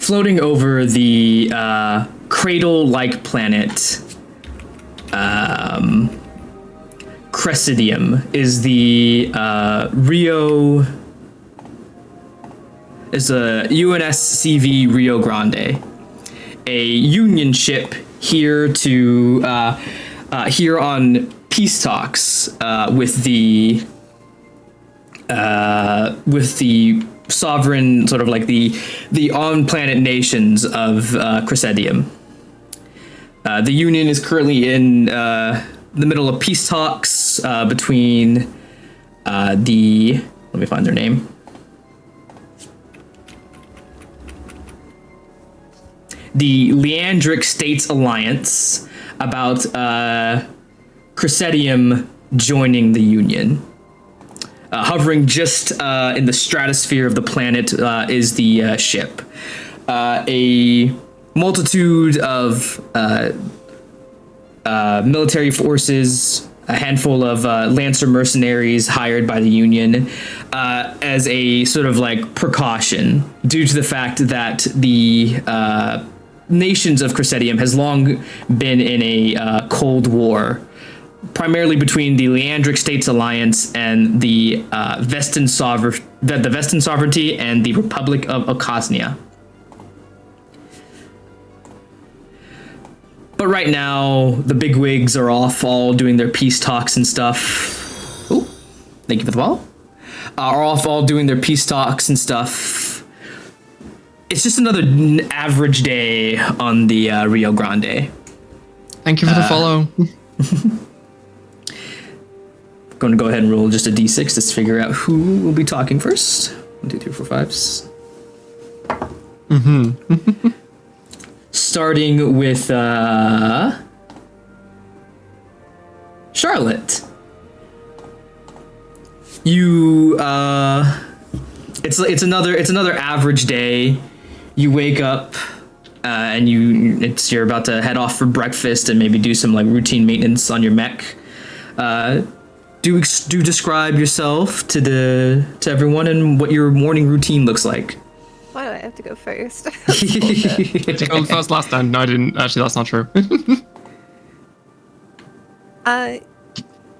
floating over the cradle-like planet Cressidium is the UNSCV Rio Grande, a Union ship here on peace talks with the sovereign, sort of like the on-planet nations of Cressidium. The Union is currently in the middle of peace talks between let me find their name. The Leandric States Alliance about Cressidium joining the Union. Hovering just in the stratosphere of the planet is the ship. A multitude of military forces, a handful of Lancer mercenaries hired by the Union as a sort of like precaution due to the fact that the nations of Cressidium has long been in a Cold War, primarily between the Leandric States Alliance and the Vestan Sovereignty and the Republic of Ocosnia. But right now, the bigwigs are off, all doing their peace talks and stuff. Ooh, thank you for the follow. Are off all doing their peace talks and stuff. It's just another average day on the Rio Grande. Thank you for the follow. Going to go ahead and roll just a d6 to figure out who will be talking first. 1, 2, 3, 4, 5. Starting with Charlotte. You it's another average day. You wake up and you're about to head off for breakfast and maybe do some like routine maintenance on your mech. Do describe yourself to everyone and what your morning routine looks like. Why do I have to go first? Did you go first last time? No, I didn't. Actually, that's not true.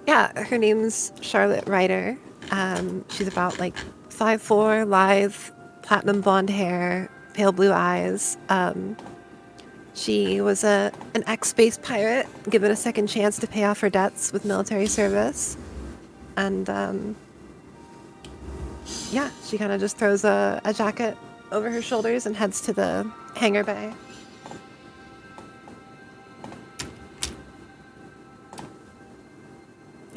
Yeah, her name's Charlotte Ryder. She's about like 5'4", lithe, platinum blonde hair, pale blue eyes. She was an ex-space pirate, given a second chance to pay off her debts with military service. And yeah, she kind of just throws a jacket over her shoulders and heads to the hangar bay.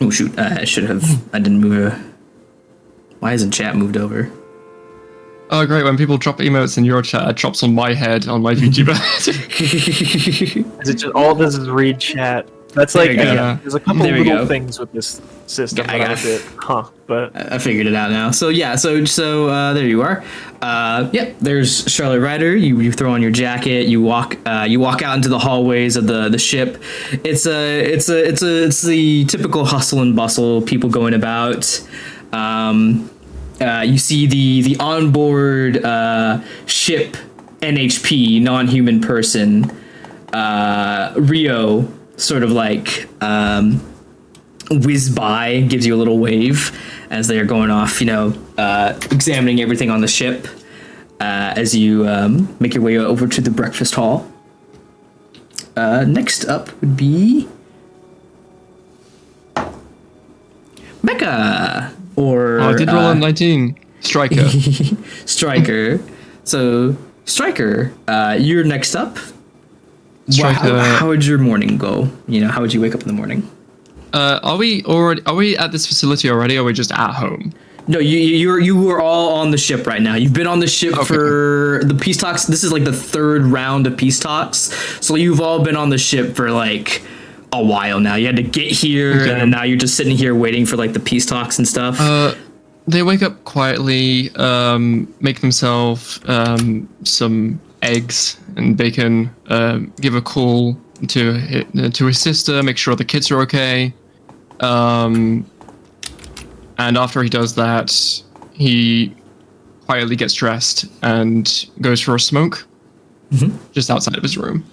Oh shoot, I didn't move Why hasn't chat moved over? Oh great, when people drop emotes in your chat, it drops on my head on my Vtuber. Is it just all this is read chat? That's like there's a couple little things with this system that I'm a bit, but I figured it out now. So yeah, so there you are. There's Charlotte Ryder. You throw on your jacket. You walk out into the hallways of the ship. It's the typical hustle and bustle, people going about. You see the onboard ship NHP, non-human person, Rio, sort of like whiz by, gives you a little wave as they are going off, examining everything on the ship as you make your way over to the breakfast hall. Next up would be Mecha, or I did roll a 19. Striker. Striker. So Striker, you're next up. Striker. How would your morning go? How would you wake up in the morning? Are we at this facility already, or are we just at home? No, you are all on the ship right now. You've been on the ship for the peace talks. This is like the third round of peace talks. So you've all been on the ship for like a while now. You had to get here, and now you're just sitting here waiting for like the peace talks and stuff. They wake up quietly, make themselves some eggs and bacon, give a call to his sister, make sure the kids are okay. And after he does that, he quietly gets dressed and goes for a smoke just outside of his room.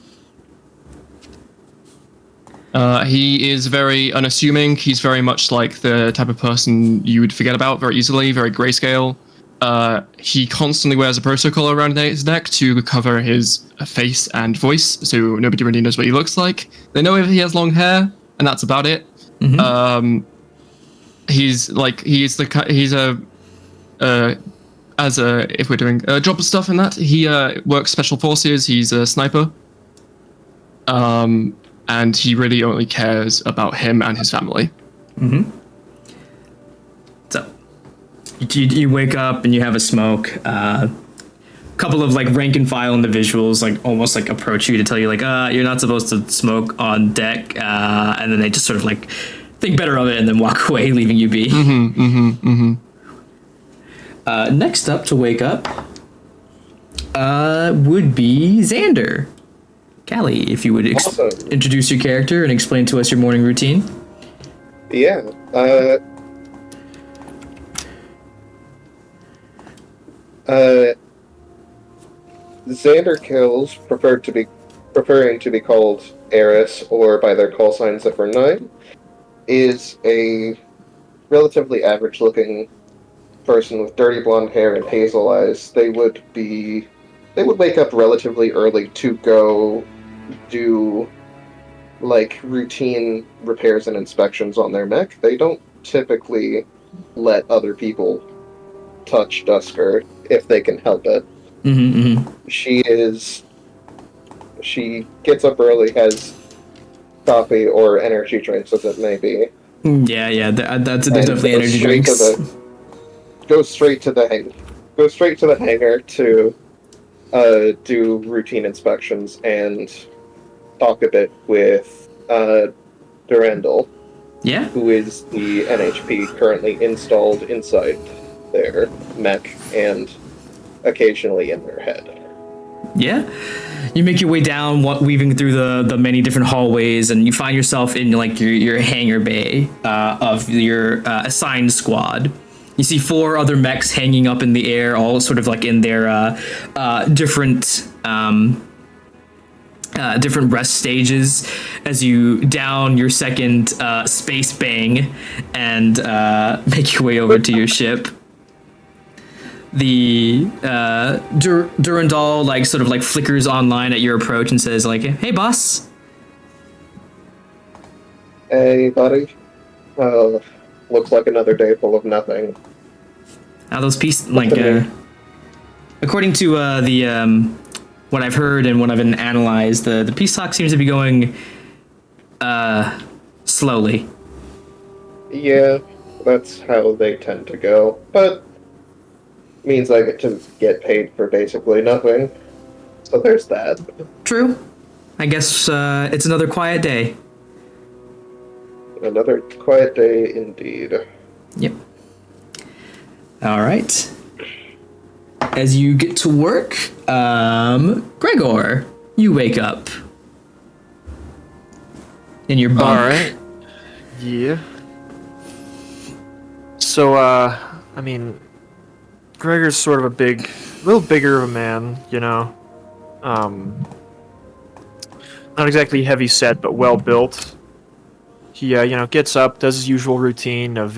He is very unassuming. He's very much like the type of person you would forget about very easily, very grayscale. He constantly wears a protocol around his neck to cover his face and voice, so nobody really knows what he looks like. They know if he has long hair, and that's about it. If we're doing job stuff and that, he works special forces. He's a sniper. And he really only cares about him and his family. So, you wake up and you have a smoke. Couple of like rank and file individuals like almost like approach you to tell you like, you're not supposed to smoke on deck. And then they just sort of like think better of it and then walk away, leaving you be. Next up to wake up would be Xander. Callie, if you would introduce your character and explain to us your morning routine. Yeah. Xander Kells, preferring to be called Eris, or by their call sign Ziffer9, is a relatively average-looking person with dirty blonde hair and hazel eyes. They would wake up relatively early to go do like routine repairs and inspections on their mech. They don't typically let other people touch Dusker if they can help it. She gets up early, has coffee or energy drinks as it may be. That's definitely energy drinks. Goes straight to the hangar to do routine inspections and talk a bit with Durandal, who is the NHP currently installed inside their mech and occasionally in their head. Yeah. You make your way down, weaving through the many different hallways, and you find yourself in like your hangar bay of your assigned squad. You see 4 other mechs hanging up in the air, all sort of like in their different rest stages as you down your second space bang and make your way over to your ship. The Durandal like sort of like flickers online at your approach and says like, "Hey, boss." Hey, buddy. Looks like another day full of nothing. Those peace like according to the what I've heard and what I've been analyzed, the peace talk seems to be going slowly. Yeah, that's how they tend to go, but means I get to get paid for basically nothing. So there's that. True. I guess it's another quiet day. Another quiet day indeed. Yep. All right. As you get to work, Gregor, you wake up in your bunk. All right. Yeah. So, I mean, Gregor's sort of a little bigger of a man, you know. Not exactly heavy set, but well built. He, gets up, does his usual routine of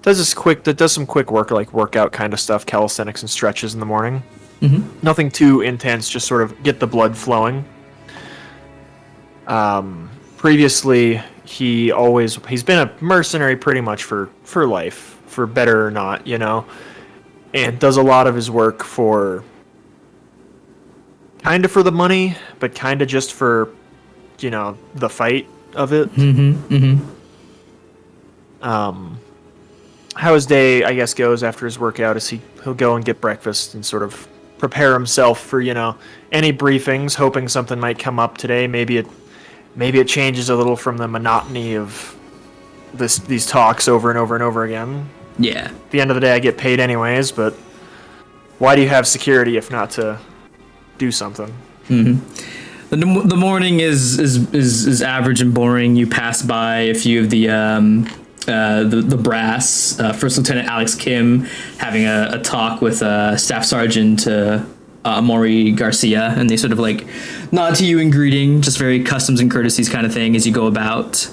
does some quick work, like workout kind of stuff, calisthenics and stretches in the morning. Nothing too intense, just sort of get the blood flowing. Previously, he's been a mercenary pretty much for life, for better or not, you know, and does a lot of his work for kind of for the money, but kind of just for, you know, the fight of it. How his day, I guess, goes after his workout is he'll go and get breakfast and sort of prepare himself for, you know, any briefings, hoping something might come up today. Maybe it changes a little from the monotony of these talks over and over and over again. Yeah. At the end of the day, I get paid anyways, but why do you have security if not to do something? The morning is average and boring. You pass by a few of the brass. First Lieutenant Alex Kim having a talk with Staff Sergeant Amori Garcia, and they sort of like nod to you in greeting, just very customs and courtesies kind of thing as you go about.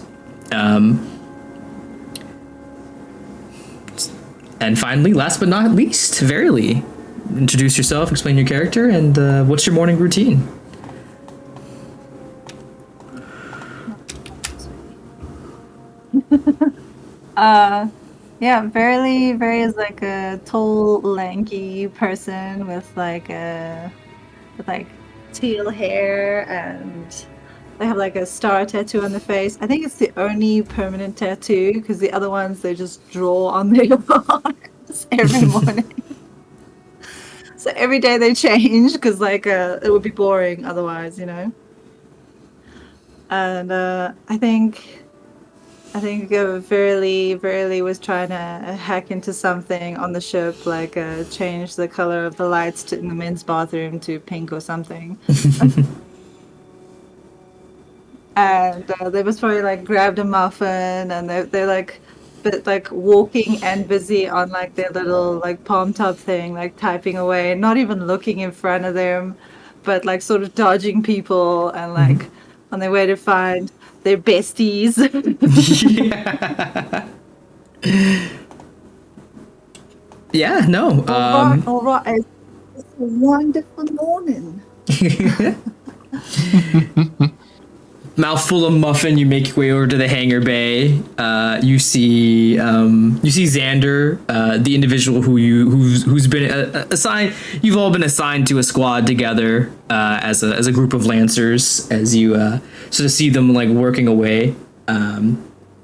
And finally, last but not least, Verily. Introduce yourself, explain your character, and what's your morning routine? Yeah, Verily is like a tall, lanky person with like teal hair, and they have like a star tattoo on the face. I think it's the only permanent tattoo because the other ones they just draw on their arms every morning. So every day they change because like it would be boring otherwise, you know. And I think Verily was trying to hack into something on the ship, like change the color of the lights in the men's bathroom to pink or something. And they was probably like grabbed a muffin, and they're like, but like walking and busy on like their little like palm top thing, like typing away, not even looking in front of them, but like sort of dodging people and like on their way to find their besties. Yeah, no. All right. It's a wonderful morning. Mouthful of muffin, you make your way over to the hangar bay. You see Xander, the individual who's been assigned. You've all been assigned to a squad together as a group of lancers. As you sort of see them like working away. You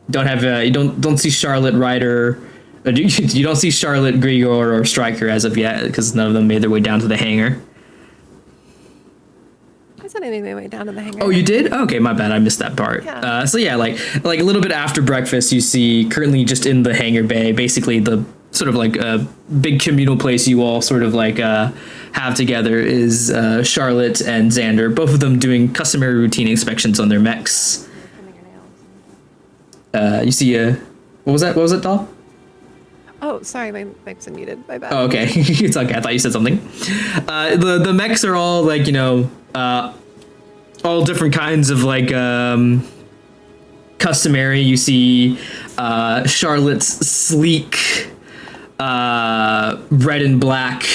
don't see Charlotte Ryder. You don't see Charlotte, Grigor, or Stryker as of yet because none of them made their way down to the hangar. I said I made my way down to the hangar. Oh, you did? Okay, my bad. I missed that part. Yeah. So yeah, like a little bit after breakfast, you see currently just in the hangar bay, basically the sort of like a big communal place you all sort of like have together is Charlotte and Xander, both of them doing customary routine inspections on their mechs. You see what was that? What was it, doll? Oh, sorry, my mic's unmuted. My bad. Oh, okay. It's okay. I thought you said something. The mechs are all like, you know, all different kinds of like customary. You see Charlotte's sleek red and black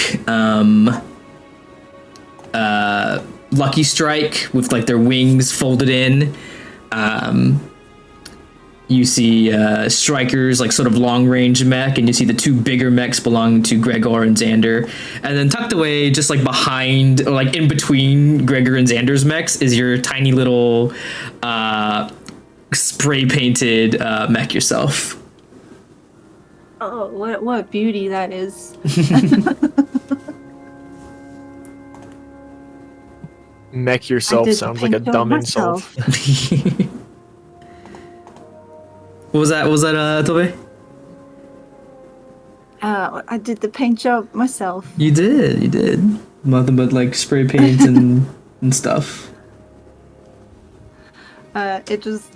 Lucky Strike with like their wings folded in. You see Striker's like sort of long range mech, and you see the two bigger mechs belonging to Gregor and Xander. And then tucked away, just like behind, or like in between Gregor and Xander's mechs, is your tiny little spray painted mech yourself. Oh, what beauty that is. Mech yourself sounds like a dumb insult. What was that? Tobe? I did the paint job myself. You did. Nothing but like spray paint and stuff. Idris.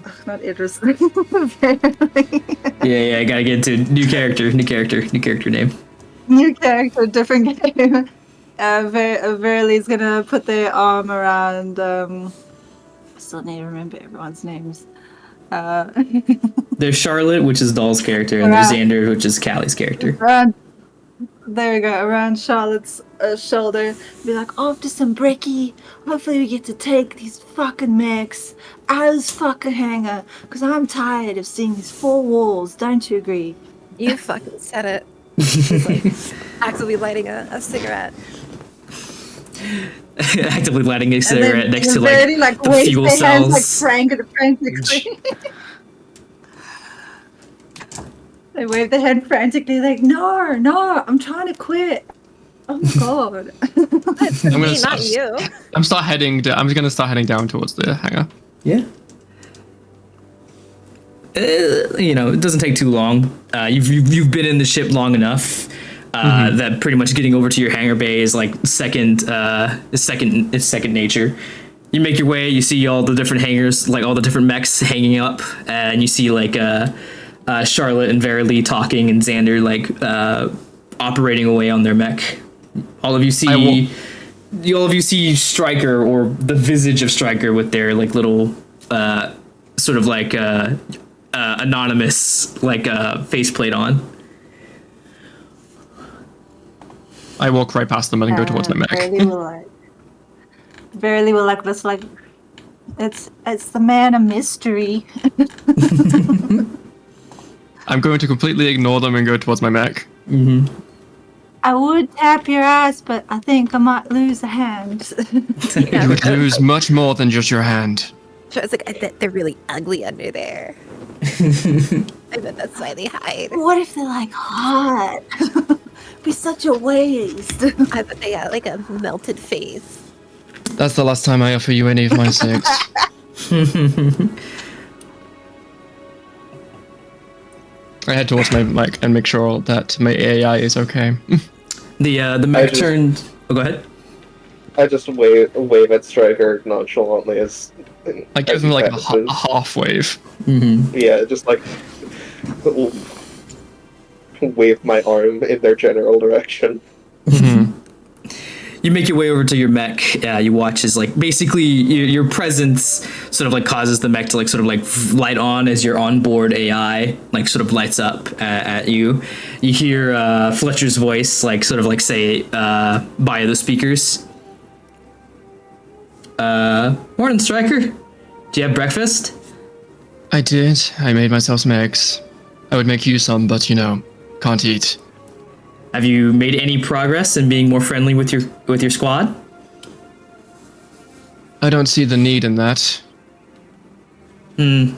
Yeah, I gotta get into new character name. New character, different game. Verily's gonna put their arm around. I still need to remember everyone's names. There's Charlotte, which is Doll's character, and there's Xander, which is Callie's character. There we go, around Charlotte's shoulder. Be like, after some brekkie, hopefully we get to take these fucking mechs out of this fucking hangar, because I'm tired of seeing these four walls, don't you agree? You fucking said it. He's like actively lighting a cigarette. Actively lighting a cigarette next to like the fuel their cells. hands, like frantically. They wave their hand frantically, like, no, I'm trying to quit. Oh my god. That's me, not you. I'm just gonna start heading down towards the hangar. Yeah. You know, it doesn't take too long. You've been in the ship long enough that pretty much getting over to your hangar bay is like second nature. You make your way, you see all the different hangars, like all the different mechs hanging up, and you see like Charlotte and Verily talking, and Xander like operating away on their mech. All of you see. all of you see Stryker, or the visage of Stryker, with their like little sort of like anonymous like faceplate on. I walk right past them and go towards my mech. Barely will like this, like it's the man of mystery. I'm going to completely ignore them and go towards my mech. I would tap your ass, but I think I might lose a hand. You would lose much more than just your hand. So I was like, I bet they're really ugly under there. I bet that's why they hide. What if they're like hot? Be such a waste. I bet they got like a melted face. That's the last time I offer you any of my sex. I head towards my mech and make sure that my AI is okay. The mech turned. Oh, go ahead. I just wave at Stryker nonchalantly as I give them like a half wave. Yeah, just like wave my arm in their general direction. You make your way over to your mech. You watch as like basically your presence sort of like causes the mech to like sort of like light on as your onboard AI like sort of lights up at you. You hear Fletcher's voice like sort of like say via the speakers. Morning, Stryker. Do you have breakfast? I did. I made myself some eggs. I would make you some, but you know, can't eat. Have you made any progress in being more friendly with your squad? I don't see the need in that. The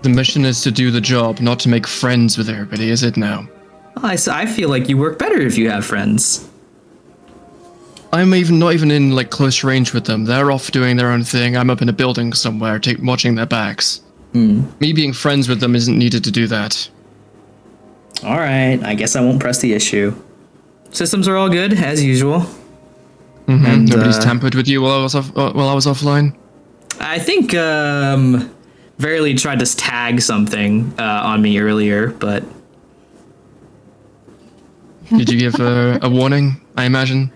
mission is to do the job, not to make friends with everybody, is it now? I feel like you work better if you have friends. I'm not even in like close range with them. They're off doing their own thing. I'm up in a building somewhere, watching their backs. Me being friends with them isn't needed to do that. All right, I guess I won't press the issue. Systems are all good as usual. And nobody's tampered with you while I was offline. I think Verily tried to tag something on me earlier, but did you give a warning? I imagine.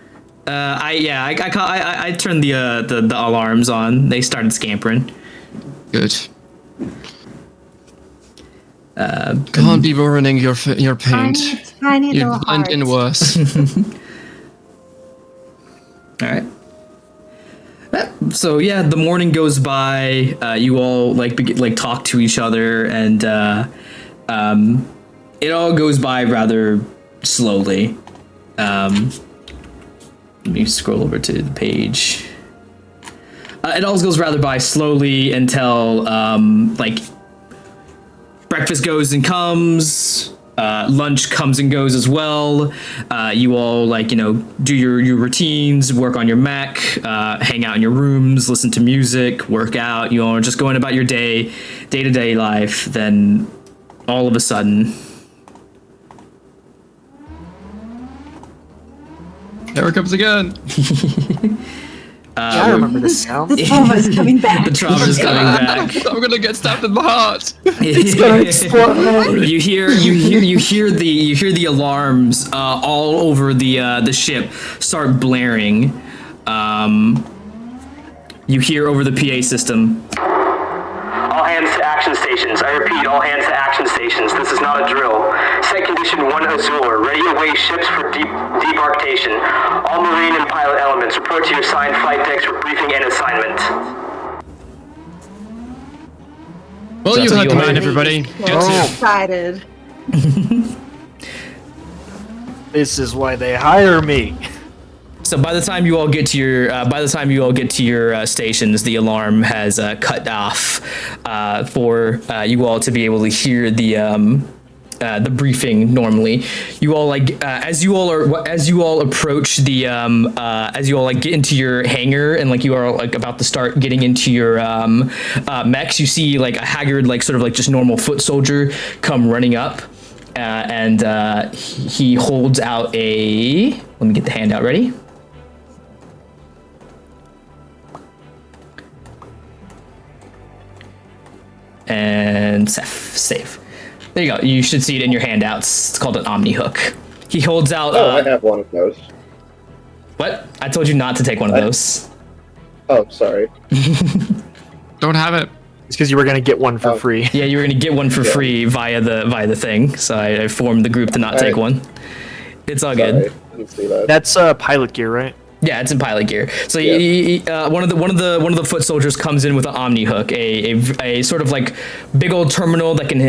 I turned the alarms on. They started scampering. Good. Can't be ruining your paint. Tiny You'd little blend in worse. All right. So yeah, the morning goes by. You all like talk to each other, and it all goes by rather slowly. Let me scroll over to the page. It all goes rather by slowly until breakfast goes and comes. Lunch comes and goes as well. You all do your routines, work on your mech, hang out in your rooms, listen to music, work out. You all are just going about your day-to-day life. Then all of a sudden, there it comes again. I remember this sound. The trauma is coming back. the trauma is coming back. I'm gonna get stabbed in the heart. It's gonna explode. You hear the alarms all over the ship start blaring. You hear over the PA system. All hands to action stations. I repeat, all hands to action stations. This is not a drill. Set condition 1 Azure. Ready away ships for debarkation. All marine and pilot elements report to your assigned flight decks for briefing and assignment. Well, So you that's had what command, you everybody. Excited. This is why they hire me. So by the time you all get to your stations, the alarm has cut off for you all to be able to hear the briefing normally. You all as you all approach the as you all get into your hangar and you are about to start getting into your mechs, you see a haggard sort of just normal foot soldier come running up, and he holds out a, let me get the handout ready. And save. There you go. You should see it in your handouts. It's called an Omni Hook. He holds out. I have one of those. What? I told you not to take one of those. Oh, sorry. Don't have it. It's because you were gonna get one for free. Yeah, you were gonna get one for free via the thing. So I formed the group to not take one. It's all Sorry, good. I didn't see that. That's pilot gear, right? Yeah, it's in pilot gear. So Yeah. one of the foot soldiers comes in with an Omni hook, a sort of like big old terminal that can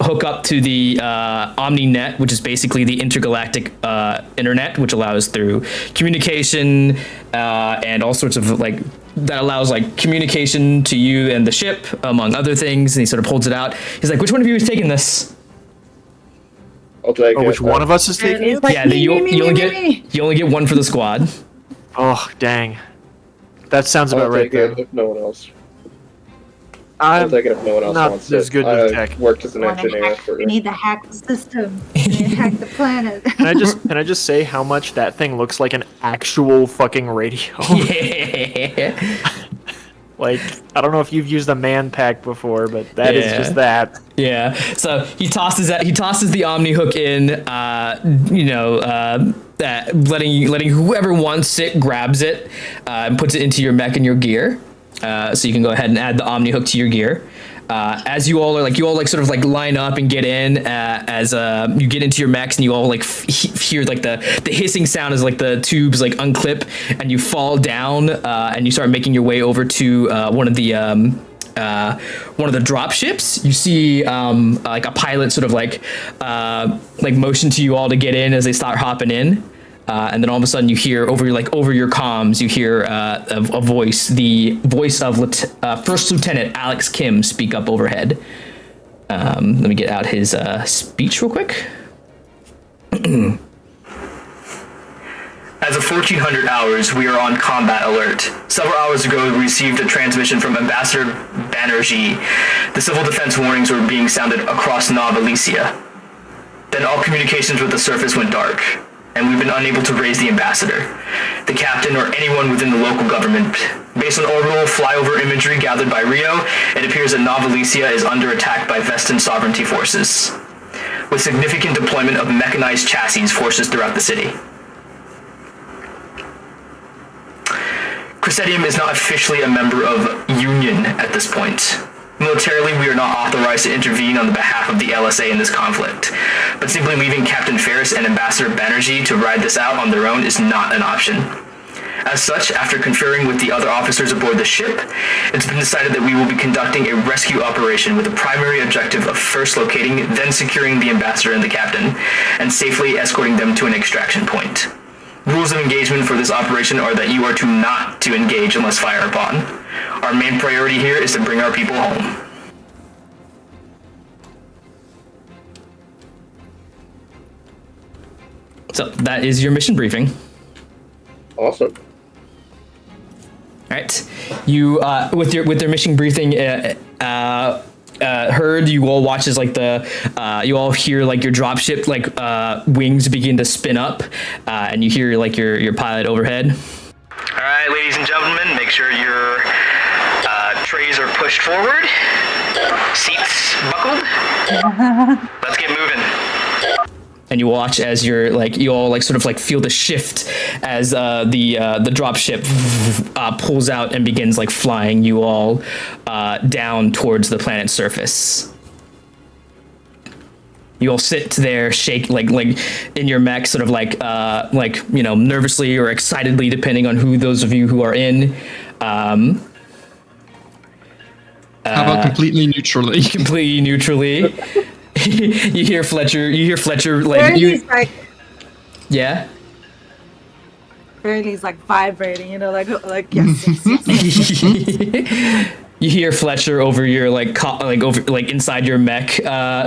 hook up to the Omni net, which is basically the intergalactic internet, which allows through communication and all sorts of like that allows like communication to you and the ship, among other things. And he sort of holds it out. He's like, "Which one of you is taking this?" I'll take Or it. which one of us is taking it? Like, Yeah, me, you me, only me. get you only get one for the squad. Oh, dang. That sounds I'll about right take it there. if no one else. I'll I'm take it if no one else not wants as it. good I with tech. worked as an Wanna engineer hack- for. We need to hack the system. We need to hack the planet. Can I just say how much that thing looks like an actual fucking radio? Yeah. Like, I don't know if you've used a man pack before, but that is just that. Yeah. So he tosses the Omni hook in, letting whoever wants it grabs it, and puts it into your mech and your gear. So you can go ahead and add the Omni hook to your gear. As you all sort of like line up and get in, as you get into your mechs, and you all like hear like the hissing sound as like the tubes like unclip, and you fall down, and you start making your way over to one of the drop ships. You see like a pilot sort of like motion to you all to get in as they start hopping in. And then all of a sudden you hear over your comms, you hear a voice, the voice of First Lieutenant Alex Kim speak up overhead. Let me get out his speech real quick. As of 1400 hours, we are on combat alert. Several hours ago, we received a transmission from Ambassador Banerjee. The civil defense warnings were being sounded across Nova Elysia. Then all communications with the surface went dark, and we've been unable to raise the ambassador, the captain, or anyone within the local government. Based on orbital flyover imagery gathered by Rio, it appears that Nova Elysia is under attack by Vestan sovereignty forces, with significant deployment of mechanized chassis forces throughout the city. Crescentium is not officially a member of Union at this point. Militarily, we are not authorized to intervene on the behalf of the LSA in this conflict, but simply leaving Captain Ferris and Ambassador Banerjee to ride this out on their own is not an option. As such, after conferring with the other officers aboard the ship, it's been decided that we will be conducting a rescue operation with the primary objective of first locating, then securing the ambassador and the captain, and safely escorting them to an extraction point. Rules of engagement for this operation are that you are not to engage unless fired upon. Our main priority here is to bring our people home. So that is your mission briefing. Awesome. All right, you with their mission briefing. Heard you all watch as like you all hear like your dropship wings begin to spin up, and you hear like your pilot overhead. All right, ladies and gentlemen, make sure your trays are pushed forward, seats buckled. Let's get moving. And you watch as you all sort of feel the shift as the dropship pulls out and begins flying you all down towards the planet's surface. You all sit there, shake like in your mech, sort of nervously or excitedly, depending on those of you who are in. How about completely neutrally? Completely neutrally. You hear Fletcher. Burley's Yeah. Burley's vibrating, yes. You hear Fletcher over your inside your mech,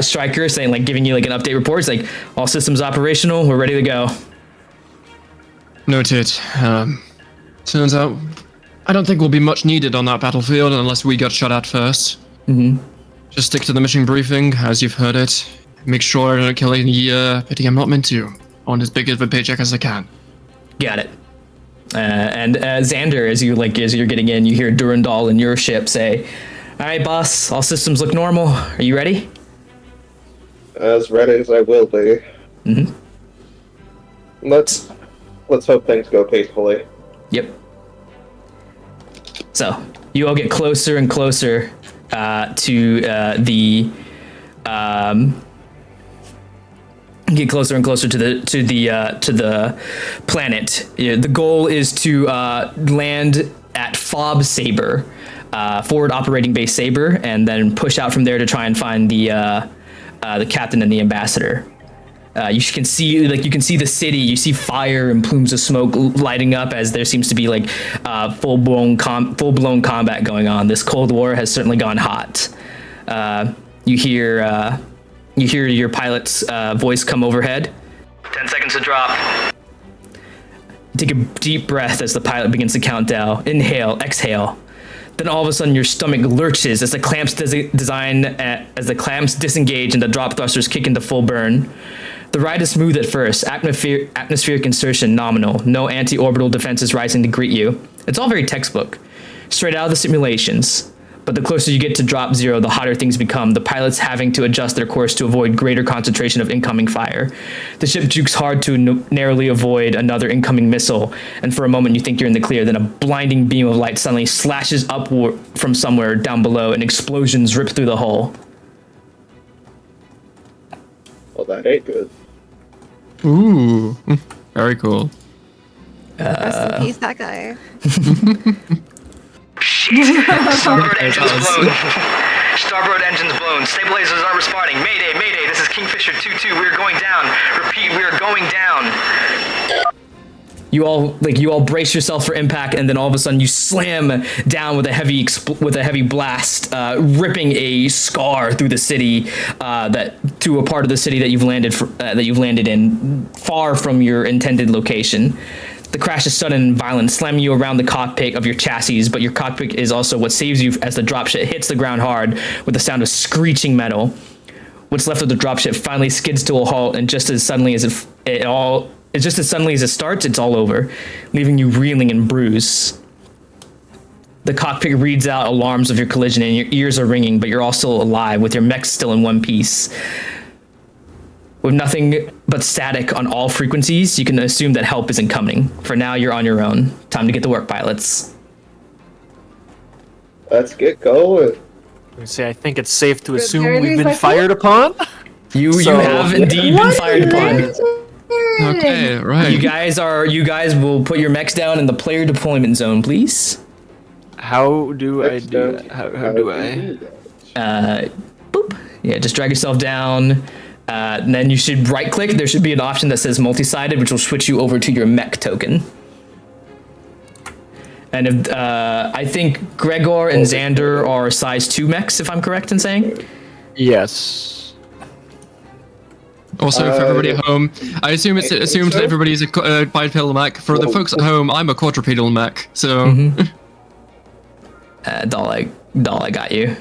Striker, saying giving you an update report. It's like, all systems operational. We're ready to go. Noted. Turns out, I don't think we'll be much needed on that battlefield unless we got shot at first. Mm-hmm. Just stick to the mission briefing, as you've heard it. Make sure I don't kill any petty I'm not meant to, on as big of a paycheck as I can. Got it. And Xander, as you're getting in, you hear Durandal in your ship say, "All right, boss, all systems look normal. Are you ready?" As ready as I will be. Mm-hmm. Let's let's hope things go peacefully. Yep. So you all get closer and closer to the get closer and closer to the planet. The goal is to land at Fob Saber, forward operating base Saber, and then push out from there to try and find the captain and the ambassador. You can see the city. You see fire and plumes of smoke lighting up as there seems to be like full blown combat going on. This Cold War has certainly gone hot. You hear your pilot's voice come overhead. 10 seconds to drop. Take a deep breath as the pilot begins to count down. Inhale, exhale. Then all of a sudden your stomach lurches as the clamps disengage and the drop thrusters kick into full burn. The ride is smooth at first. Atmospheric insertion nominal. No anti-orbital defenses rising to greet you. It's all very textbook. Straight out of the simulations. But the closer you get to drop zero, the hotter things become, the pilots having to adjust their course to avoid greater concentration of incoming fire. The ship jukes hard to narrowly avoid another incoming missile, and for a moment you think you're in the clear, then a blinding beam of light suddenly slashes upward from somewhere down below, and explosions rip through the hull. Well, that ain't good. Ooh, very cool. Rest in peace, that guy. Starboard engines blown. Starboard engines blown. Stabilizers are responding. Mayday, mayday. This is Kingfisher 2-2. We are going down. Repeat, we are going down. You all brace yourself for impact, and then all of a sudden you slam down with a heavy blast, ripping a scar through the city, to a part of the city that you've landed in, far from your intended location. The crash is sudden and violent, slamming you around the cockpit of your chassis, but your cockpit is also what saves you as the dropship hits the ground hard with the sound of screeching metal. What's left of the dropship finally skids to a halt, and just as suddenly as it starts, it's all over, leaving you reeling and bruised. The cockpit reads out alarms of your collision, and your ears are ringing, but you're all still alive, with your mech still in one piece. With nothing but static on all frequencies, you can assume that help isn't coming. For now, you're on your own. Time to get to work, pilots. Let's get going. I think it's safe to assume there it we've is, been like, fired upon. You have indeed been fired upon. Okay, right. You guys will put your mechs down in the player deployment zone, please. How do I do that? How do I? Boop. Yeah, just drag yourself down. And then you should right-click. There should be an option that says multi-sided, which will switch you over to your mech token. And if, I think Gregor and Xander are size 2 mechs, if I'm correct in saying? Yes. Also, for everybody at home, I assume it assumes that everybody's a bipedal mech. For the folks at home, I'm a quadrupedal mech, so... Doll, I got you.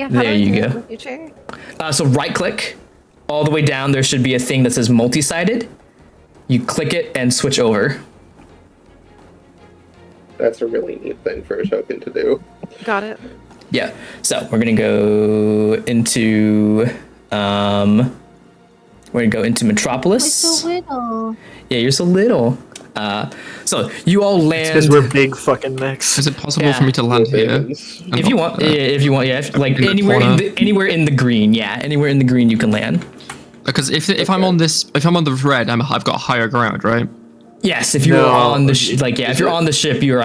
Yeah, There you go. Future. So right-click. All the way down, there should be a thing that says multi-sided. You click it and switch over. That's a really neat thing for a token to do. Got it. Yeah. So we're gonna go into Metropolis. so little. Yeah, you're so little. So you all land. Because we're big fucking mechs. Is it possible Yeah. for me to land here? If you want, like in the anywhere in the green, yeah, anywhere in the green you can land. Because if I'm on the red, I've got higher ground, right? Yes, if you No, are on the is on the ship, you're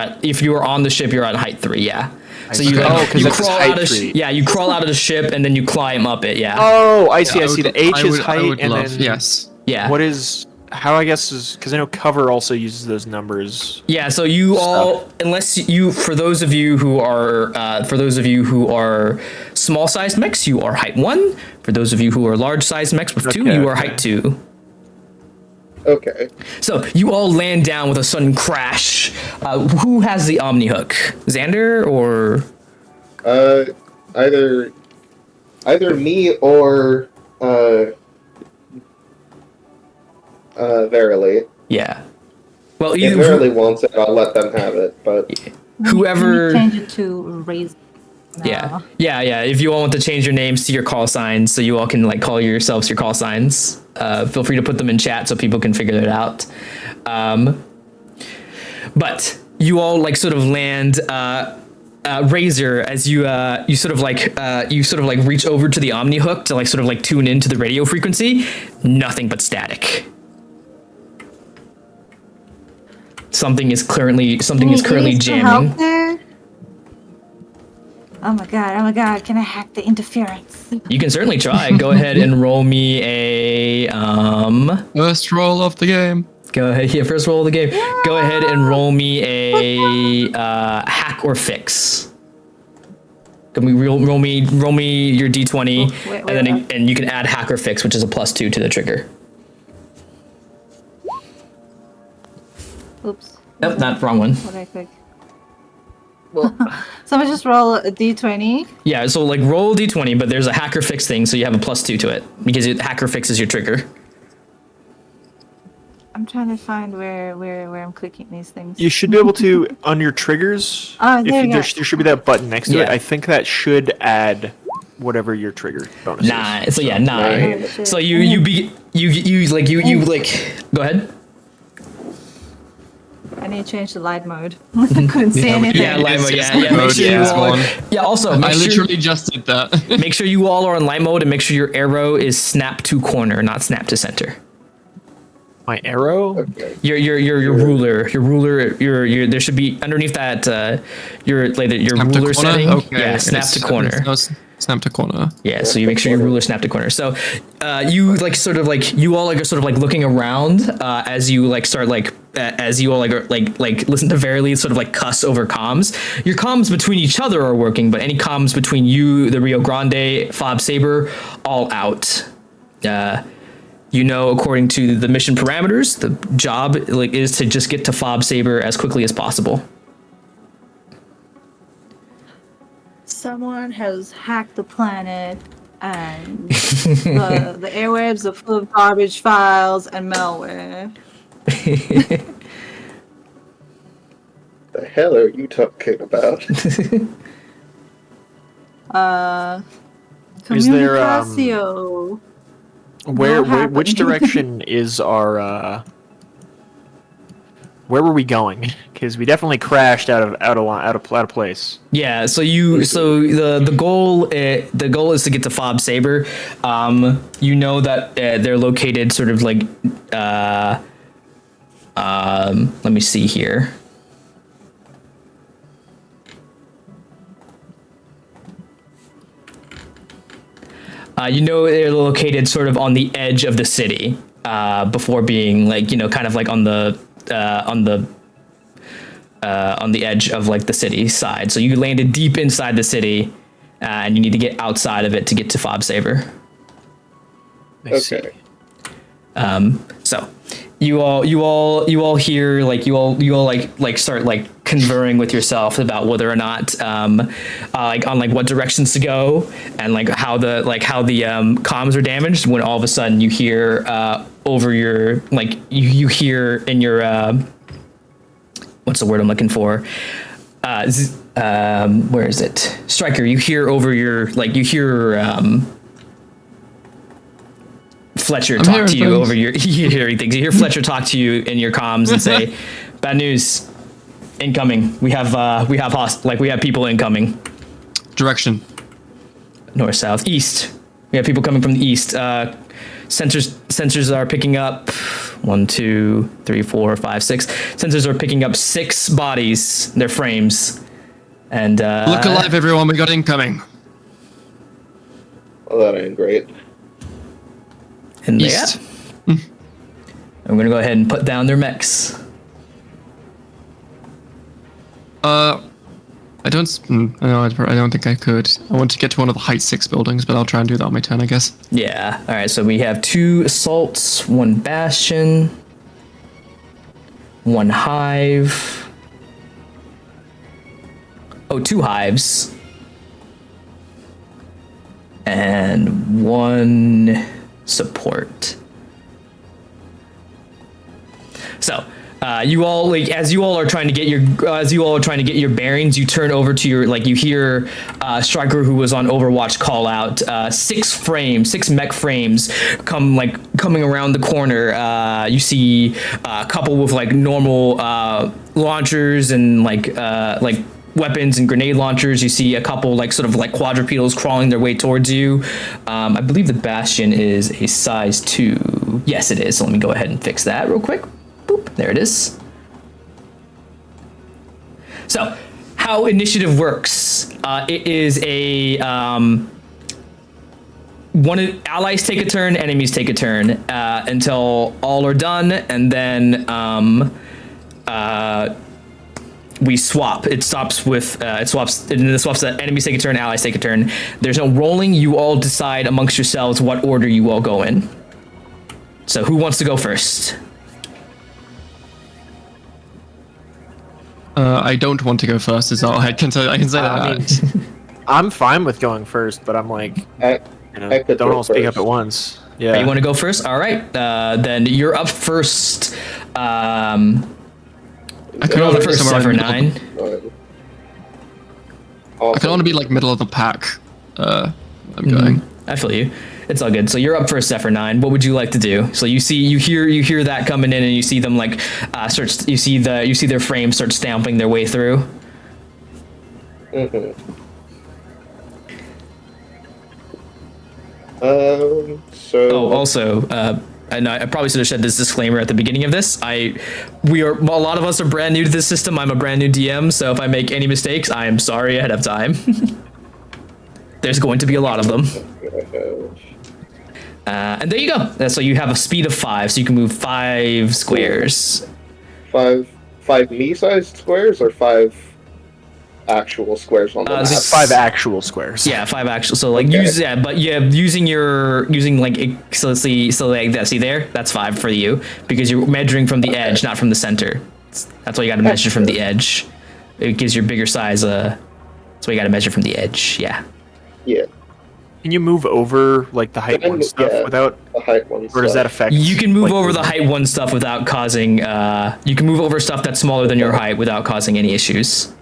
at height 3, yeah. So see. you Oh, 'cause you that's crawl height out of 3. you crawl out of the ship and then you climb up it, yeah. Oh, I see. Yeah, I see. The H is height, and then yes. Yeah. what is? How I guess is because I know cover also uses those numbers. Yeah, so you all, for those of you who are small sized mechs, you are height 1. For those of you who are large sized mechs with 2, Okay, you are okay. height 2. Okay. So you all land down with a sudden crash. Who has the Omni Hook? Xander or? Either me or Verily. Yeah. Well, If either Verily wants it, I'll let them have it. But Let whoever. me change it to raise. Yeah. If you all want to change your names to your call signs, so you all can like call yourselves your call signs, feel free to put them in chat so people can figure it out. But you all like sort of land Razor as you sort of like reach over to the Omni hook to like sort of like tune into the radio frequency. Nothing but static. Something is currently jamming. Oh my god, can I hack the interference? You can certainly try. Go ahead and roll me a First roll of the game. Go ahead. Yeah, first roll of the game. Yeah. Go ahead and roll me a hack or fix. Roll me your d20, and then and you can add hack or fix, which is a +2 to the trigger. Oops. Nope, not wrong one. What did I click? So I just roll a d20. Yeah, so like roll a d20, but there's a hack or fix thing, so you have a +2 to it because hack or fix is your trigger. I'm trying to find where I'm clicking these things. You should be able to, on your triggers, there should be that button next to it. I think that should add whatever your trigger bonus is. 9. So yeah, 9. Oh, so you go ahead. I need to change the light mode. I couldn't see anything. Yeah, light mode. Also, I literally just did that. Make sure you all are on light mode, and make sure your arrow is snap to corner, not snap to center. My arrow? Okay. Your ruler. Your ruler. Your there should be underneath that your ruler setting. Okay. Yeah, snap to corner. Snap to corner. Yeah, so you make sure your ruler snap to corner. So you like sort of like you all like are sort of like looking around as you like start like as you all like are, like listen to Verily sort of like cuss over comms. Your comms between each other are working, but any comms between you, the Rio Grande, Fob Saber, all out. You know, according to the mission parameters, the job like is to just get to Fob Saber as quickly as possible. Someone has hacked the planet, and the airwaves are full of garbage files and malware. The hell are you talking about? Is there Communicatio. Which direction is our where were we going? Because we definitely crashed out of place. Yeah, so the goal is to get to Fob Saber. You know that they're located sort of like let me see here. You know they're located sort of on the edge of the city before being like, you know, kind of like on the edge of like the city side. So you landed deep inside the city and you need to get outside of it to get to Fob Saber. Okay. So you all hear like you all like start like conferring with yourself about whether or not like on like what directions to go and like how the comms are damaged, when all of a sudden you hear over your like you hear in your what's the word I'm looking for, where is it, Striker, you hear over your like you hear Fletcher talk to you over your you hearing things. You hear Fletcher talk to you in your comms and say, "Bad news, incoming. We have people incoming. Direction. North, south, east. We have people coming from the east. Sensors are picking up 1, 2, 3, 4, 5, 6. Sensors are picking up 6 bodies, their frames. And look alive, everyone. We got incoming. Well, that ain't great. And east. I'm gonna go ahead and put down their mechs. I don't think I could. I want to get to one of the height 6 buildings, but I'll try and do that on my turn, I guess. Yeah. All right. So we have 2 assaults, 1 bastion, 1 hive. Oh, 2 hives. And 1 support. So, You all like as you all are trying to get your bearings, you turn over to your you hear Striker, who was on Overwatch, call out 6 mech frames coming around the corner. You see a couple with normal launchers and weapons and grenade launchers. You see a couple quadrupedals crawling their way towards you. I believe the Bastion is a size 2. Yes, it is. So let me go ahead and fix that real quick. Boop, there it is. So, how initiative works. It is a allies take a turn, enemies take a turn until all are done, and then we swap. It swaps that enemies take a turn, allies take a turn. There's no rolling. You all decide amongst yourselves what order you all go in. So who wants to go first? I don't want to go first. Is all I can say. I can say that. I'm fine with going first, but I'm I could don't go all speak up first. at once. Yeah. You want to go first? All right. Then you're up first. I can You're only up be first, somewhere in Zephyr the middle. 9. I can only be middle of the pack. I'm going. I feel you. It's all good. So you're up first, Zephyr 9. What would you like to do? So you hear that coming in, and you see them you see their frames start stamping their way through. Also, and I probably should have said this disclaimer at the beginning of this. A lot of us are brand new to this system. I'm a brand new DM, so if I make any mistakes, I am sorry ahead of time. There's going to be a lot of them. And there you go. So you have a speed of 5, so you can move 5 squares. 5 me-sized squares or 5 actual squares on the map? 5 actual squares. Yeah, 5 actual. So using so let's see. So that, see there, that's 5 for you because you're measuring from the edge, not from the center. That's why you got to measure from the edge. It gives your bigger size. That's why you got to measure from the edge. Yeah. Yeah. Can you move over the height one stuff without the height one or does that affect? You can move over the height 1 stuff without causing. You can move over stuff that's smaller than your height without causing any issues.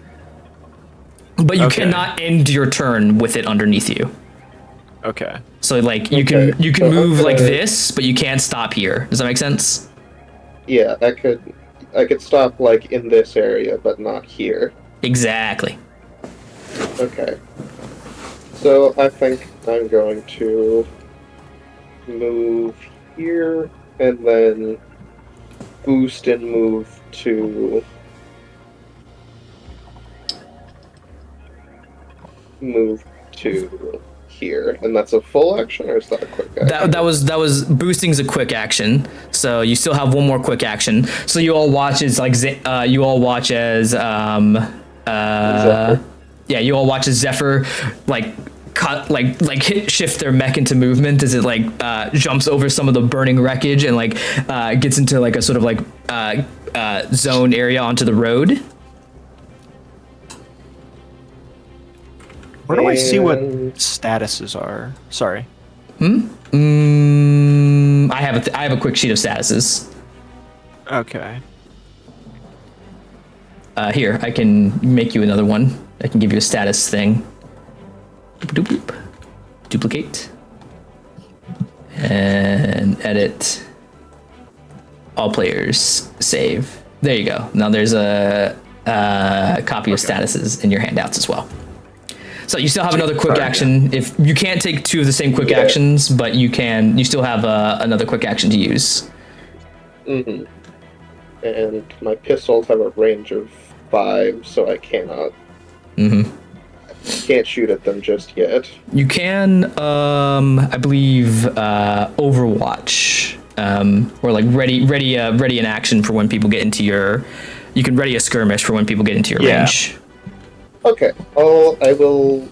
But you cannot end your turn with it underneath you. Okay. So you can move like this, but you can't stop here. Does that make sense? Yeah, I could stop in this area, but not here. Exactly. Okay. So I think I'm going to move here and then boost and move to here, and that's a full action, or is that a quick action? That was boosting's a quick action, so you still have 1 more quick action. So you all watch as Zephyr. You all watch as Zephyr shift their mech into movement as it jumps over some of the burning wreckage and gets into a sort of zone area onto the road. Where do I see what statuses are? Sorry. I have a quick sheet of statuses. Okay. Here, I can make you another one. I can give you a status thing. Doop, doop, doop. Duplicate. And edit. All players. Save. There you go. Now there's a copy of statuses in your handouts as well. So you still have another quick action. If you can't take 2 of the same quick actions, but you still have another quick action to use. And my pistols have a range of 5, so I cannot. Can't shoot at them just yet. You can, I believe, Overwatch, or ready an action for when people get into your. You can ready a skirmish for when people get into your range. Okay. I will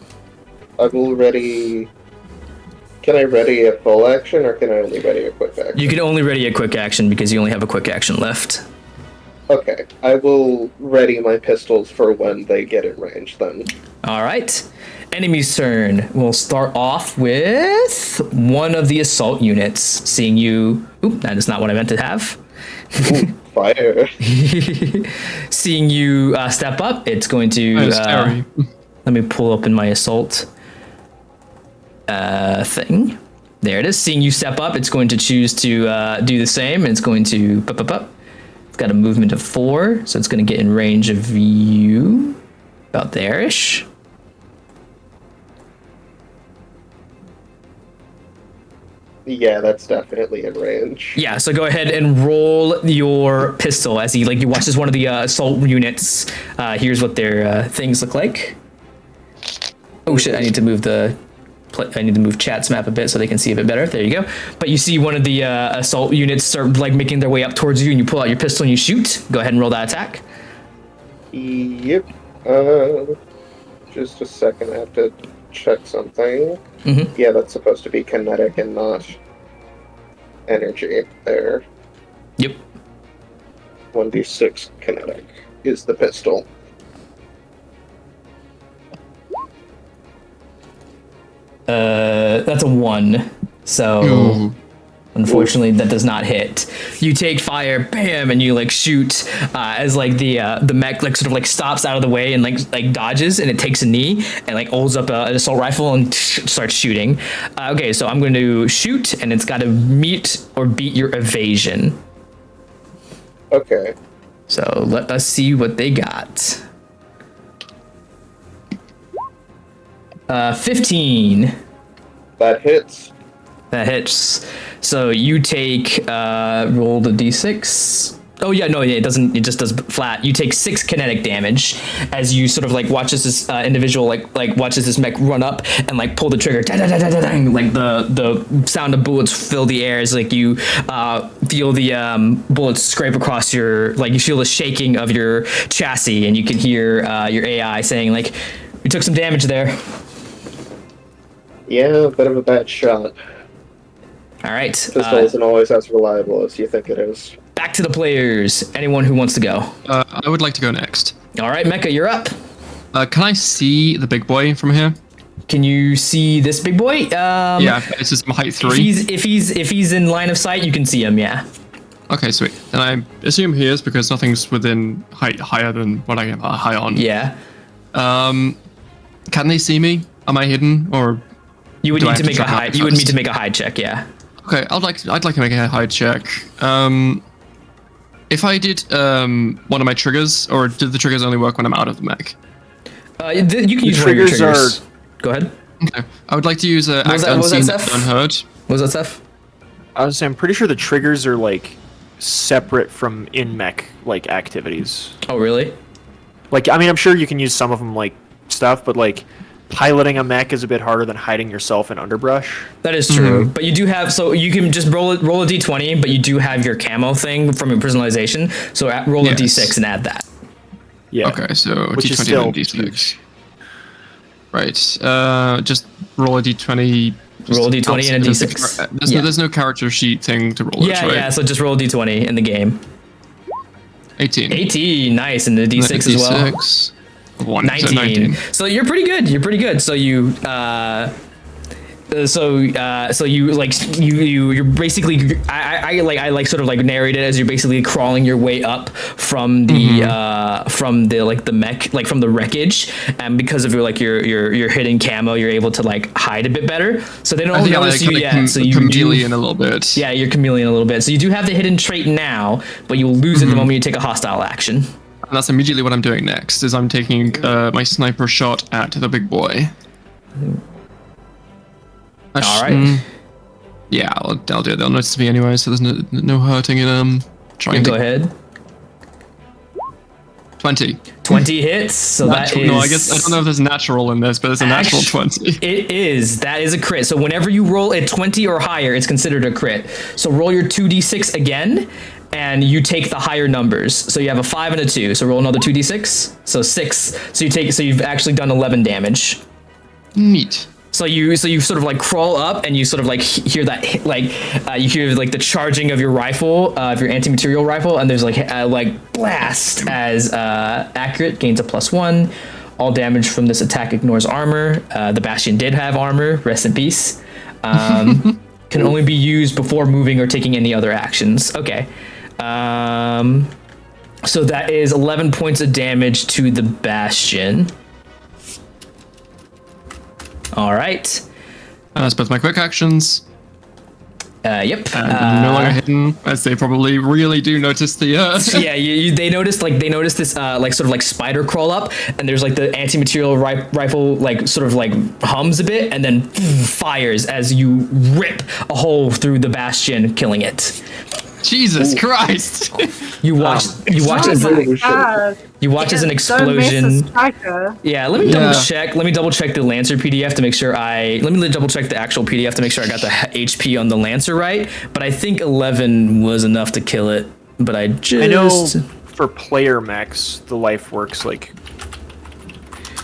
ready. Can I ready a full action, or can I only ready a quick action? You can only ready a quick action because you only have a quick action left. Okay, I will ready my pistols for when they get in range then. All right. Enemy's turn. We'll start off with one of the assault units. Seeing you... Oop, that is not what I meant to have. Fire. Seeing you step up, it's going to. Scary. Let me pull open my assault thing. There it is. Seeing you step up, it's going to choose to do the same, and it's going to up. It's got a movement of 4, so it's going to get in range of you, about there-ish. Yeah, that's definitely in range. Yeah, so go ahead and roll your pistol as you watch as one of the assault units. Here's what their things look like. Oh shit! I need to move chat's map a bit so they can see a bit better. There you go. But you see one of the assault units start making their way up towards you, and you pull out your pistol and you shoot. Go ahead and roll that attack. Yep. Just a second, I have to check something. Mm-hmm. Yeah, that's supposed to be kinetic and not energy there. Yep. 1d6 kinetic is the pistol. That's a 1. So Ooh. unfortunately that does not hit. You take fire, bam, and you shoot as the mech sort of stops out of the way and like dodges, and it takes a knee and holds up an assault rifle and starts shooting. Okay, so I'm going to shoot, and it's got to meet or beat your evasion. Okay. So let us see what they got. 15. That hits. That hits. So you take roll the d6. Oh yeah, no, yeah, it doesn't. It just does flat. You take 6 kinetic damage as you sort of watches this individual watches this mech run up and pull the trigger. The sound of bullets fill the air as you feel the bullets scrape across your you feel the shaking of your chassis, and you can hear your AI saying we took some damage there. Yeah, a bit of a bad shot. All right. Pistol isn't always as reliable as you think it is. Back to the players. Anyone who wants to go. I would like to go next. All right, Mecha, you're up. Can I see the big boy from here? Can you see this big boy? Yeah, this is height 3. If he's in line of sight, you can see him. Yeah. Okay, sweet. Then I assume he is because nothing's within height higher than what I am high on. Yeah. Can they see me? Am I hidden or? You would need to make a hide. You would need to make a hide check. Yeah. Okay, I'd like to make a hide check. If I did one of my triggers, or did the triggers only work when I'm out of the mech? You can use one of your triggers. Go ahead. Okay. I would like to use act was that, unseen, Seth? unheard. What was that, Seth? I was saying, I'm pretty sure the triggers are separate from in-mech activities. Oh, really? I'm sure you can use some of them stuff, but piloting a mech is a bit harder than hiding yourself in underbrush. That is true, but you do have, so you can just roll a d20, but you do have your camo thing from your personalization. So roll a d6 and add that. Yeah. Okay, so which is d20 still and d6. Right. Just roll a d20. Roll a d20 and a d6. There's no character sheet thing to roll. Yeah, right? yeah. So just roll a d20 in the game. 18. 18, nice, and the d6 as well. 19. So you're pretty good. You're pretty good. So you you're basically I sort of narrate it as you're basically crawling your way up from the the mech, from the wreckage, and because of your hidden camo, you're able to hide a bit better, so they don't notice you yet. So you chameleon a little bit. Yeah, you're chameleon a little bit. So you do have the hidden trait now, but you will lose it the moment you take a hostile action. And that's immediately what I'm doing next, is I'm taking my sniper shot at the big boy. All right. Yeah, I'll do it. They'll notice me anyway, so there's no hurting in trying to... Go ahead. 20. 20 hits, so that is... No, I guess, I don't know if there's natural in this, but it's a natural 20. It is. That is a crit. So whenever you roll a 20 or higher, it's considered a crit. So roll your 2d6 again, and you take the higher numbers. So you have a 5 and a 2. So roll another 2d6. So 6. So you've actually done 11 damage. Neat. So you sort of crawl up, and you sort of hear that you hear the charging of your rifle, of your anti-material rifle, and there's blast as accurate gains a +1. All damage from this attack ignores armor. The Bastion did have armor. Rest in peace. Can only be used before moving or taking any other actions. Okay. So that is 11 points of damage to the Bastion. All right. That's both my quick actions. Yep. And no longer hidden, as they probably really do notice the. Yeah, they noticed this like sort of like spider crawl up, and there's like the anti-material rifle like sort of like hums a bit, and then fires as you rip a hole through the Bastion, killing it. Jesus Christ! You watch as as an explosion. Yeah, let me double check. Let me double check the Lancer PDF to make sure let me double check the actual PDF to make sure I got the HP on the Lancer right. But I think 11 was enough to kill it. But I know for player mechs, the life works like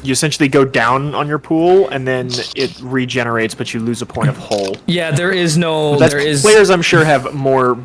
you essentially go down on your pool and then it regenerates, but you lose a point of hull. Yeah, there is no. Players, I'm sure, have more.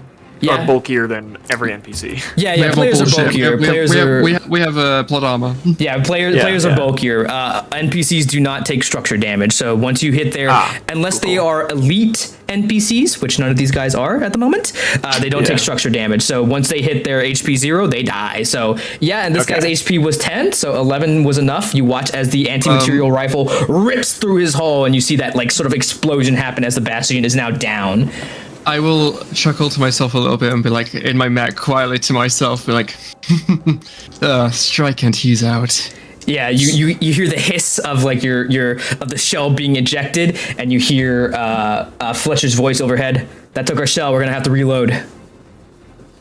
Are bulkier than every NPC. Yeah, players are bulkier. We have plot armor. Yeah, players are bulkier. NPCs do not take structure damage. So once you hit their, unless they are elite NPCs, which none of these guys are at the moment, they don't take structure damage. So once they hit their HP 0, they die. So yeah, and this guy's HP was 10, so 11 was enough. You watch as the anti-material rifle rips through his hull, and you see that like sort of explosion happen as the Bastion is now down. I will chuckle to myself a little bit and be like, in my mech, quietly to myself, be like, strike and he's out. Yeah, you hear the hiss of like your of the shell being ejected, and you hear Fletcher's voice overhead. That took our shell. We're gonna have to reload.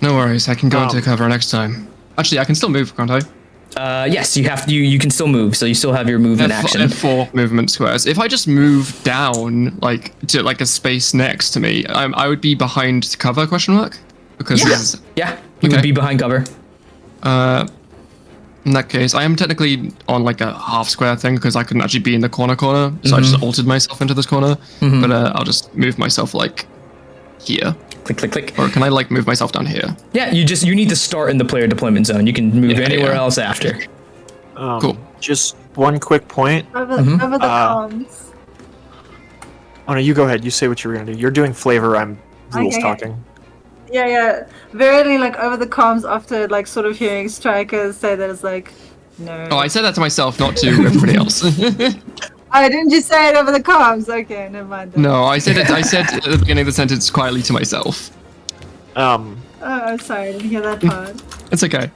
No worries, I can go into cover next time. Actually, I can still move, can't I? Yes, you have. You can still move, so you still have your movement action. F4 movement squares. If I just move down, like to like a space next to me, I would be behind cover? Question mark? Because you would be behind cover. In that case, I am technically on like a half square thing because I couldn't actually be in the corner, so I just altered myself into this corner. But I'll just move myself like here. Click, click, click. Or can I like move myself down here? Yeah, you need to start in the player deployment zone. You can move anywhere else after. Cool. Just one quick point. Over the comms. Oh no, you go ahead. You say what you were gonna do. You're doing flavor. I'm rules talking. Yeah. Verily, like over the comms after like sort of hearing strikers say that it's like, no. Oh, I said that to myself, not to everybody else. Oh, didn't you say it over the comms? Okay, never mind. Then. No, I said at the beginning of the sentence quietly to myself. Oh, I'm sorry, I didn't hear that part. It's okay.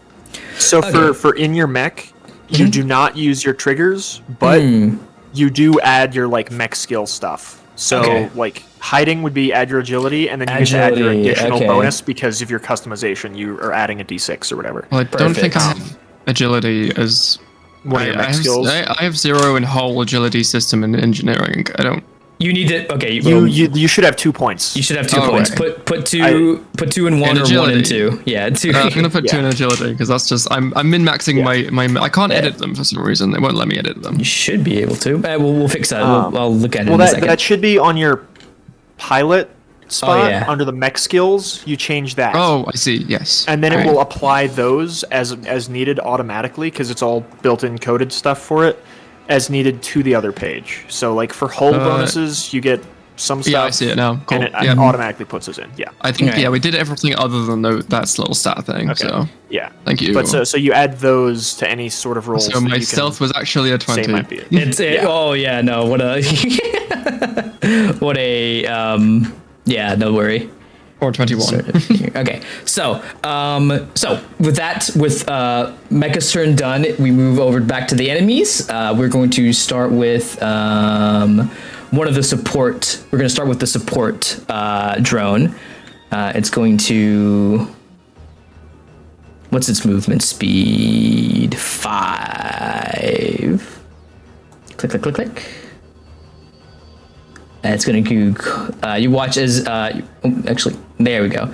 So for in your mech, you do not use your triggers, but you do add your like mech skill stuff. So like hiding would be add your agility, and then you get to add your additional bonus because of your customization. You are adding a d6 or whatever. Well, I don't think I have agility as one of your mech skills. I have 0 in whole agility system and engineering. I don't. You need to. Okay. You should have 2 points. You should have 2 points. Right. Put two in one, or agility. 1 and 2. Yeah, 2. I'm gonna put 2 in agility because that's just I'm min-maxing my. I can't edit them for some reason. They won't let me edit them. You should be able to. We'll fix that. I'll look at it in a second. That should be on your pilot spot under the mech skills. You change that. Oh, I see. Yes. And then it will apply those as needed automatically because it's all built-in coded stuff for it as needed to the other page. So like for hull bonuses, you get some stuff. Yeah, I see it now. Cool. And it automatically puts us in. Yeah. I think we did everything other than that little stat thing. Okay. So yeah. Thank you. But so you add those to any sort of rolls. So my stealth was actually a 20. Might be it. Oh yeah, no. What a yeah, no worry. Or 21. Okay, so with Mecha's turn done, we move over back to the enemies. We're going to start with one of the support. We're going to start with the support drone. It's going to. What's its movement speed? 5. Click, click, click, click. It's going to you watch as actually there we go.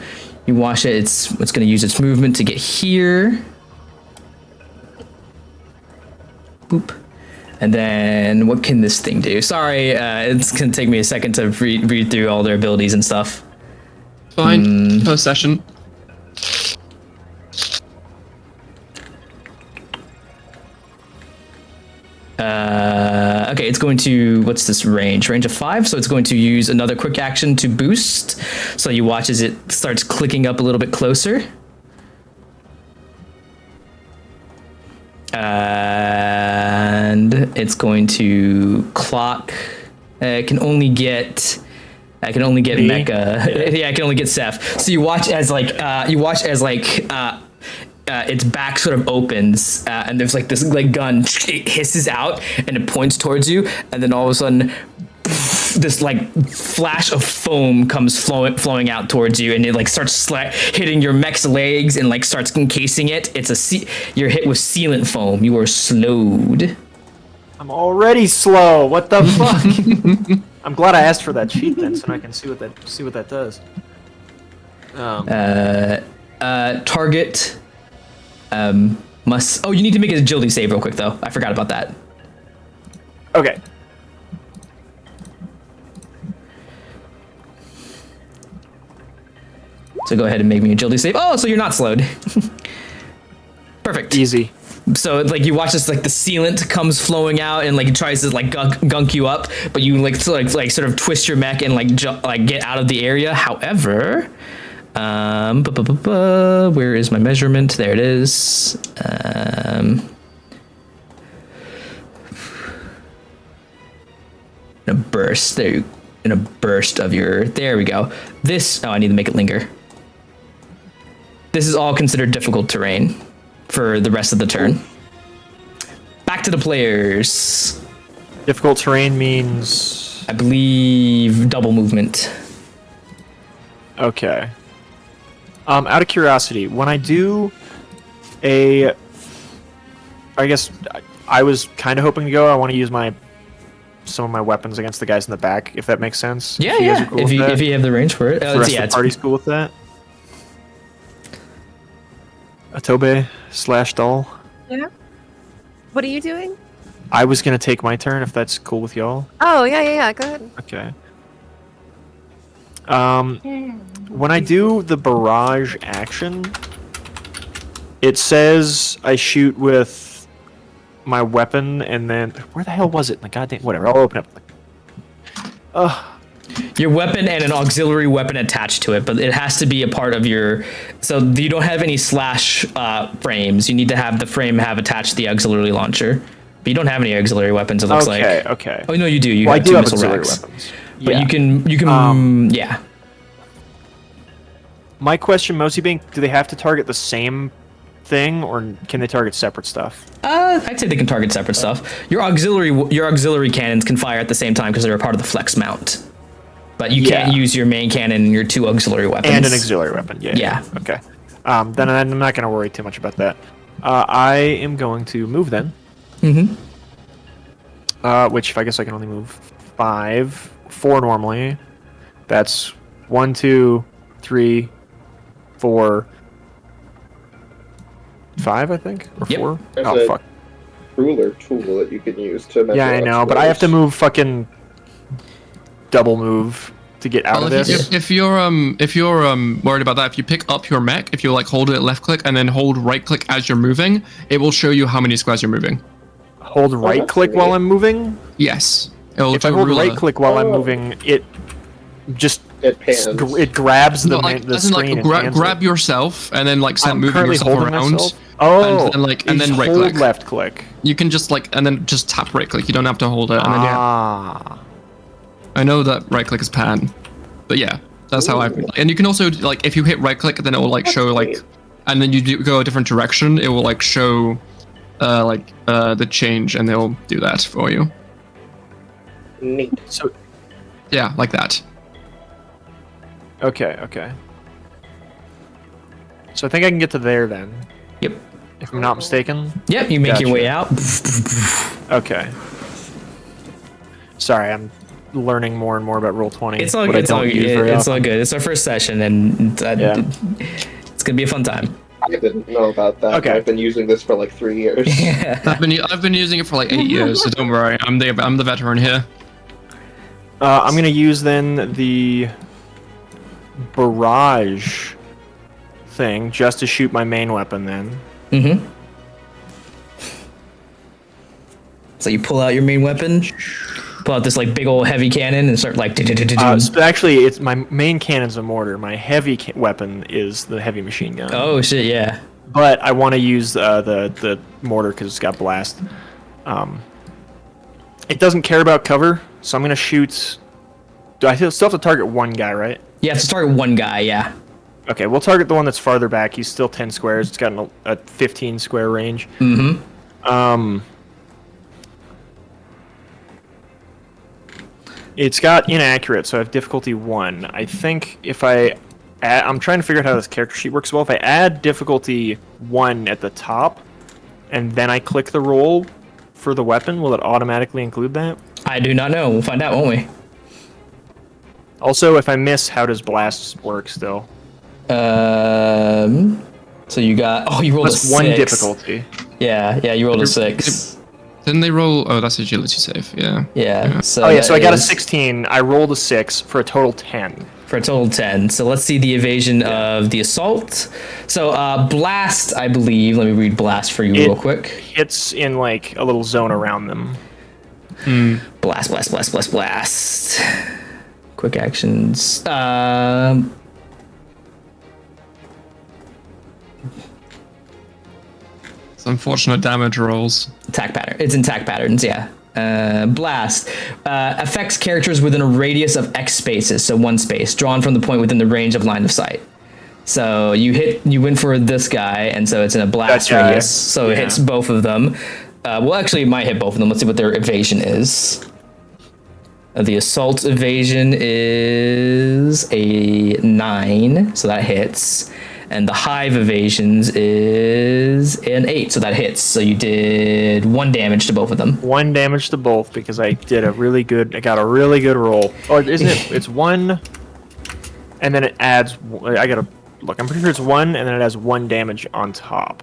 You watch it. It's going to use its movement to get here. Boop. And then what can this thing do? Sorry, it's going to take me a second to read through all their abilities and stuff. Fine. Per session. Okay, it's going to, what's this range? Range of 5, so it's going to use another quick action to boost. So you watch as it starts clicking up a little bit closer. it's going to clock. It can only get Me? Mecha. Yeah, I can only get Seth. So you watch as its back sort of opens, and there's like this like gun. It hisses out and it points towards you, and then all of a sudden, this like flash of foam comes flowing out towards you, and it like starts hitting your mech's legs and like starts encasing it. You're hit with sealant foam. You are slowed. I'm already slow. What the fuck? I'm glad I asked for that sheet then, so I can see what that does. Target must. Oh, you need to make an agility save real quick though. I forgot about that. Okay. So go ahead and make me an agility save. Oh, so you're not slowed. Perfect. Easy. So like you watch this, like the sealant comes flowing out and like it tries to like gunk you up, but you like sort of twist your mech and like get out of the area. However, where is my measurement? There it is. In a burst there. In a burst of your. There we go. This. Oh, I need to make it linger. This is all considered difficult terrain for the rest of the turn. Back to the players. Difficult terrain means... I believe double movement. Okay. Out of curiosity, when I do I guess I was kind of hoping to go. I want to use some of my weapons against the guys in the back, if that makes sense. Yeah, if yeah. Cool If you have the range for it. The rest of the party's cool with that. Atobe / Doll. Yeah. What are you doing? I was gonna take my turn if that's cool with y'all. Oh, yeah. Go ahead. Okay. When I do the barrage action, it says I shoot with my weapon, and then where the hell was it? The goddamn whatever. I'll open up. Your weapon and an auxiliary weapon attached to it, but it has to be a part of your. So you don't have any slash frames. You need to have the frame have attached the auxiliary launcher. But you don't have any auxiliary weapons. It looks like. Okay. Oh no, you do. You Well, have I do two have missile auxiliary racks. weapons. But Yeah. you can. Yeah. My question mostly being, do they have to target the same thing, or can they target separate stuff? I'd say they can target separate stuff. Your auxiliary cannons can fire at the same time because they're a part of the flex mount. But you can't use your main cannon and your two auxiliary weapons. And an auxiliary weapon. Yeah. Okay. Then I'm not going to worry too much about that. I am going to move then. Mm-hmm. Which I guess I can only move 4 normally. That's 1, 2, 3, 4, 5, I think, or 4. There's Oh a fuck. ruler tool that you can use to measure. Yeah, I know, but I have to move fucking double move to get out of this. If you're worried about that, if you pick up your mech, if you like hold it left click and then hold right click as you're moving, it will show you how many squares you're moving. Hold right click while I'm moving? Yes. It'll If I hold right click while I'm moving, it just pans. it grabs the as in, screen. like, grab yourself and then like start I'm moving currently yourself holding around. myself. Oh, and then right hold click. left click. You can just like and then just tap right click. You don't have to hold it. And then I know that right click is pan, but yeah, that's how I've been. And you can also like if you hit right click, then it will like show like, and then you go a different direction. It will like show, the change, and they'll do that for you. Neat. So yeah, like that. okay. So I think I can get to there then, Yep. if I'm not mistaken. Yep. You make your way out. Okay. Sorry, I'm learning more and more about Roll20. It's all what good. I It's all don't use good. very It's all often. good. It's our first session, and it's gonna be a fun time. I didn't know about that. Okay. I've been using this for like 3 years. I've been using it for like 8 years, so don't worry. I'm the veteran here. I'm gonna use then the barrage thing just to shoot my main weapon then. Mm-hmm. So you pull out your main weapon, pull out this like big old heavy cannon, and start like. So actually, it's my main cannon's a mortar. My heavy weapon is the heavy machine gun. Oh shit! Yeah. But I want to use the mortar because it's got blast. It doesn't care about cover, so I'm gonna shoot. Do I still have to target one guy, right? You have to target one guy, yeah. Okay, we'll target the one that's farther back. He's still 10 squares. It's got a 15 square range. Mm-hmm. It's got inaccurate, so I have difficulty 1. I think if I'm trying to figure out how this character sheet works well. If I add difficulty 1 at the top, and then I click the roll for the weapon, will it automatically include that? I do not know. We'll find out, won't we? Also, if I miss, how does blast work still? So you got... Oh, you rolled a 6. 1 difficulty. Yeah, you rolled a 6. Didn't they roll? Oh, that's agility save. Yeah. Yeah. So Oh yeah, so I got a 16. I rolled a 6 for a total 10. For a total 10. So let's see the evasion of the assault. So blast, I believe. Let me read blast for you real quick. Hits in like a little zone around them. Blast. Quick actions. It's unfortunate damage rolls. Attack pattern. It's in attack patterns, yeah. Blast affects characters within a radius of X spaces, so 1 space, drawn from the point within the range of line of sight. So you went for this guy, and so it's in a blast radius, so it hits both of them. Well, actually, it might hit both of them. Let's see what their evasion is. The assault evasion is a 9, so that hits. And the hive evasions is an 8, so that hits. So you did 1 damage to both of them. 1 damage to both because I got a really good roll. Or isn't it? It's 1, and then it adds. I gotta look. I'm pretty sure it's 1, and then it has 1 damage on top.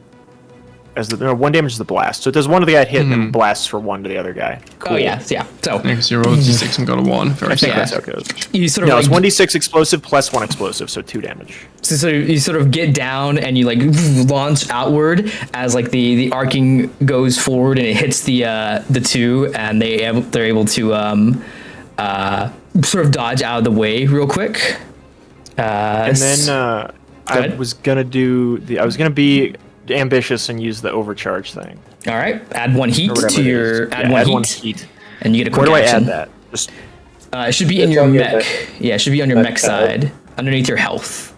As 1 damage to the blast. So it does 1 to the guy hit, and then blasts for 1 to the other guy. Cool. Oh yeah. So Because you rolled a d6 and got a 1. Very I think sad. that's how it goes. you sort of No, like, it's 1d6 explosive plus 1 explosive, so 2 damage. so you sort of get down and you like launch outward as like the arcing goes forward and it hits the 2, and they're able to sort of dodge out of the way real quick. And then I was gonna be ambitious and use the overcharge thing. All right, add 1 heat Or to your add one heat. and you get a Where quick do I action. add that? Just It should be in It's your on your mech. mech. Yeah, it should be on your Mech mech side, underneath your health.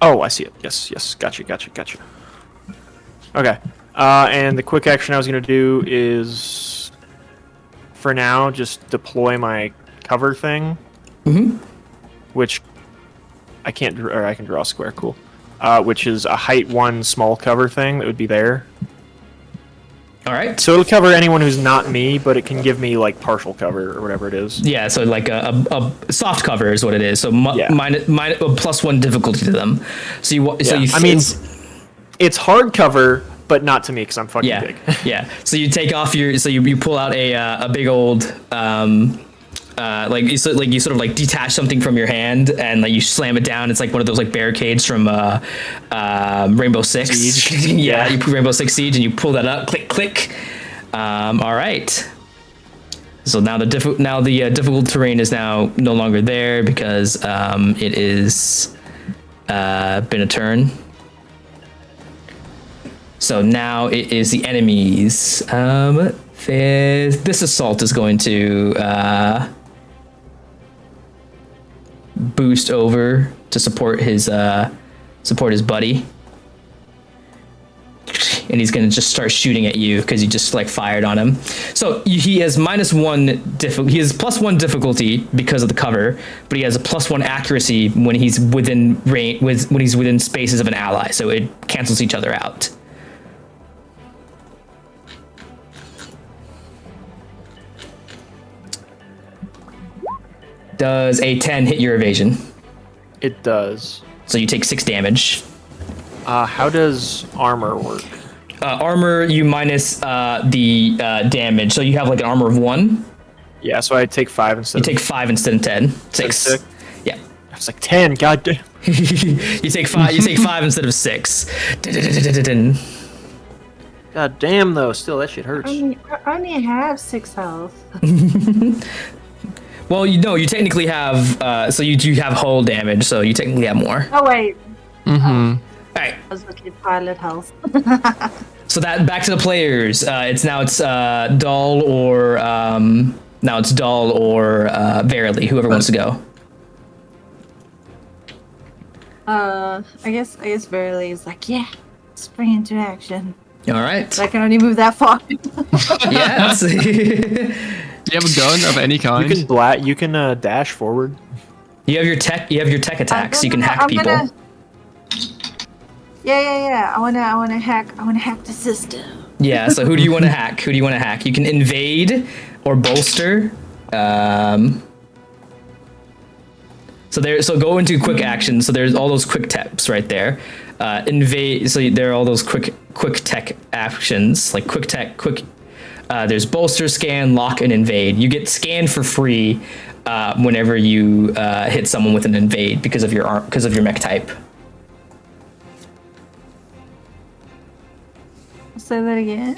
oh, I see it. Yes. Gotcha. Okay. And the quick action I was gonna do is, for now, just deploy my cover thing. Which I can't, or I can draw a square. Cool. Which is a height 1 small cover thing that would be there. All right. So it'll cover anyone who's not me, but it can give me like partial cover or whatever it is. Yeah, so like a soft cover is what it is. So Yeah. minus +1 difficulty to them. So you I mean, it's hard cover, but not to me because I'm fucking yeah, big. yeah. So you take off you pull out a big old you sort of like detach something from your hand and like you slam it down. It's like one of those like barricades from Rainbow Six. Siege. Yeah, you put Rainbow Six Siege and you pull that up. Click. All right. So now the difficult terrain is now no longer there because it is been a turn. So now it is the enemies. This assault is going to boost over to support his buddy, and he's going to just start shooting at you because you just like fired on him. So he has he has +1 difficulty because of the cover, but he has a +1 accuracy when he's within range when he's within spaces of an ally. So it cancels each other out. Does a 10 hit your evasion? It does. So you take 6 damage. How does armor work? Armor, you minus the damage. So you have like an armor of 1. Yeah, so I take 5 instead. You take 5 instead of 10. 6. 6. Yeah. It's like 10. God damn. You take 5. You take 5 instead of 6. God damn though. Still, that shit hurts. I only have 6 health. Well, you technically have. So you have hull damage. So you technically have more. Oh wait, Mm-hmm. All right. I was looking at pilot health. So that back to the players. It's Dull or Verily. Whoever wants to go. I guess Verily is like, yeah, spring into action. All right. I can only move that far. Yeah. Do you have a gun of any kind? You can dash forward. You have your tech attacks. You can hack people. Yeah. I wanna hack the system. Yeah. So who do you want to hack? You can invade or bolster. So go into quick action. So there's all those quick taps right there. Invade. So there are all those quick tech actions like quick tech. There's bolster, scan, lock, and invade. You get scan for free whenever you hit someone with an invade because of your mech type. Say that again.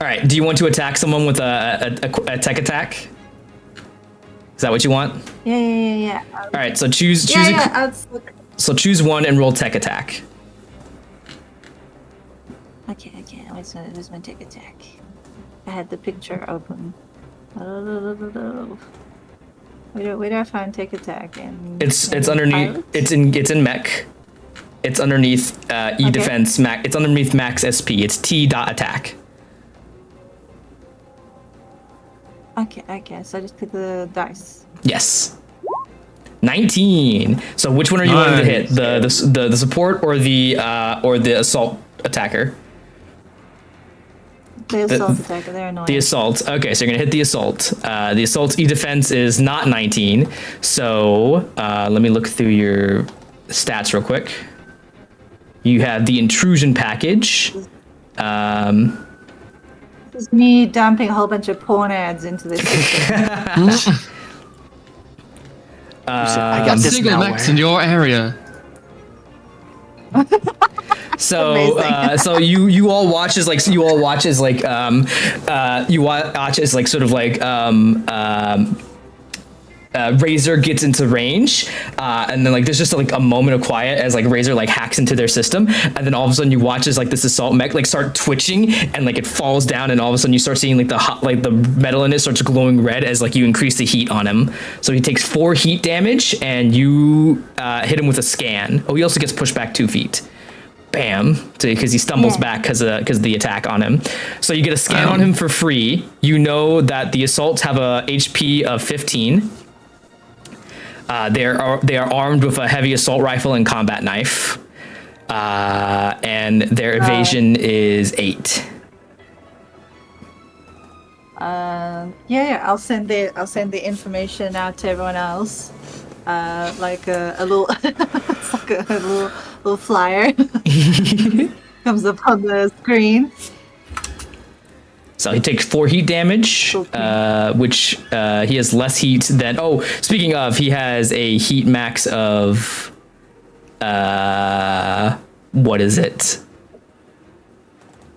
All right. Do you want to attack someone with a tech attack? Is that what you want? Yeah. All right. So choose. So choose one and roll tech attack. Okay. Where's my tech attack? I had the picture open. Where do I find tech attack? It's underneath. Pilot? It's in mech. It's underneath E defense max. It's underneath max SP. It's T.attack. Okay. So I just pick the dice. Yes. 19. So which one are you wanting to hit? The support or the assault attacker? The assault attacker. They're annoying. The assault. Okay, so you're gonna hit the assault. The assault's E defense is not 19. So let me look through your stats real quick. You have the intrusion package. This is me dumping a whole bunch of porn ads into this system. I got this single mechs in your area. So so you all watch as like Razor gets into range, and then like there's just like a moment of quiet as like Razor like hacks into their system, and then all of a sudden you watch as like this assault mech like start twitching and like it falls down, and all of a sudden you start seeing like the metal in it starts glowing red as like you increase the heat on him. So he takes 4 heat damage, and you hit him with a scan. Oh, he also gets pushed back 2 feet. Bam, because he stumbles back because of the attack on him. So you get a scan on him for free. You know that the assaults have a HP of 15. They are armed with a heavy assault rifle and combat knife, and their evasion is 8. Yeah. I'll send the information out to everyone else. Like a little, it's like a little flyer comes up on the screen. So he takes 4 heat damage, which he has less heat than. Oh, speaking of, he has a heat max of. What is it?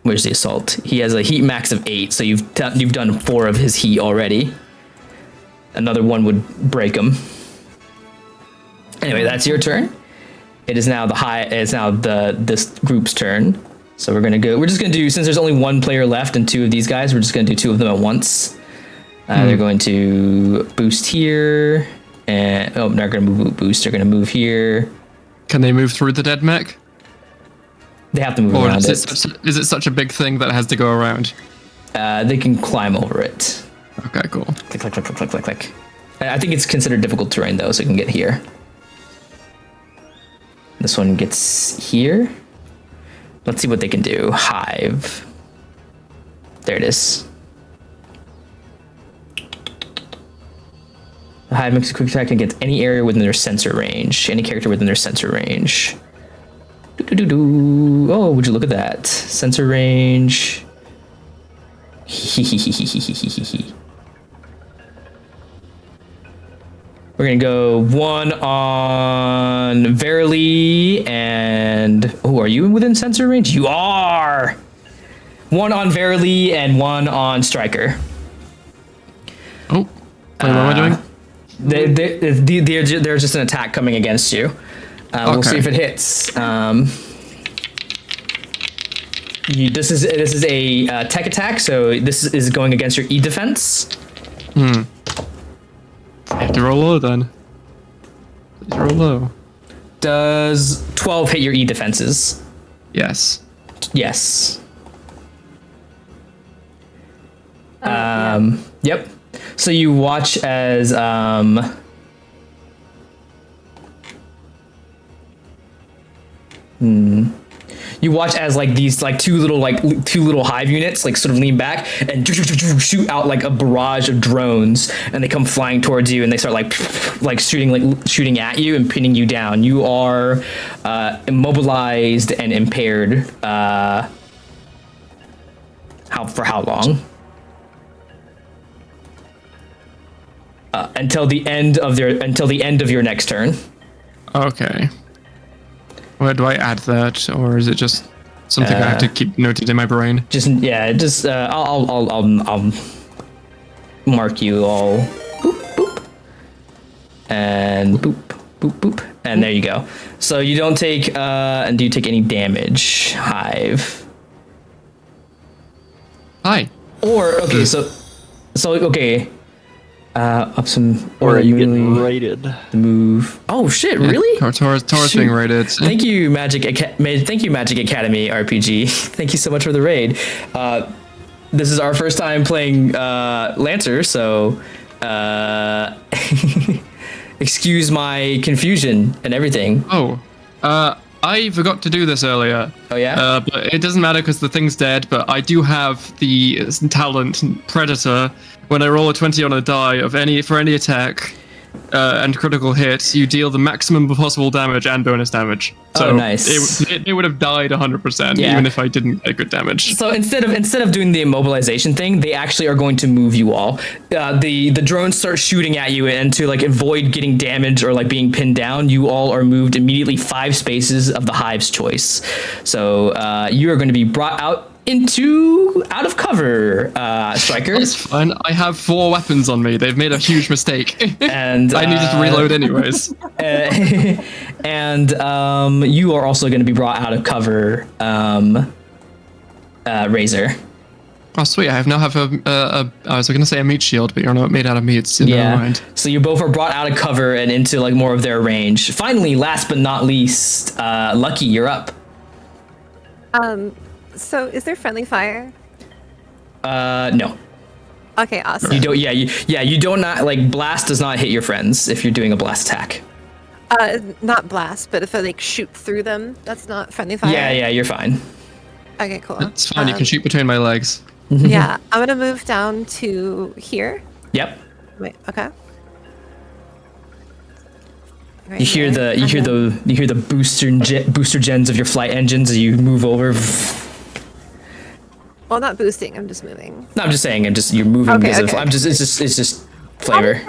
Where's the assault? He has a heat max of 8, so you've done 4 of his heat already. Another one would break him. Anyway, that's your turn. It is now this group's turn. So we're just gonna do, since there's only 1 player left and 2 of these guys, we're just gonna do 2 of them at once. They're going to boost here, and they're not gonna boost. They're gonna move here. Can they move through the dead mech? They have to move Or around is it such a big thing that it has to go around? They can climb over it. Okay, cool. Click, click, click, click, click, click, click. I think it's considered difficult terrain though, so it can get here. This one gets here. Let's see what they can do. Hive. There it is. The Hive makes a quick attack against any area within their sensor range. Any character within their sensor range. Oh, would you look at that? Sensor range. We're gonna go 1 on Verily and are you within sensor range? You are. 1 on Verily and 1 on Striker. Oh, what am I doing? There's just an attack coming against you. We'll see if it hits. This is a tech attack, so this is going against your E defense. I have to roll low then. Please roll low. Does 12 hit your E defenses? Yes. Yes. Yeah. Yep. So you watch as you watch as like these like two little hive units like sort of lean back and shoot out like a barrage of drones, and they come flying towards you and they start like shooting at you and pinning you down. You are immobilized and impaired. For how long? Until the end of your next turn. Okay. Where do I add that, or is it just something I have to keep noted in my brain? I'll mark you all. Boop boop. And boop boop boop. And there you go. So you don't take and do you take any damage, Hive? Hi. Or okay, so okay. Up some Or are you getting really raided? the move. Oh shit! Really? Taurus being raided. Thank you, Magic Academy RPG. Thank you so much for the raid. This is our first time playing Lancer, so excuse my confusion and everything. Oh, I forgot to do this earlier. Oh yeah. But it doesn't matter because the thing's dead. But I do have the talent Predator. When I roll a 20 on a die for any attack and critical hit, you deal the maximum possible damage and bonus damage. So nice. It would have died 100%, Yeah. even if I didn't get good damage. So instead of doing the immobilization thing, they actually are going to move you all. The drones start shooting at you, and to like avoid getting damaged or like being pinned down, you all are moved immediately 5 spaces of the hive's choice. So you are going to be brought out of cover, Striker. That's fine. I have 4 weapons on me. They've made a huge mistake. And I needed to reload anyways. And you are also going to be brought out of cover, Razor. Oh, sweet. I now have I was going to say a meat shield, but you're not made out of meat, so never mind. So you both are brought out of cover and into like more of their range. Finally, last but not least, Lucky, you're up. So is there friendly fire? No. Okay, awesome. You don't. You don't like blast does not hit your friends if you're doing a blast attack. Not blast, but if I like shoot through them, that's not friendly fire. Yeah, you're fine. Okay, cool. That's fine. You can shoot between my legs. Yeah, I'm gonna move down to here. Yep. Wait, okay. Right You hear here, the booster gens of your flight engines as you move over. Well, not boosting. I'm just moving. No, I'm just saying. You're moving. Okay, Because of, okay. It's just flavor.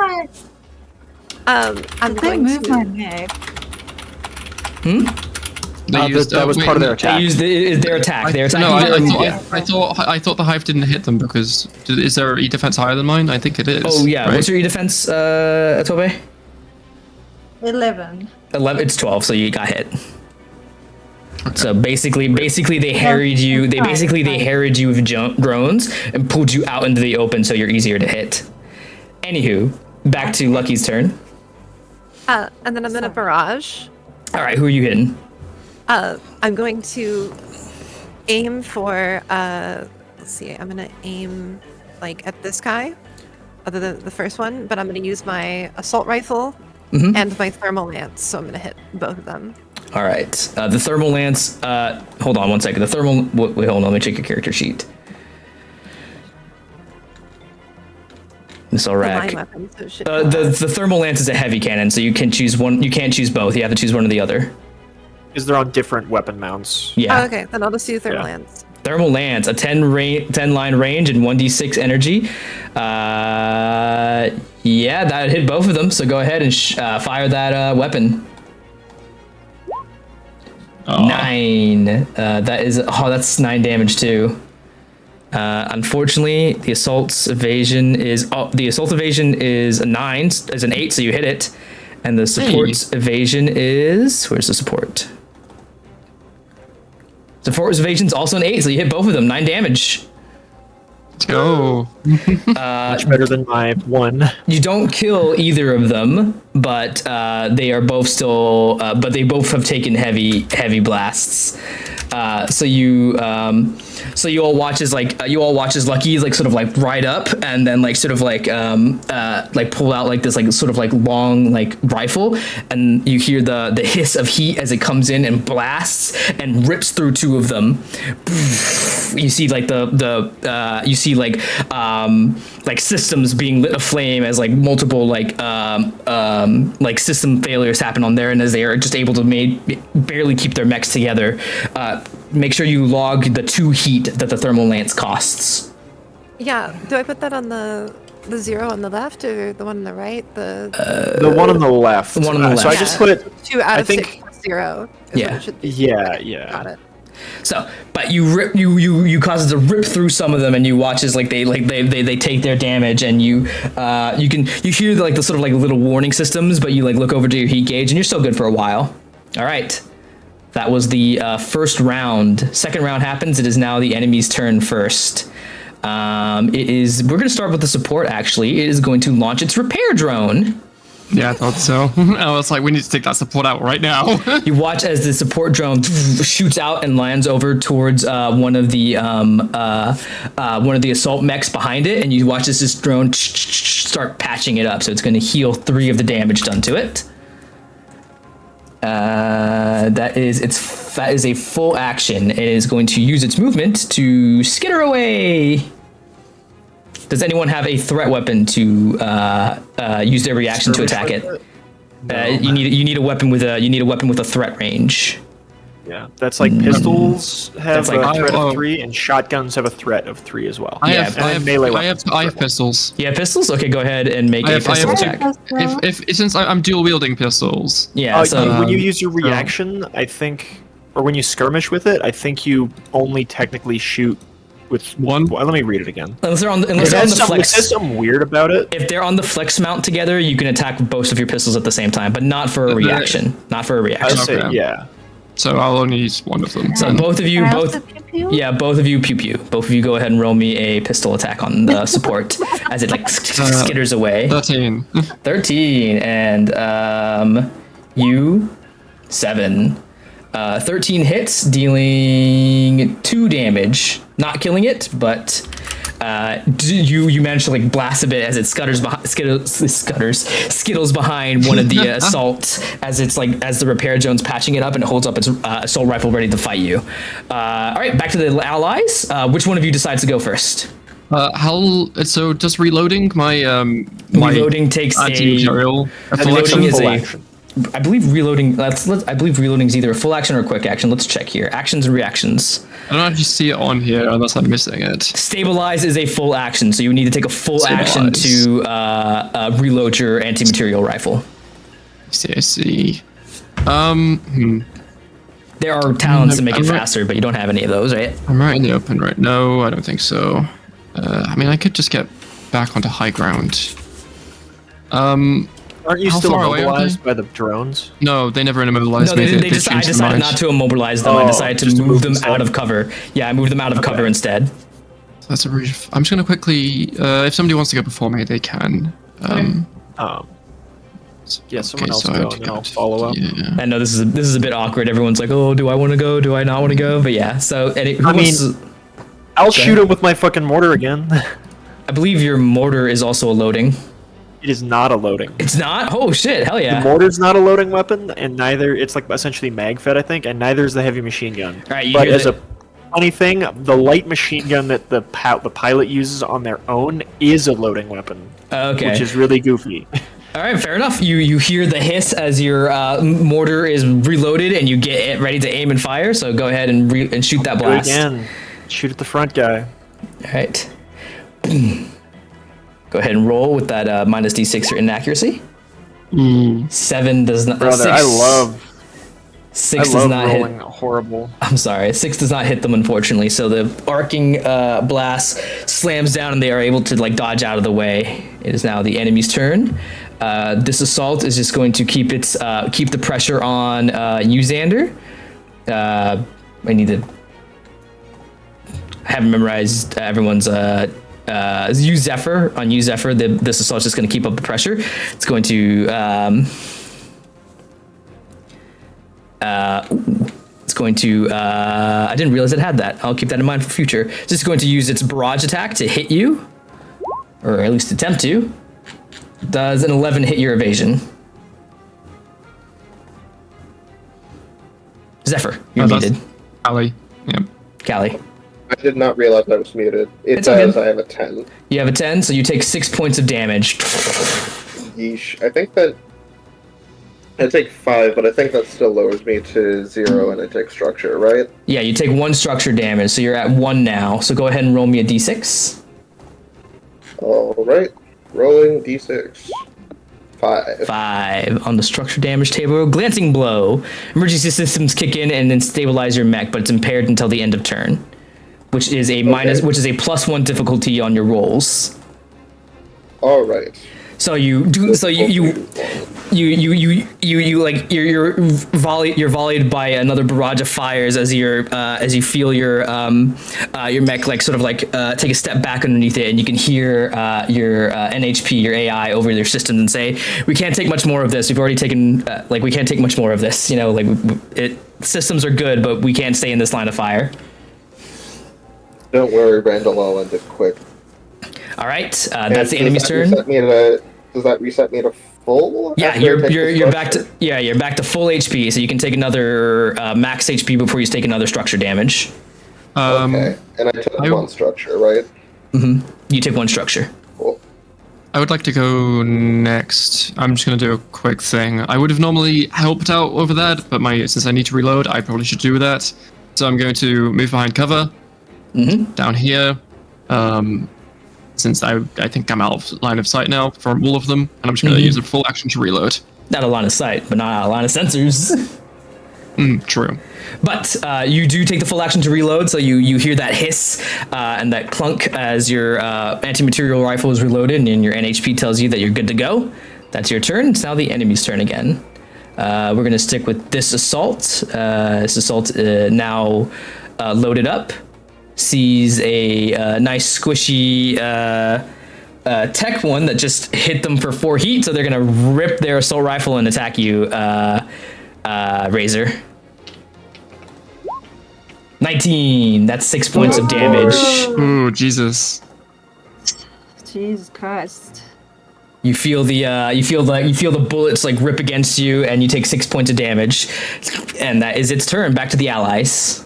I'm Did they going move to. my neck? That was part of their attack. They use their attack. Their attack. I thought the hive didn't hit them because is their E defense higher than mine? I think it is. Oh yeah. right? What's your E defense, Atobe? 11. 11. It's 12. So you got hit. So basically they harried you. They harried you with drones and pulled you out into the open, so you're easier to hit. Anywho, back to Lucky's turn. And then I'm gonna barrage. All right, who are you hitting? I'm going to aim for. Let's see. I'm gonna aim like at this guy, other than the first one. But I'm gonna use my assault rifle and my thermal lance. So I'm gonna hit both of them. All right, the thermal lance. Hold on one second. The thermal. Wait, hold on. Let me check your character sheet. Missile rack. Line weapon, so it should The thermal lance is a heavy cannon, so you can choose one. You can't choose both. You have to choose one or the other. Is they're on different weapon mounts. Yeah. Oh, okay, then I'll just do thermal lance. Thermal lance, a 10 line range and 1d6 energy. Yeah, that hit both of them. So go ahead and fire that weapon. Oh. 9. That's 9 damage too. Unfortunately, the assault evasion is a 9, is an 8, so you hit it, and the support's evasion is where's the support? Support evasion's also an 8, so you hit both of them. 9 damage. Let's go. Much better than my 1. You don't kill either of them, but they are both still. But they both have taken heavy blasts. So you all watch as Lucky is like sort of like ride up and then like sort of like pull out like this like sort of like long like rifle, and you hear the hiss of heat as it comes in and blasts and rips through 2 of them. You see like you see like systems being lit aflame as like multiple like system failures happen on there, and as they are just able to barely keep their mechs together. Make sure you log the 2 heat that the thermal lance costs. Yeah. Do I put that on the 0 on the left or the one on the right? The one on the left. The one on the left. So I just put it. 2 out of I 6 think- plus 0. Is Yeah. what it should be. Yeah. Got it. So, but you cause it to rip through some of them, and you watch as they take their damage, and you hear the sort of like little warning systems, but you like look over to your heat gauge, and you're still good for a while. All right, that was the first round. Second round happens. It is now the enemy's turn first. We're gonna start with the support. Actually, it is going to launch its repair drone. Yeah, I thought so. I was like, we need to take that support out right now. You watch as the support drone shoots out and lands over towards one of the assault mechs behind it, and you watch as this drone start patching it up. So it's going to heal 3 of the damage done to it. That is a full action. It is going to use its movement to skitter away. Does anyone have a threat weapon to use their reaction to attack it? You need a weapon with a threat range. Yeah, that's like pistols have That's like- a threat of 3, and shotguns have a threat of 3 as well. I Yeah, have melee I have weapons. pistols. You have pistols? Okay, go ahead and make a pistol attack. If since I'm dual wielding pistols. Yeah, so when you use your reaction, I think, or when you skirmish with it, I think you only technically shoot with one. Well, let me read it again. unless they're on the There's flex. something weird about it. If they're on the flex mount together, you can attack both of your pistols at the same time, but not for a reaction. Not for a I reaction. would say, Okay. yeah. So I'll only use one of them. So then. both of you, Can I both also pew pew? yeah, both of you pew pew. Both of you go ahead and roll me a pistol attack on the support as it like skitters away. 13. 13 and you 7. 13 hits, dealing 2 damage, not killing it, but you manage to like blast a bit as it skittles behind one of the assault as it's like as the repair drone's patching it up and it holds up its assault rifle ready to fight you. All right, back to the allies. Which one of you decides to go first? So just reloading my Reloading takes anti-material. Reloading is Full a. action. I believe reloading. I believe reloading is either a full action or a quick action. Let's check here. Actions and reactions. I don't actually see it on here unless I'm missing it. Stabilize is a full action, so you would need to take a full action Stabilize. to reload your anti-material rifle. I see. There are talents to make it I'm right. faster, but you don't have any of those, right? I'm right in the open right now. I don't think so. I mean, I could just get back onto high ground. Aren't you How still far away are immobilized by the drones? No, they never immobilized No, me. I changed their decided mind. not to immobilize them. I Oh, decided just to to move move them instead? out of cover. Yeah, I moved them out of cover instead. That's a I'm just gonna quickly. If somebody wants to go before me, they can. Yeah, someone else so I go have and to then I'll to- follow up. Yeah. I know this is a bit awkward. Everyone's like, "Oh, do I want to go? Do I not want to go?" But yeah. So, who I mean- wants to- I'll shoot him with my fucking mortar again. I believe your mortar is also a loading. It is not a loading. It's not. Oh shit! Hell yeah! The mortar's not a loading weapon, and neither it's like essentially mag fed, I think, and neither is the heavy machine gun. Alright, you but hear as the- a funny thing, the light machine gun that the pilot uses on their own is a loading weapon, Okay. which is really goofy. All right, fair enough. You hear the hiss as your mortar is reloaded and you get it ready to aim and fire. So go ahead and shoot that Do it blast. again. Shoot at the front guy. All right. Go ahead and roll with that minus d6 for inaccuracy. 7 does not. Brother, 6, I love 6 does not hit. rolling horrible. I'm sorry, 6 does not hit them, unfortunately. So the arcing blast slams down, and they are able to like dodge out of the way. It is now the enemy's turn. This assault is just going to keep the pressure on you, Xander. I need to haven't memorized everyone's. Use Zephyr. On Use Zephyr, this assault's just going to keep up the pressure. It's going to. It's going to. I didn't realize it had that. I'll keep that in mind for future. It's just going to use its barrage attack to hit you, or at least attempt to. Does an 11 hit your evasion? Zephyr, you're muted. Callie. Yep. Callie. I did not realize I was muted. It It's does. okay. I have a 10. You have a 10, so you take 6 points of damage. Yeesh. I think that I take 5, but I think that still lowers me to 0 and I take structure, right? Yeah, you take 1 structure damage, so you're at 1 now. So go ahead and roll me a d6. Alright. Rolling d6. 5. 5 on the structure damage table. Glancing blow. Emergency systems kick in and then stabilize your mech, but it's impaired until the end of turn, which is a +1 difficulty on your rolls. Alright. So you're volleyed by another barrage of fires as you feel your mech like sort of like take a step back underneath it, and you can hear your NHP, your AI, over their systems and say, "We can't take much more of this. We've already taken we can't take much more of this. You know, like systems are good, but we can't stay in this line of fire." Don't worry, Randall. I'll end it quick. All right, that's the enemy's turn. Does that reset me to full? Yeah, you're back to full HP, so you can take another max HP before you take another structure damage. Okay, and I took 1 structure, right? Mm-hmm. You take 1 structure. Cool. I would like to go next. I'm just going to do a quick thing. I would have normally helped out over that, but since I need to reload, I probably should do that. So I'm going to move behind cover, down here. Since I think I'm out of line of sight now from all of them, and I'm just going to use a full action to reload. Not a line of sight, but not a line of sensors. True. But you do take the full action to reload, so you hear that hiss and that clunk as your anti-material rifle is reloaded, and your NHP tells you that you're good to go. That's your turn. It's now the enemy's turn again. We're going to stick with this assault. This assault now loaded up. Sees a nice squishy tech one that just hit them for 4 heat, so they're gonna rip their assault rifle and attack you, Razor. 19. That's 6 points of damage. Ooh, Jesus. Jesus Christ. You feel the bullets like rip against you, and you take 6 points of damage, and that is its turn. Back to the allies.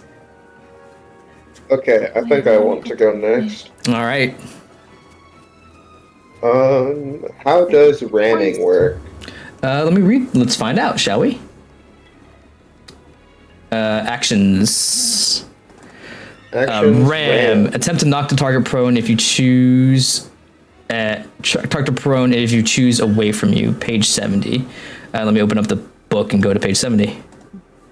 Okay, I think I want to go next. All right. How does ramming work? Let me read. Let's find out, shall we? Actions. Ram. Attempt to knock the target prone if you choose. Target prone if you choose away from you. Page 70. Let me open up the book and go to page 70.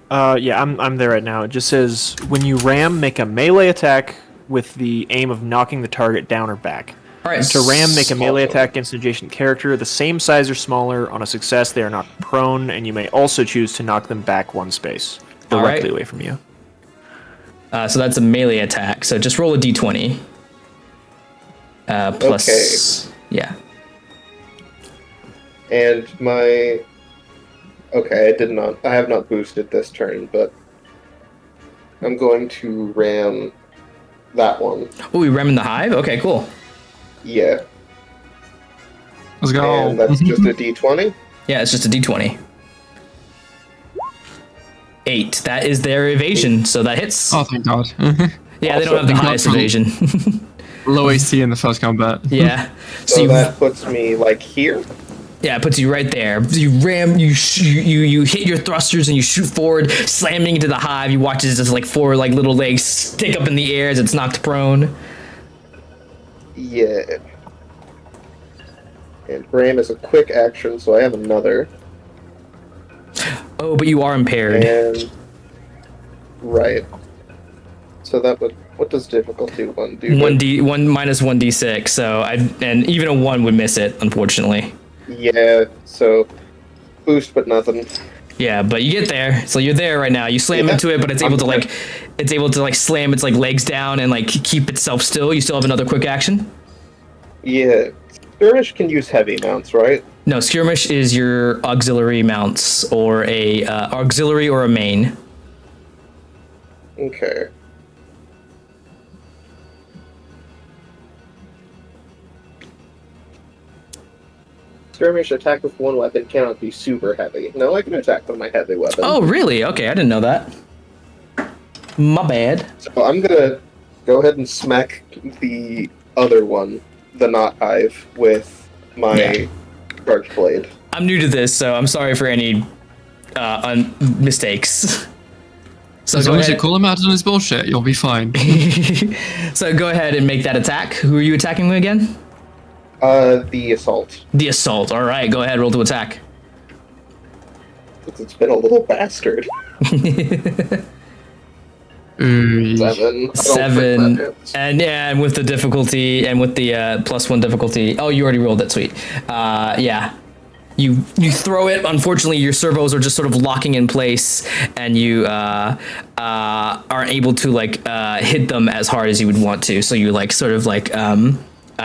Yeah, I'm there right now. It just says, when you ram, make a melee attack with the aim of knocking the target down or back. All right. To ram, make a melee attack against an adjacent character, the same size or smaller. On a success, they are knocked prone, and you may also choose to knock them back 1 space, directly away from you. So that's a melee attack. So just roll a d20. Plus, yeah. And my... Okay, I have not boosted this turn, but I'm going to ram that one. Oh, we ram in the hive? Okay, cool. Yeah. Let's go. And that's just a d20? Yeah, it's just a d20. 8. That is their evasion, so that hits. Oh, thank God. Yeah, they don't have the highest evasion. Low AC in the first combat. Yeah. So that puts me, like, here? Yeah, it puts you right there. You ram, you hit your thrusters and you shoot forward, slamming into the hive. You watch as like 4 like little legs stick up in the air as it's knocked prone. Yeah. And ram is a quick action, so I have another. Oh, but you are impaired. And right. So that would. What does difficulty 1 do? 1 minus 1d6. So and even a 1 would miss it, unfortunately. Yeah. So boost, but nothing. Yeah, but you get there. So you're there right now. You slam into it, but it's able to like slam its like legs down and like keep itself still. You still have another quick action? Yeah. Skirmish can use heavy mounts, right? No, skirmish is your auxiliary mounts or a auxiliary or a main. Okay. Skirmish attack with one weapon cannot be super heavy. No, I can attack with my heavy weapon. Oh, really? Okay, I didn't know that. My bad. So I'm gonna go ahead and smack the other one, the Knot Hive, with my charge blade. I'm new to this, so I'm sorry for any mistakes. So As long as you call him out on his bullshit, you'll be fine. So go ahead and make that attack. Who are you attacking again? The assault. The assault. All right, go ahead, roll to attack. It's been a little bastard. 7. I don't think 7. that hits. And with the difficulty and with the +1 difficulty. Oh, you already rolled it. Sweet. Yeah. You throw it. Unfortunately, your servos are just sort of locking in place, and you aren't able to like hit them as hard as you would want to. So you like sort of like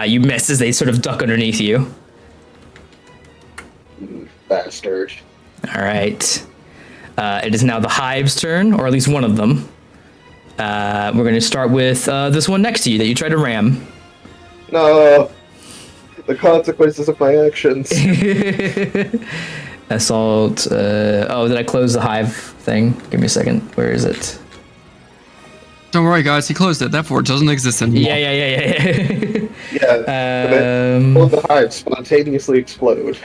you miss as they sort of duck underneath you. Bastard. All right. It is now the Hive's turn, or at least one of them. We're going to start with this one next to you that you tried to ram. No. The consequences of my actions. Assault. Oh, did I close the Hive thing? Give me a second. Where is it? Don't worry, guys. He closed it. Therefore, it doesn't exist anymore. Yeah. Yeah. All the hives spontaneously explode.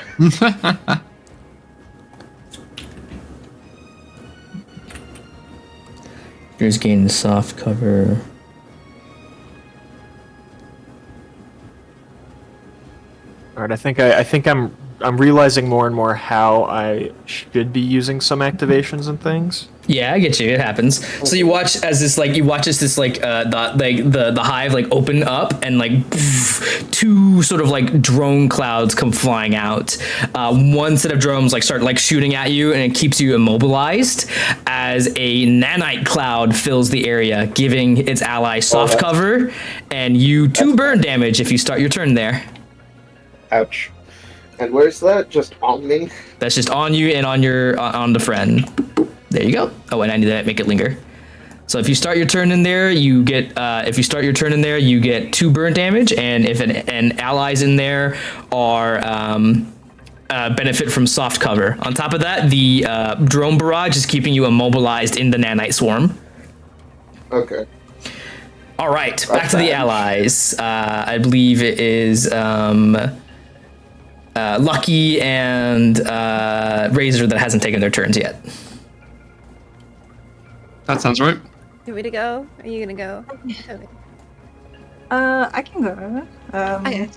Here's gain soft cover. All right, I think I'm realizing more and more how I should be using some activations and things. Yeah, I get you. It happens. So you watch as this like the hive like open up and like two sort of like drone clouds come flying out. One set of drones like start like shooting at you, and it keeps you immobilized as a nanite cloud fills the area, giving its ally soft cover, and you 2 burn damage if you start your turn there. Ouch. And where's that? Just on me? That's just on you and on your on the friend. There you go. Oh, and I need to make it linger. So if you start your turn in there, you get 2 burn damage, and if an allies in there are benefit from soft cover. On top of that, the drone barrage is keeping you immobilized in the nanite swarm. Okay. All right, back to the allies. I believe it is Lucky and Razor that hasn't taken their turns yet. That sounds right. You want me to go? Are you gonna go? Okay. I can go. Okay.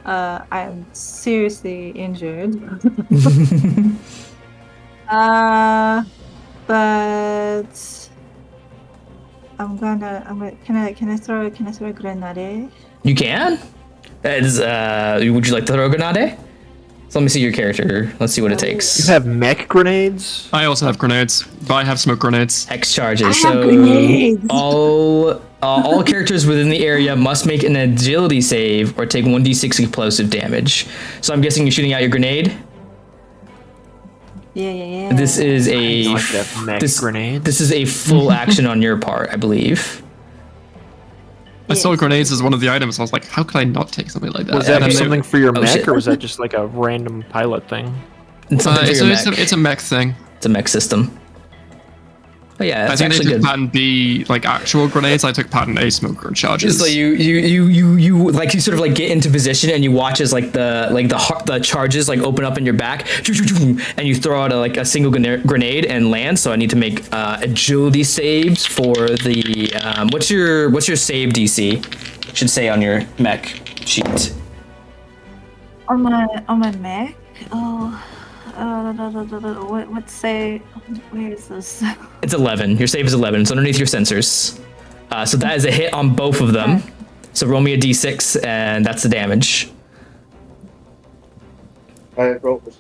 I am seriously injured. But I'm gonna. Can I throw a grenade? You can. Would you like to throw a grenade? So let me see your character. Let's see what it takes. You have mech grenades? I also have grenades, but I have smoke grenades. Hex charges. I have grenades. All characters within the area must make an agility save or take 1d6 explosive damage. So I'm guessing you're shooting out your grenade. Yeah. This is a Like that mech grenade. This is a full action on your part, I believe. I saw grenades as one of the items. I was like, how could I not take something like that? Was that And then something for your mech, shit. or was that just like a random pilot thing? It's something for your mech. it's a mech thing. It's a mech system. But yeah, I that's think they actually took good. pattern B like actual grenades. I took pattern A smoke charges. So you like you sort of like get into position and you watch as like the charges like open up in your back, and you throw out a single grenade and land. So I need to make agility saves for the what's your save DC? It should say on your mech sheet. On my Mac. What say? Where is this? It's 11. Your save is 11. It's underneath your sensors. So that is a hit on both of them. Okay. So roll me a d6, and that's the damage. I rolled.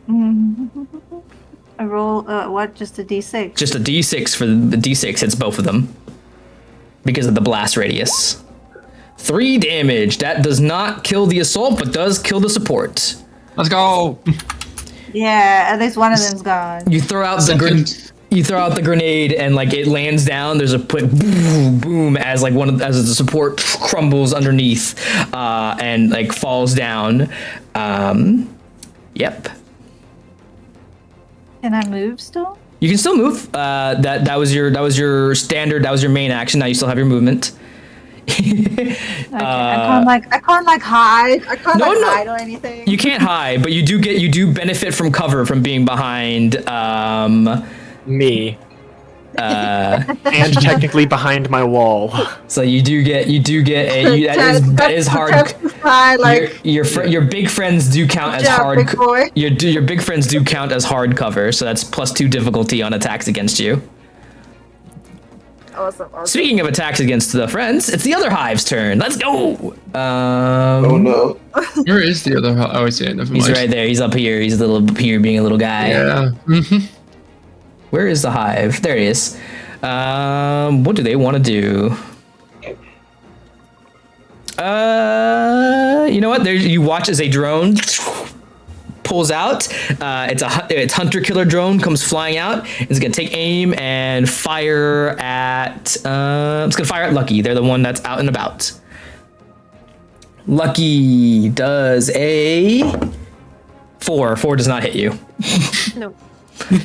I roll what? Just a d6. Just a d6 for the d6 hits both of them because of the blast radius. 3 damage. That does not kill the assault, but does kill the support. Let's go. Yeah, at least one of them's gone. You throw out the grenade and like it lands down. There's a quick boom, boom as like as the support crumbles underneath and like falls down. Yep. Can I move still? You can still move. That was your standard. That was your main action. Now you still have your movement. Okay. I can't hide. I can't hide or anything. You can't hide, but you do benefit from cover from being behind Me. And technically behind my wall. So you do get that is hard. Your big friends do count as hard. Your big friends do count as hard cover, so that's +2 difficulty on attacks against you. Awesome. Speaking of attacks against the friends, it's the other hive's turn. Let's go. Oh no. Where is the other? Oh, I see it. Never mind. He's right there. He's up here. He's a little up here, being a little guy. Yeah. Where is the hive? There he is. What do they want to do? You know what? You watch as a drone pulls out. It's hunter killer drone comes flying out. It's gonna take aim and fire at. It's gonna fire at Lucky. They're the one that's out and about. Lucky does a 4. 4 does not hit you. No.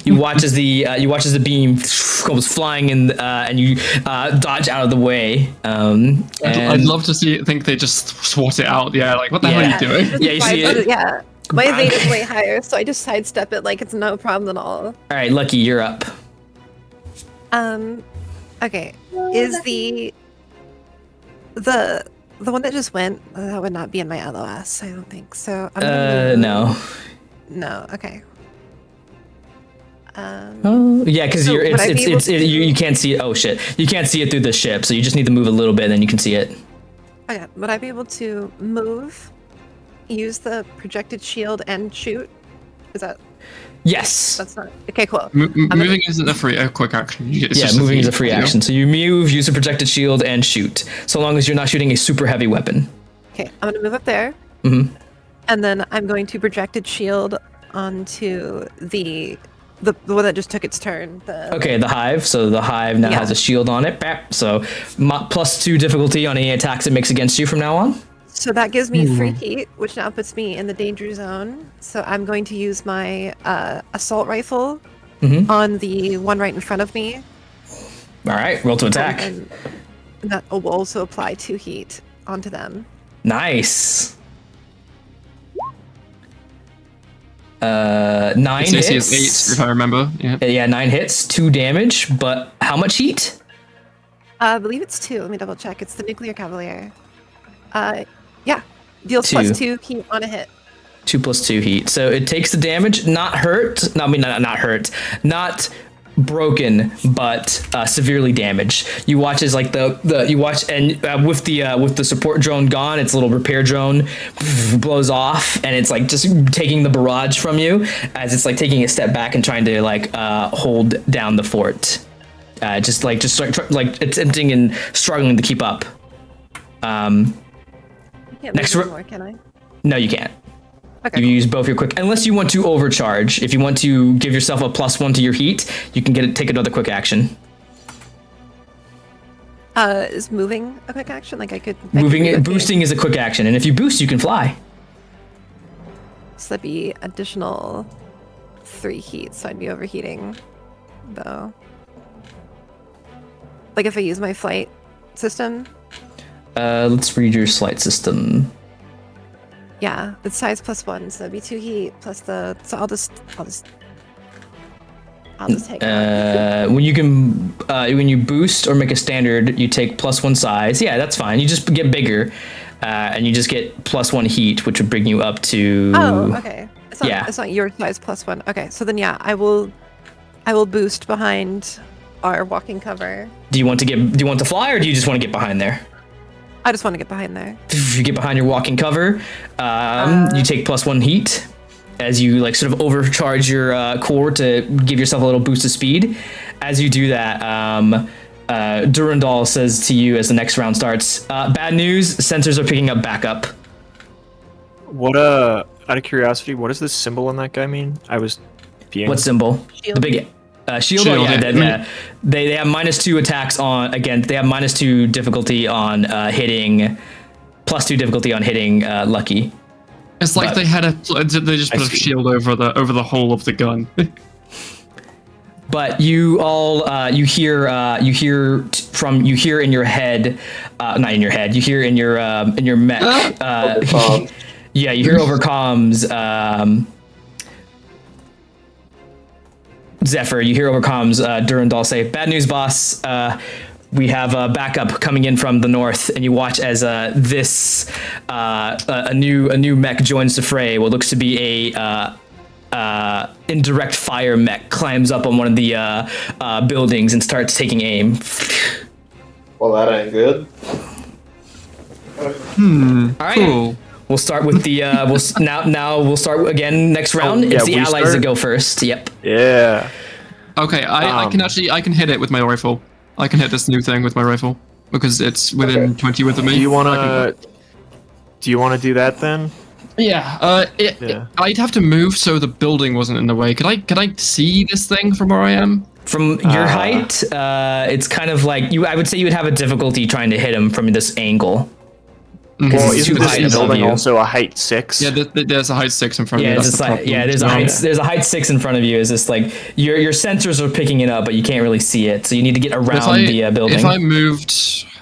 You watch as the beam comes flying in, and you dodge out of the way. I'd love to think they just swat it out. Yeah, like what the hell are you doing? Yeah, you see it. Yeah. My evade is way higher, so I just sidestep it like it's no problem at all. All right, Lucky, you're up. Okay. Is the one that just went? That would not be in my LOS. I don't think so. No. No. Okay. Oh, yeah, because So you can't see it. Oh shit, you can't see it through the ship, so you just need to move a little bit, and then you can see it. Okay. Would I be able to move, use the projected shield, and shoot? Is that? Yes. That's not. Okay. Cool. Moving isn't a quick action. Moving is a free action. So you move, use a projected shield, and shoot. So long as you're not shooting a super heavy weapon. Okay. I'm gonna move up there. Mm-hmm. And then I'm going to projected shield onto the one that just took its turn. Okay, the hive. So the hive now has a shield on it. Bap. So +2 difficulty on any attacks it makes against you from now on. So that gives me 3 heat, which now puts me in the danger zone. So I'm going to use my assault rifle on the one right in front of me. All right, roll to attack. And that will also apply 2 heat onto them. Nice. 9 hits. AC is 8, if I remember. Yeah, 9 hits, 2 damage. But how much heat? I believe it's 2. Let me double check. It's the nuclear cavalier. Yeah, deals 2. +2 heat on a hit. 2 + 2 heat. So it takes the damage, not hurt. No, I mean not hurt. Not broken, but severely damaged. You watch as like you watch and with the support drone gone, its little repair drone blows off, and it's like just taking the barrage from you as it's like taking a step back and trying to like hold down the fort. Just like it's emptying and struggling to keep up. Can't Next move anymore, can I? No, you can't. Okay. You use both your quick, unless you want to overcharge. If you want to give yourself a +1 to your heat, you can take another quick action. Is moving a quick action? Like I could Boosting is a quick action, and if you boost, you can fly. So that'd be additional 3 heat, so I'd be overheating, though. Like if I use my flight system. Let's read your flight system. Yeah, it's size +1, so that'd be 2 heat plus the. So I'll just take. When you boost or make a standard, you take +1 size. Yeah, that's fine. You just get bigger, and you just get +1 heat, which would bring you up to. Oh, okay. It's not your size +1. Okay, so then I will boost behind our walking cover. Do you want to fly, or do you just want to get behind there? I just want to get behind there. If you get behind your walking cover, you take +1 heat, as you like sort of overcharge your core to give yourself a little boost of speed. As you do that, Durandal says to you as the next round starts, bad news, sensors are picking up backup. What out of curiosity, what does this symbol on that guy mean? I was being... What symbol? Shield. The big shield. Shield, Oh, yeah, yeah. yeah. They have -2 attacks on, again, they have -2 difficulty on hitting, +2 difficulty on hitting Lucky. It's like they just put a shield over the whole of the gun. But you all you hear in your head, not in your head, you hear in your mech. Yeah, you hear over comms. Zephyr, you hear over comms Durandal say, "Bad news, boss. We have a backup coming in from the north," and you watch as a new mech joins the fray. What looks to be a indirect fire mech climbs up on one of the buildings and starts taking aim. Well, that ain't good. All right. Cool. We'll start with the we'll start again next round. yeah, It's the we allies start? that go first. Yep. Yeah. Okay, I can hit it with my rifle. I can hit this new thing with my rifle because it's within 20 with me. Do you wanna do that then? Yeah. Yeah. I'd have to move so the building wasn't in the way. Could I see this thing from where I am? From your height, it's kind of like I would say you would have a difficulty trying to hit him from this angle. Well, it's too isn't high this above building you. also a height 6? Yeah, there's a height 6 in front Yeah, of me. it's That's just the like problem. there's a height 6 in front of you. Is this like your sensors are picking it up, but you can't really see it, so you need to get around the building. If I moved,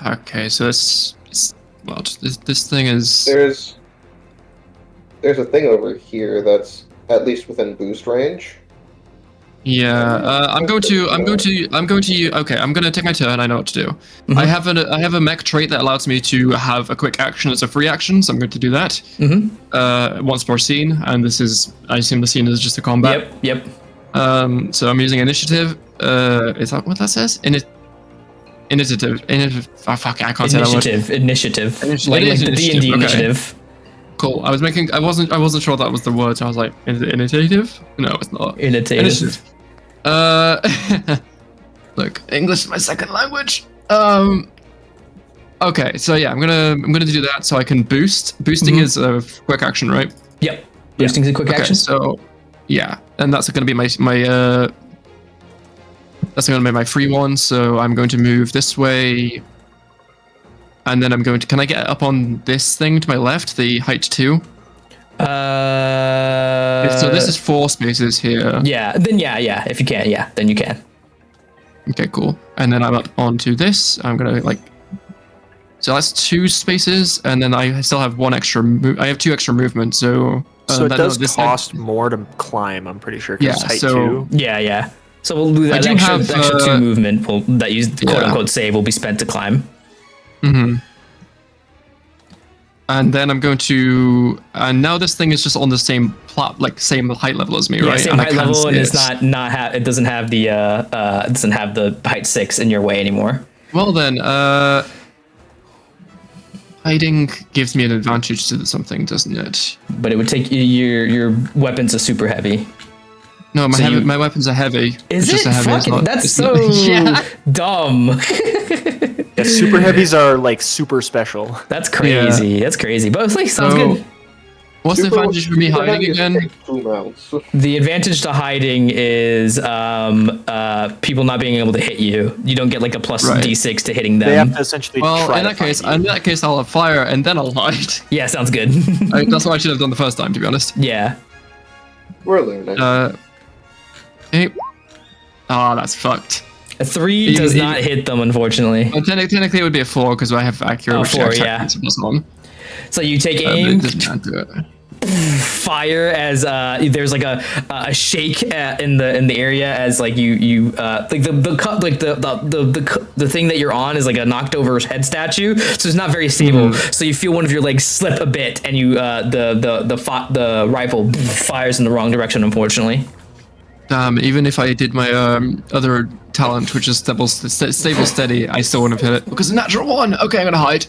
okay, so this thing is. There's a thing over here that's at least within boost range. Yeah, I'm going to okay, I'm going to take my turn. I know what to do. Mm-hmm. I have a mech trait that allows me to have a quick action as a free action, so I'm going to do that. Once per scene, and this is, I assume the scene is just a combat. Yep. So I'm using initiative. Is that what that says? Initiative. Oh, fuck, I can't say that word. Initiative. Initiative. Like the D&D Okay. initiative. Cool. I wasn't sure that was the word. So I was like, is it initiative? No, it's not. Initiative. Look, English is my second language. Okay, so yeah, I'm gonna do that so I can boost. Boosting is a quick action, right? Yep. Boosting is a quick action. So yeah, and that's gonna be my that's gonna be my free one. So I'm going to move this way. And then I'm going to. Can I get up on this thing to my left, the height 2? So this is 4 spaces here. Yeah. Then yeah. If you can, then you can. Okay, cool. And then I'm up onto this. I'm gonna like. So that's 2 spaces, and then I still have 1 extra. I have 2 extra movement. So. So it does this cost more to climb. I'm pretty sure. 'Cause Yeah, it's height so- 2. Yeah. So we'll do that. I do Extra have, 2 movement that you quote yeah. unquote save will be spent to climb. And then I'm going to, and now this thing is just on the same same height level as me, Yeah, right? same And I height can't level, see and it's it. it doesn't have the height 6 in your way anymore. Well then, hiding gives me an advantage to something, doesn't it? But it would take your weapons are super heavy. No, my So my weapons are heavy. Is It's just it? a heavy. It's Fucking, not, that's it's so not, yeah. dumb. Yeah, super heavies are like super special. That's crazy. Yeah. That's crazy. But it's like sounds So- good. What's the advantage for me hiding again? Take 2 rounds. The advantage to hiding is people not being able to hit you. You don't get like a plus Right. D6 to hitting them. They have to essentially Well, try in to that case, find you. I'll have fire and then I'll hide. Yeah, sounds good. That's what I should have done the first time, to be honest. Yeah. We're learning. Hey. Oh, that's fucked. A 3 does Even- not hit them, unfortunately. Well, technically, it would be a 4 because I have accurate. Oh, which 4, actually yeah. is a +1. So you take But aim, it doesn't add to it. fire as there's like a shake in the area as like you like the thing that you're on is like a knocked over head statue, so it's not very stable. So you feel one of your legs slip a bit, and you the rifle fires in the wrong direction, unfortunately. Even if I did my other talent, which is stable steady, I still wouldn't have hit it because natural 1. Okay, I'm gonna hide.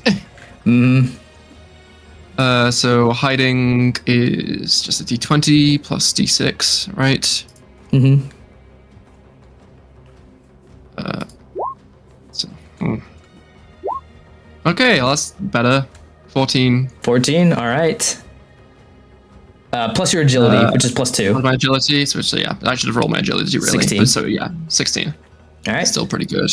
So hiding is just a d20 plus d6, right? Mm-hmm. Okay, well, that's better. 14. 14. All right. Plus your agility, which is plus 2. On my agility, so yeah, I should have rolled my agility really. 16. But so yeah, 16. All right. Still pretty good.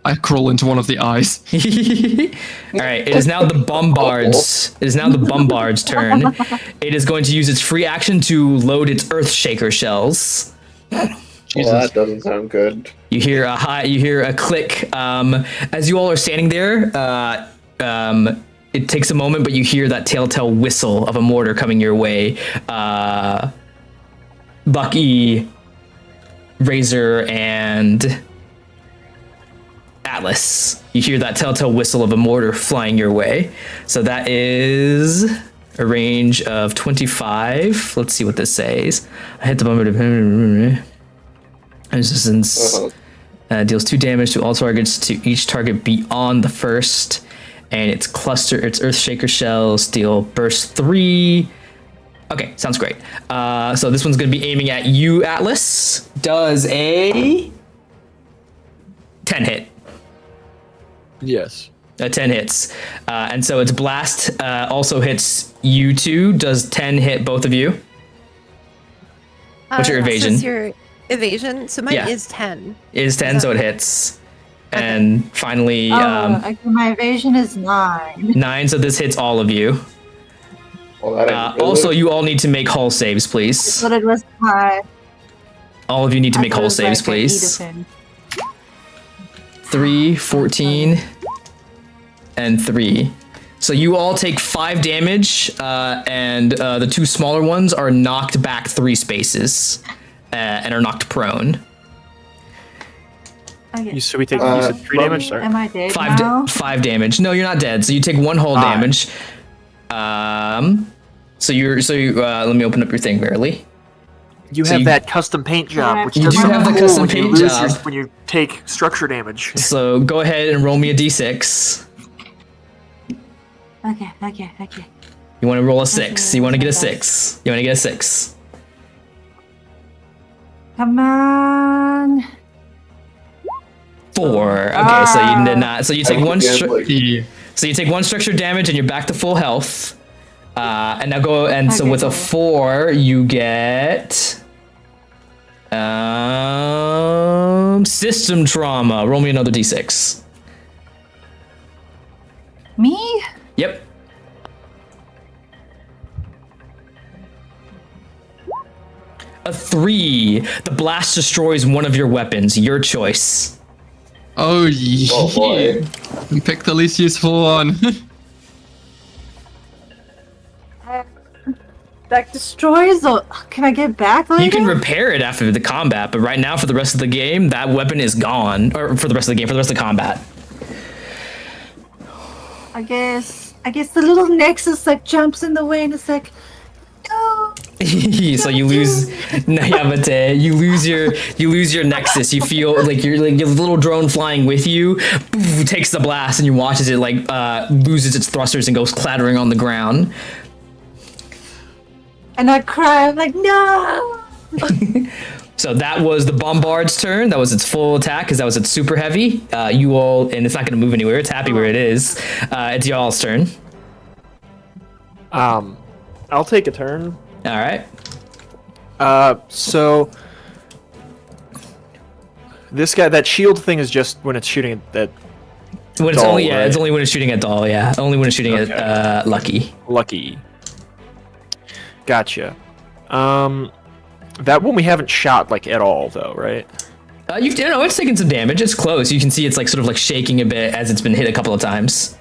I crawl into one of the eyes. All right. It is now the bombard's. It is now the bombard's turn. It is going to use its free action to load its Earth Shaker shells. Jesus. Well, that doesn't sound good. You hear a You hear a click. As you all are standing there, it takes a moment, but you hear that telltale whistle of a mortar coming your way. Bucky, Razor, and Atlas. You hear that telltale whistle of a mortar flying your way. So that is a range of 25. Let's see what this says. I hit the bomber. Resistance deals 2 damage to all targets, to each target beyond the first, and its Earth Shaker shells deal burst 3. Okay, sounds great. So this one's gonna be aiming at you, Atlas. Does a 10 hit. Yes. 10 hits. And so its blast also hits you two. Does 10 hit both of you? What's your evasion? This is your evasion. So mine Yeah. is 10. It is 10, so it hits. And finally, Okay, my evasion is 9. 9, so this hits all of you. Well, that ain't really- Also, you all need to make hull saves, please. But it was high. All of you need to make hull saves, please. 3, 14, and 3. So you all take 5 damage, and the 2 smaller ones are knocked back 3 spaces, and are knocked prone. Okay. So we take you said 3 damage, sorry. Am I dead 5 now? 5 damage. No, you're not dead. So you take 1 hull damage. So you let me open up your thing, Verily. You So have you- that custom paint job, which You does do have the cool custom when you paint lose job. when you take structure damage. So go ahead and roll me a d6. Okay. You want to roll a 6. You want to get a 6. You want to get a 6. Come on. 4. Okay, so you did not. So you take one. Gambling. So you take 1 structure damage, and you're back to full health. And now go. And so Okay, with a cool. 4, you get system trauma. Roll me another d6. Me? Yep. A 3. The blast destroys one of your weapons. Your choice. Oh, yeah. Oh boy. Pick the least useful one. Like destroys or can I get back later? You can repair it after the combat, but right now for the rest of the game, that weapon is gone. Or for the rest of the game, for the rest of the combat. I guess the little nexus like jumps in the way and it's like no. So you lose. No, yeah, but you lose your nexus. You feel like your little drone flying with you takes the blast, and you watch as it loses its thrusters and goes clattering on the ground. And I cry, I'm like, no! So that was the bombard's turn. That was its full attack because that was its super heavy. You all, and it's not going to move anywhere. It's happy where it is. It's y'all's turn. I'll take a turn. All right. So this guy, that shield thing is just when it's shooting at that When it's Doll, only right? it's only when it's shooting at Doll. Yeah, only when it's shooting at Lucky. Lucky. Gotcha. That one we haven't shot like at all though, right? You know it's taking some damage. It's close. You can see it's like sort of like shaking a bit as it's been hit a couple of times.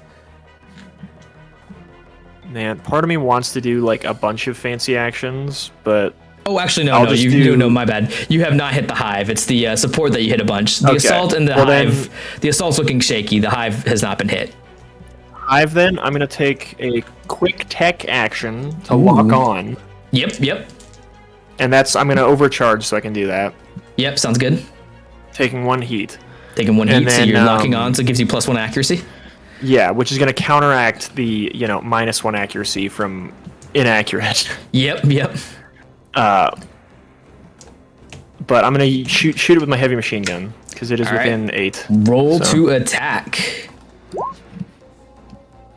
Man, part of me wants to do like a bunch of fancy actions, but Oh, actually, no, I'll no, just you do- no, my bad. You have not hit the hive. It's the support that you hit a bunch. The Okay. assault and the Well, then- hive. The assault's looking shaky. The hive has not been hit. Hive then, I'm gonna take a quick tech action to lock on. Yep. And that's I'm gonna overcharge so I can do that. Yep, sounds good. Taking 1 heat. Taking 1 And heat, so then, you're locking on, so it gives you +1 accuracy. Yeah, which is going to counteract the, -1 accuracy from inaccurate. Yep. But I'm going to shoot it with my heavy machine gun, because it is All right. within 8. Roll So- to attack.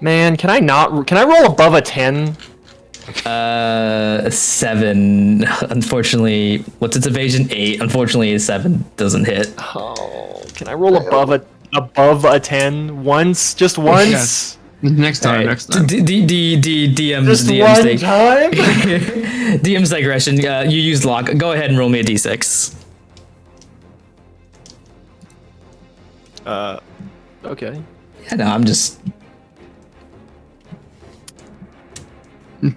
Man, can I roll above a 10? 7. Unfortunately, what's its evasion? 8. Unfortunately, a 7 doesn't hit. Oh, can I roll above a 10 once? Just once? Yes. Next time. Alright. Next time. DM's Just one time? DM's digression. You used lock. Go ahead and roll me a d6. Okay. Yeah, no, I'm just.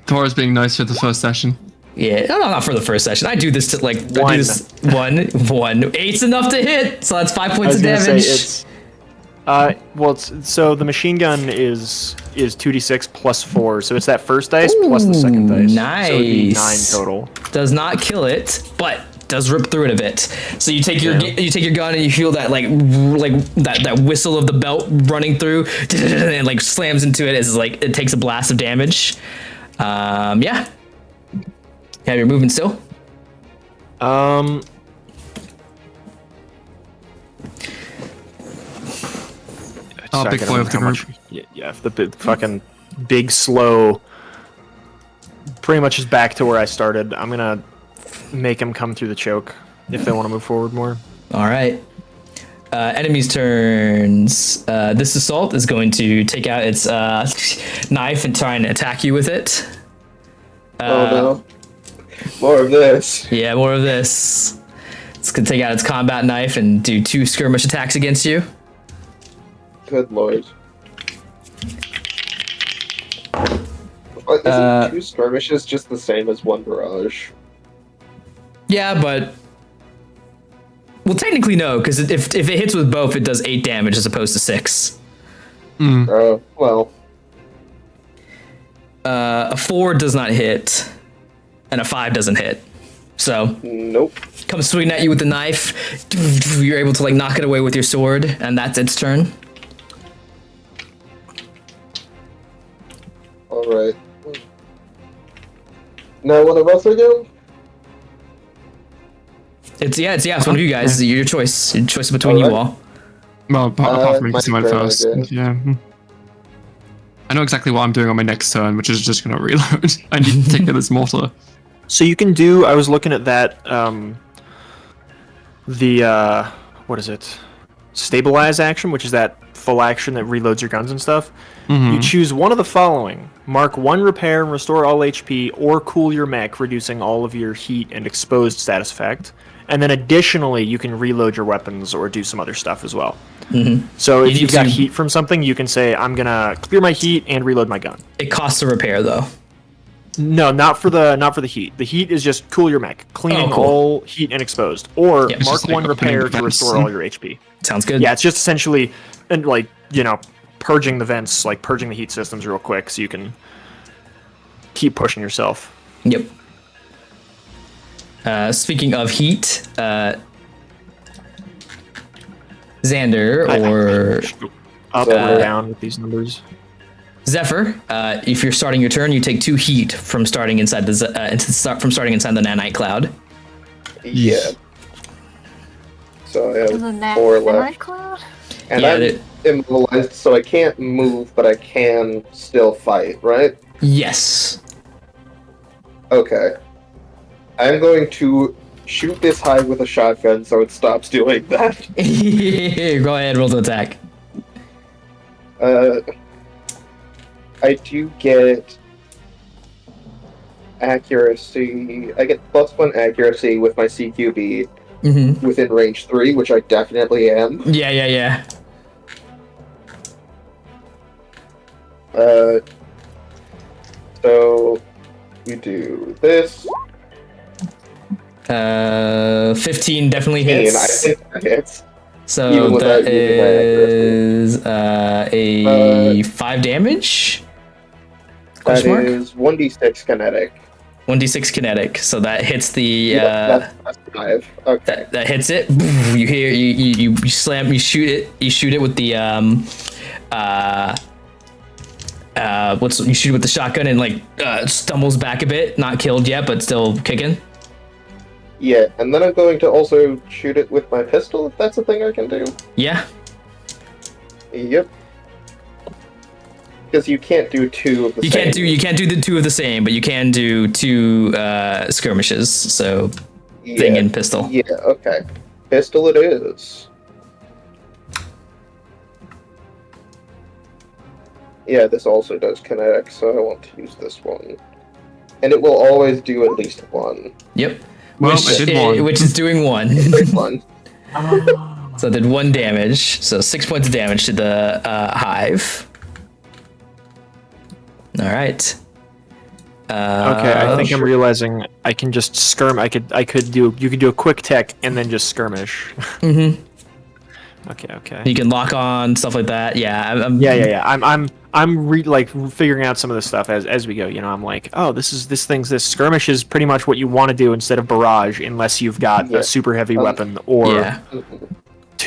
Thor's being nice for the first session. Yeah, no, not for the first session. I do this to I do One. this 1. 8's enough to hit, so that's 5 I points was of gonna damage. say so the machine gun is 2d6 plus 4, so it's that first dice plus the second dice. So it'd be 9 nice. total. Does not kill it, but does rip through it a bit. So you take your gun and you feel that like that whistle of the belt running through, and it like slams into it as like it takes a blast of damage. Yeah. Have your movement still? Big boy of the group. Yeah, if the fucking big slow pretty much is back to where I started. I'm gonna make him come through the choke if they want to move forward more. All right. Enemies' turns. This assault is going to take out its knife and try and attack you with it. Oh no. More of this. Yeah, more of this. It's going to take out its combat knife and do 2 skirmish attacks against you. Good lord. But isn't 2 skirmishes just the same as 1 barrage? Yeah, but... Well, technically no, because if it hits with both, it does 8 damage as opposed to 6. Well. A 4 does not hit, and a 5 doesn't hit. So, Nope. comes swinging at you with the knife. You're able to like knock it away with your sword, and that's its turn. Alright. Now one of us again? It's one of you guys. Your choice. Your choice between you Alright. all. Well, apart from me, my because he went turn, I first. guess. Yeah. I know exactly what I'm doing on my next turn, which is just going to reload. I need to take out this mortar. So you can do. I was looking at that. What is it? Stabilize action, which is that full action that reloads your guns and stuff. You choose one of the following: mark 1 repair and restore all HP, or cool your mech, reducing all of your heat and exposed status effect. And then additionally, you can reload your weapons or do some other stuff as well. So if need you've got to- heat from something, you can say, I'm gonna clear my heat and reload my gun. It costs a repair though. No, not for the heat. The heat is just cool your mech, cleaning Oh, cool. all heat and exposed, or Yeah, it's mark just like 1 opening repair the to vents. restore all your HP. Sounds good. Yeah, it's just essentially and purging the vents, like purging the heat systems real quick, so you can keep pushing yourself. Yep. Speaking of heat, Xander or Up or down with these numbers. Zephyr, if you're starting your turn, you take 2 heat from starting inside the the nanite cloud. Yeah. So I There's a have 4 left. cloud? And Yeah, I'm immobilized, so I can't move, but I can still fight, right? Yes. Okay. I'm going to shoot this hive with a shotgun so it stops doing that. Go ahead, roll to attack. I do get accuracy. I get +1 accuracy with my CQB within range 3, which I definitely am. Yeah. So we do this. 15 definitely I hits. think that hits. So even without that using my is a 5 damage. That Question mark? is 1d6 kinetic. 1d6 kinetic. So that hits the That's 5. Okay. that hits it. You hear you slam. You shoot it with the you shoot with the shotgun and like stumbles back a bit, not killed yet, but still kicking. Yeah, and then I'm going to also shoot it with my pistol, if that's a thing I can do. Yeah. Yep. Because you can't do two of the same. You can't do the two of the same, but you can do two skirmishes. So thing and pistol. Yeah, okay. Pistol it is. Yeah, this also does kinetic, so I want to use this one. And it will always do at least one. Yep. Well, I did one. Which is doing one. One. So I did 1 damage. So 6 points of damage to the hive. All right. Okay, I think I'm realizing I can just skirmish. You could do a quick tech and then just skirmish. Mm-hmm. Okay. You can lock on stuff like that. Yeah. I'm figuring out some of this stuff as we go. You know, I'm like, oh, this skirmish is pretty much what you want to do instead of barrage, unless you've got a super heavy weapon or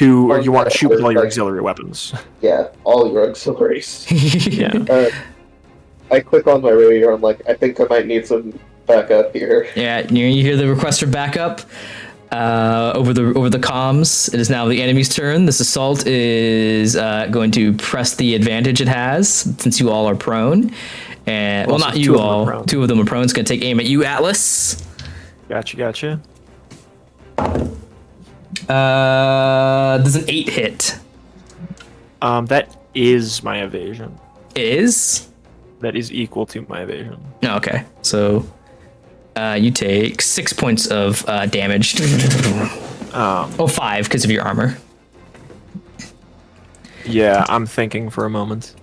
or you want to shoot with all your auxiliary weapons. Yeah, all your auxiliaries. Yeah. I click on my radio. I'm like, I think I might need some backup here. Yeah, you hear the request for backup over the comms. It is now the enemy's turn. This assault is going to press the advantage it has since you all are prone. And well, not you all. 2 of them are prone. It's going to take aim at you, Atlas. Gotcha. Does an 8 hit? That is my evasion. Is? That is equal to my evasion. Oh, okay, so you take 6 points of damage. 5 because of your armor. Yeah, I'm thinking for a moment.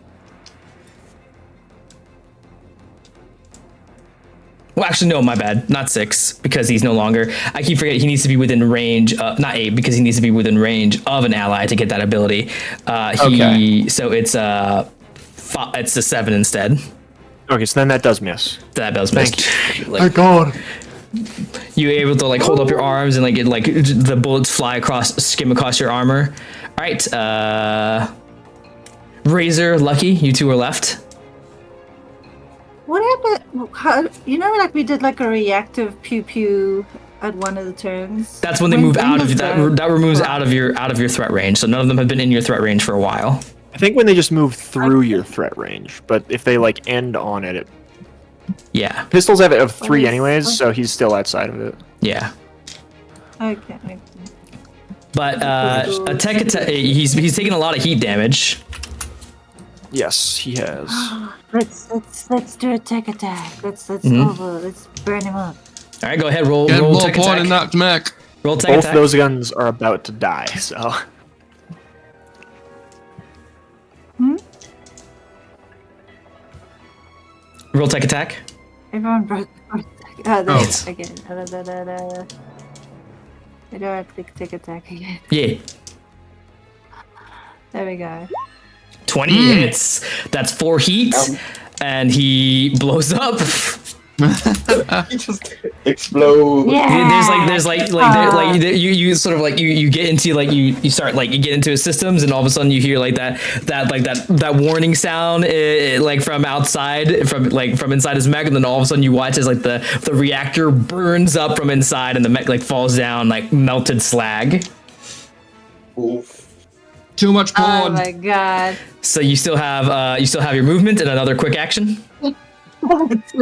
Well, actually, no, my bad. Not 6 because he's no longer. I keep forgetting he needs to be within range. Not 8 because he needs to be within range of an ally to get that ability. So it's it's a 7 instead. Okay, so then that does miss. That does miss. Thank God. You able to like hold up your arms and like get like the bullets skim across your armor. All right, Razor, Lucky, you 2 are left. What happened? How, like we did like a reactive pew pew at one of the turns. That's when they move out of that. That removes out of your threat range. So none of them have been in your threat range for a while. I think when they just move through your threat range, but if they like end on it, yeah. Pistols have it of 3 anyways, so he's still outside of it. Yeah. Okay. But a tech attack. He's taking a lot of heat damage. Yes, he has. Let's do a tech attack. Let's burn him up. All right, go ahead. Roll Get tech more attack. and knocked mech. Roll tech Both attack. those guns are about to die, so. Roll tech attack. Everyone broke. Again. I do have to tech attack again. Yeah. There we go. 20 hits. That's 4 heat, and he blows up. He just explodes. Yeah. There's you sort of like you get into like you start like you get into his systems, and all of a sudden you hear like that warning sound like from outside from inside his mech, and then all of a sudden you watch as like the reactor burns up from inside, and the mech like falls down like melted slag. Oof. Too much porn. Oh my god. So you still have your movement and another quick action. Too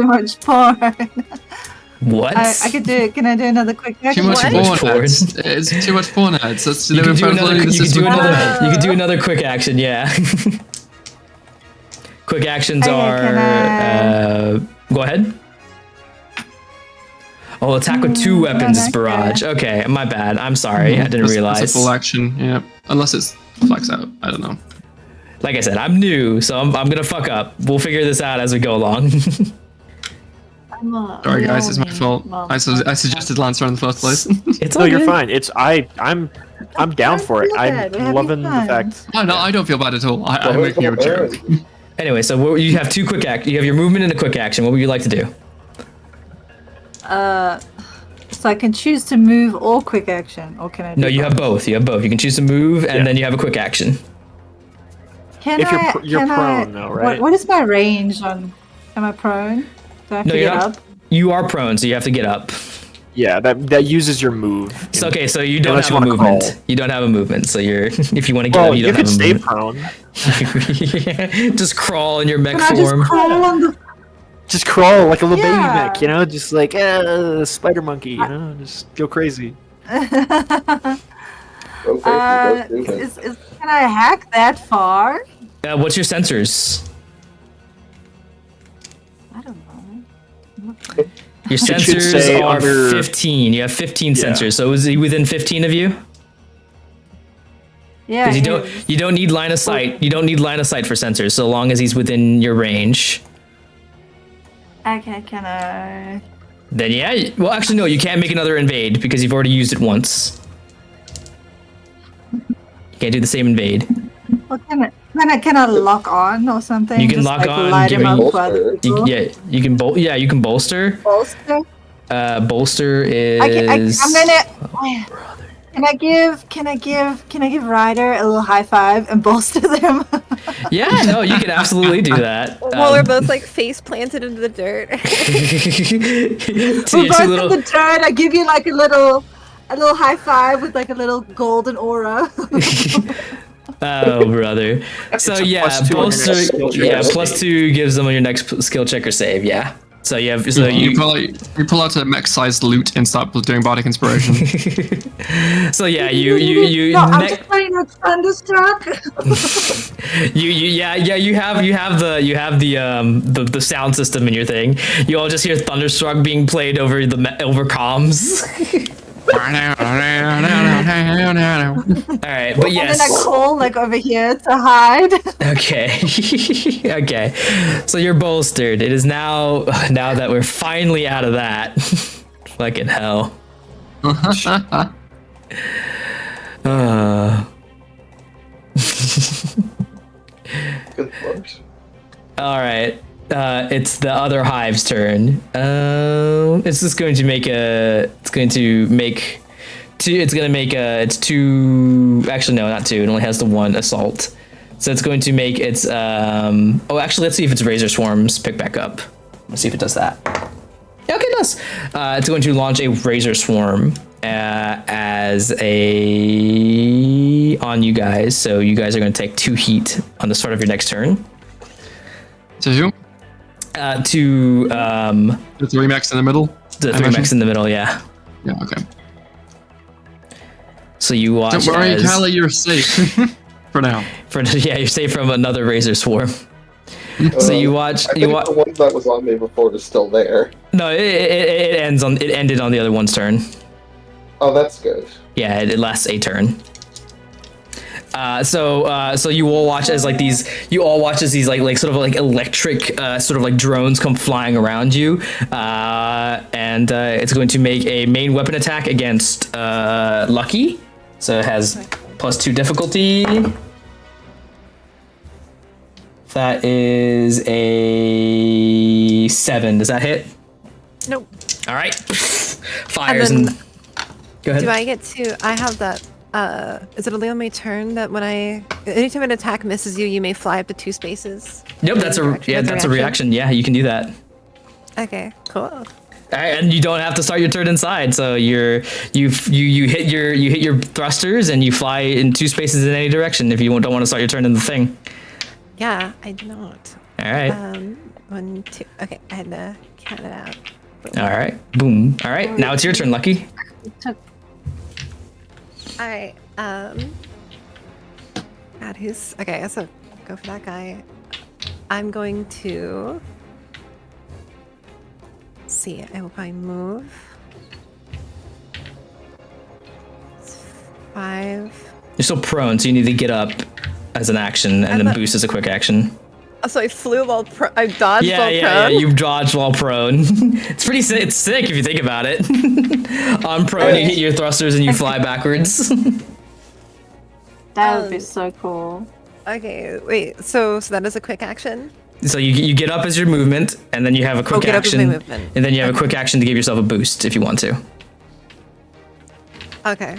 much porn. What? I could do it. Can I do another quick action? Too much What? porn ads. It's too much porn ads. That's You could do Wow. another quick action, yeah. Quick actions Okay, are can go ahead. Oh, attack with 2 weapons is okay. barrage. Okay, my bad. I'm sorry. I didn't realize. That's a full action. Yeah, unless it's flex out. I don't know. Like I said, I'm new, so I'm gonna fuck up. We'll figure this out as we go along. Sorry guys, it's my fault. I suggested Lancer in the first place. It's No, all you're good. fine. I'm down for it. I'm loving the fact. Oh no, I don't feel bad at all. I'm making a joke. Anyway, so you have 2 quick act. You have your movement and a quick action. What would you like to do? So I can choose to move or quick action, or can I? No, you have both. You have both. You can choose to move, and then you have a quick action. You're prone though, right? What is my range on? Am I prone? Do I have to you're get not. up? You are prone, so you have to get up. Yeah, that uses your move. So, okay, so you don't Unless have you a wanna movement. crawl. You don't have a movement, so you're if you want to get Well, up, you you don't could have a stay movement. prone. Just crawl in your mech Can I just form. crawl on the? Just crawl like a little baby Yeah. mech, just like spider monkey, just go crazy. Go crazy, go stupid. Can I hack that far? What's your sensors? I don't know. Your It should sensors say are under- 15. You have 15 Yeah. sensors. So is he within 15 of you? Yeah. Because you don't need line of sight. You don't need line of sight for sensors, so long as he's within your range. Okay, can I? Then yeah. Well, actually, no. You can't make another invade because you've already used it once. You can't do the same invade. Well, can I lock on or something? You can Just, lock like, on, Light give him me- up while Bolster. they go? You can you can bolster. Bolster. Bolster is. I'm gonna. Can I give Ryder a little high five and bolster them? Yeah, no, you can absolutely do that. While we're both like face planted into the dirt. So We're you both two in little, the dirt. I give you like a little high five with like a little golden aura. oh brother. So It's a yeah, +2 on your bolster. next skill check Yeah, or +2 gives them on your next skill check or save. Yeah. So you have You pull out a mech-sized loot and start doing bardic inspiration. So yeah, you No, I'm ne- just playing with Thunderstruck. you have the sound system in your thing. You all just hear Thunderstruck being played over over comms. All right, but And then I yes. crawl like over here to hide. Okay. Okay. So you're bolstered. It is now that we're finally out of that. Fucking hell. Good looks. All right. It's the other hive's turn. It's just going to make a. It's going to make two. It's going to make a. It's two. Actually, no, not two. It only has the one assault. So it's going to make its. Oh, actually, let's see if its razor swarms pick back up. Let's see if it does that. Yeah, okay, it does. It's going to launch a razor swarm as a on you guys. So you guys are going to take 2 heat on the start of your next turn. So you? To The 3 mechs in the middle? the I 3 imagine? mechs in the middle, yeah. Yeah, okay. So you watch. Don't worry, as, Callie, you're safe. For now. Yeah, you're safe from another razor swarm. So you watch. I think the one that was on me before is still there. No, it ends on. It ended on the other one's turn. Oh, that's good. Yeah, it lasts a turn. So you all watch as these like sort of like electric sort of like drones come flying around you, and it's going to make a main weapon attack against Lucky. So it has +2 difficulty. That is a 7. Does that hit? Nope. All right. Fires And and. then Go ahead. do I get to? I have that. Is it only on my turn that when anytime an attack misses you, you may fly up to 2 spaces? Nope, that's a reaction. Yeah, you can do that. Okay, cool. All right, and you don't have to start your turn inside. So you hit your thrusters and you fly in 2 spaces in any direction if you don't want to start your turn in the thing. Yeah, I do not. All right. 1, 2. Okay, I had to count it out. All right. Boom. All right. Now it's your turn, Lucky. Alright, God, who's... Okay, so go for that guy. I'm going to... Let's see, I will probably move. It's 5... You're still prone, so you need to get up as an action, and then boost as a quick action. Oh, so I flew while I dodged Yeah, while yeah, prone? yeah. You dodge while prone. It's pretty sick. It's sick if you think about it. On prone, you hit your thrusters and you fly backwards. That would be so cool. Okay, wait, so that is a quick action? So you get up as your movement, and then you have a quick get up as my action, movement. and then you have a quick action to give yourself a boost if you want to. Okay.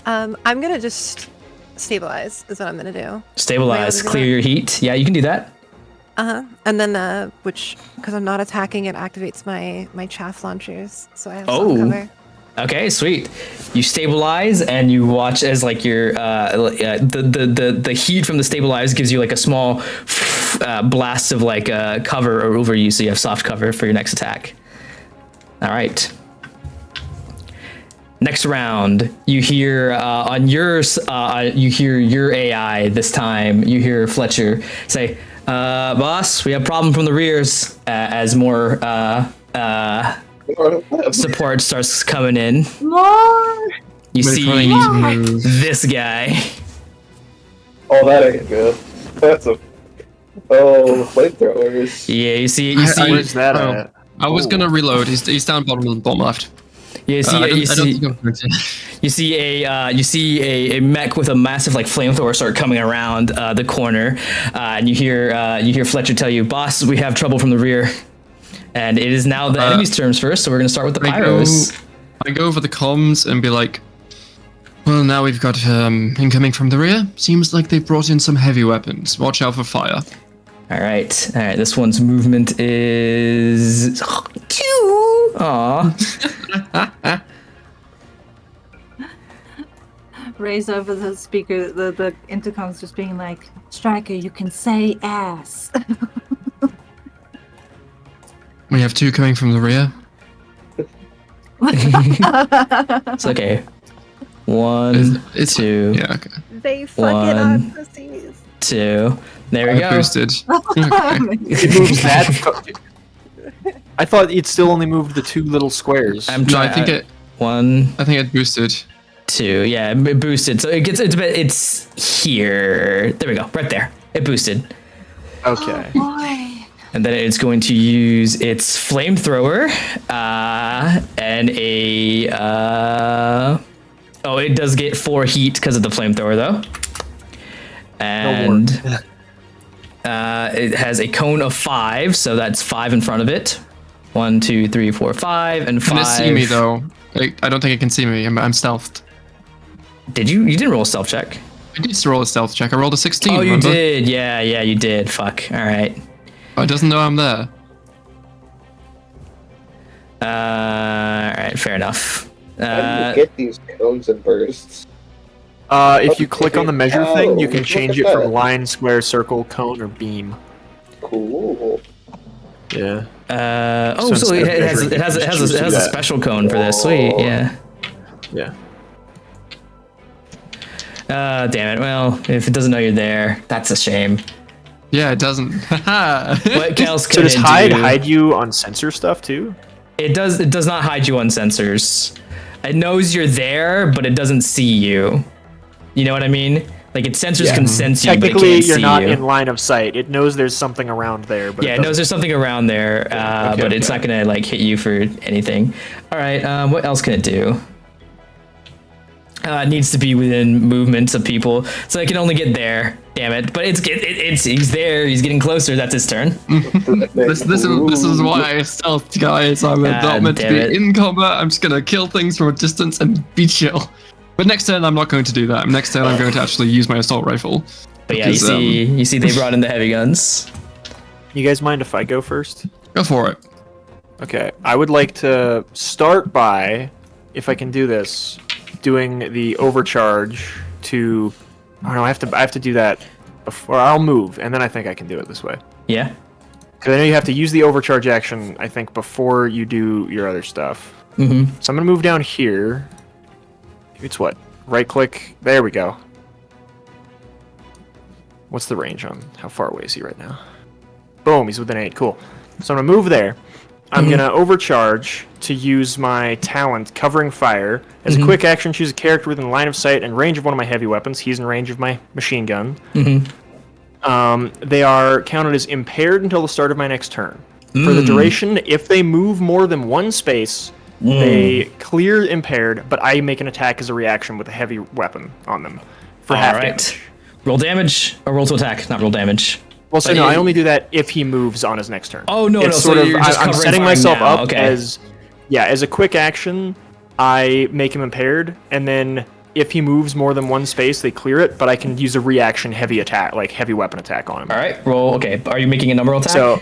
I'm gonna just stabilize is what I'm gonna do. Stabilize, Wait, clear your heat. Yeah, you can do that. And then which, because I'm not attacking, it activates my chaff launchers, so I have Oh. some cover. Okay, sweet. You stabilize and you watch as like your the heat from the stabilize gives you like a small blast of like cover over you, so you have soft cover for your next attack. All right. Next round, you hear on yours, you hear your AI this time. You hear Fletcher say, "Boss, we have a problem from the rears." As more support starts coming in. More. You Wait, see probably need to move. this guy. Oh, that ain't good. That's a. Oh, flamethrowers. Yeah, you see. Where's that Oh, at? I was gonna reload. He's down bottom left. You see. I don't you see. think I'm going to. You see a mech with a massive like flamethrower start coming around the corner, and you hear Fletcher tell you, "Boss, we have trouble from the rear." And it is now the enemy's turns first, so we're gonna start with the pyros. I go over the comms and be like, well, now we've got incoming from the rear. Seems like they've brought in some heavy weapons. Watch out for fire. All right. This one's movement is 2. Aw. Raise over the speaker, the intercom's just being like, Striker, you can say ass. We have 2 coming from the rear. It's okay. 1, 2, Yeah, okay. They fucking are 1, pussies. 2. There we I go. boosted. Okay. It moves that. I thought it still only moved the 2 little squares. I'm No, trying. I think it 1, I think it boosted. 2. Yeah, it boosted. So it's here. There we go. Right there. It boosted. Okay. Boy. And then it's going to use its flamethrower and a. Oh, it does get 4 heat because of the flamethrower, though. And it has a cone of 5, so that's 5 in front of it. 1, 2, 3, 4, 5, and 5. Can it see me though? I don't think it can see me. I'm stealthed. Did you? You didn't roll a stealth check. I did roll a stealth check. I rolled a 16. Oh, you remember? did. Yeah, you did. Fuck. All right. Oh, it doesn't know I'm there. All right. Fair enough. How do you get these cones and bursts? If you click on the measure thing, you Oh, can look change at it from that. line, square, circle, cone, or beam. Cool. Yeah. Oh, so instead of it has measuring, it has you it has choose a, to it has do a that. special cone for this. Sweet. Yeah. Yeah. Damn it. Well, if it doesn't know you're there, that's a shame. Yeah, it doesn't. What else So can does it hide do? hide you on sensor stuff too? It does. It does not hide you on sensors. It knows you're there, but it doesn't see you. You know what I mean? Like its sensors can sense you, but it Technically, can't you're see not you. in line of sight. It knows there's something around there, but Yeah, it knows there's something around there, but it's not gonna like hit you for anything. All right. What else can it do? It needs to be within movements of people, so it can only get there. Damn it! But he's there. He's getting closer. That's his turn. This is why I stealth, guys. I'm not meant to damn be it. in combat. I'm just gonna kill things from a distance and be chill. But next turn, I'm not going to do that. Next turn, I'm going to actually use my assault rifle. But yeah, you see, they brought in the heavy guns. You guys mind if I go first? Go for it. Okay. I would like to start by, if I can do this, doing the overcharge to. Oh no, I have to do that before I'll move, and then I think I can do it this way. Yeah. Because I know you have to use the overcharge action, I think, before you do your other stuff. Mm-hmm. So I'm gonna move down here. It's what? Right click. There we go. What's the range on? How far away is he right now? Boom, he's within 8. Cool. So I'm gonna move there. I'm gonna overcharge to use my talent, Covering Fire. As a quick action, choose a character within line of sight and range of one of my heavy weapons. He's in range of my machine gun. They are counted as impaired until the start of my next turn. For the duration, if they move more than 1 space, they clear impaired, but I make an attack as a reaction with a heavy weapon on them for half damage. Roll damage or roll to attack, not roll damage. Well, so But no, I it- only do that if he moves on his next turn. Oh, no, It's no, sort so of, you're just I'm covering setting fire myself now, up okay. as a quick action. I make him impaired, and then if he moves more than one space, they clear it, but I can use a reaction heavy attack, like heavy weapon attack on him. All right, roll. Okay, are you making a number attack? So,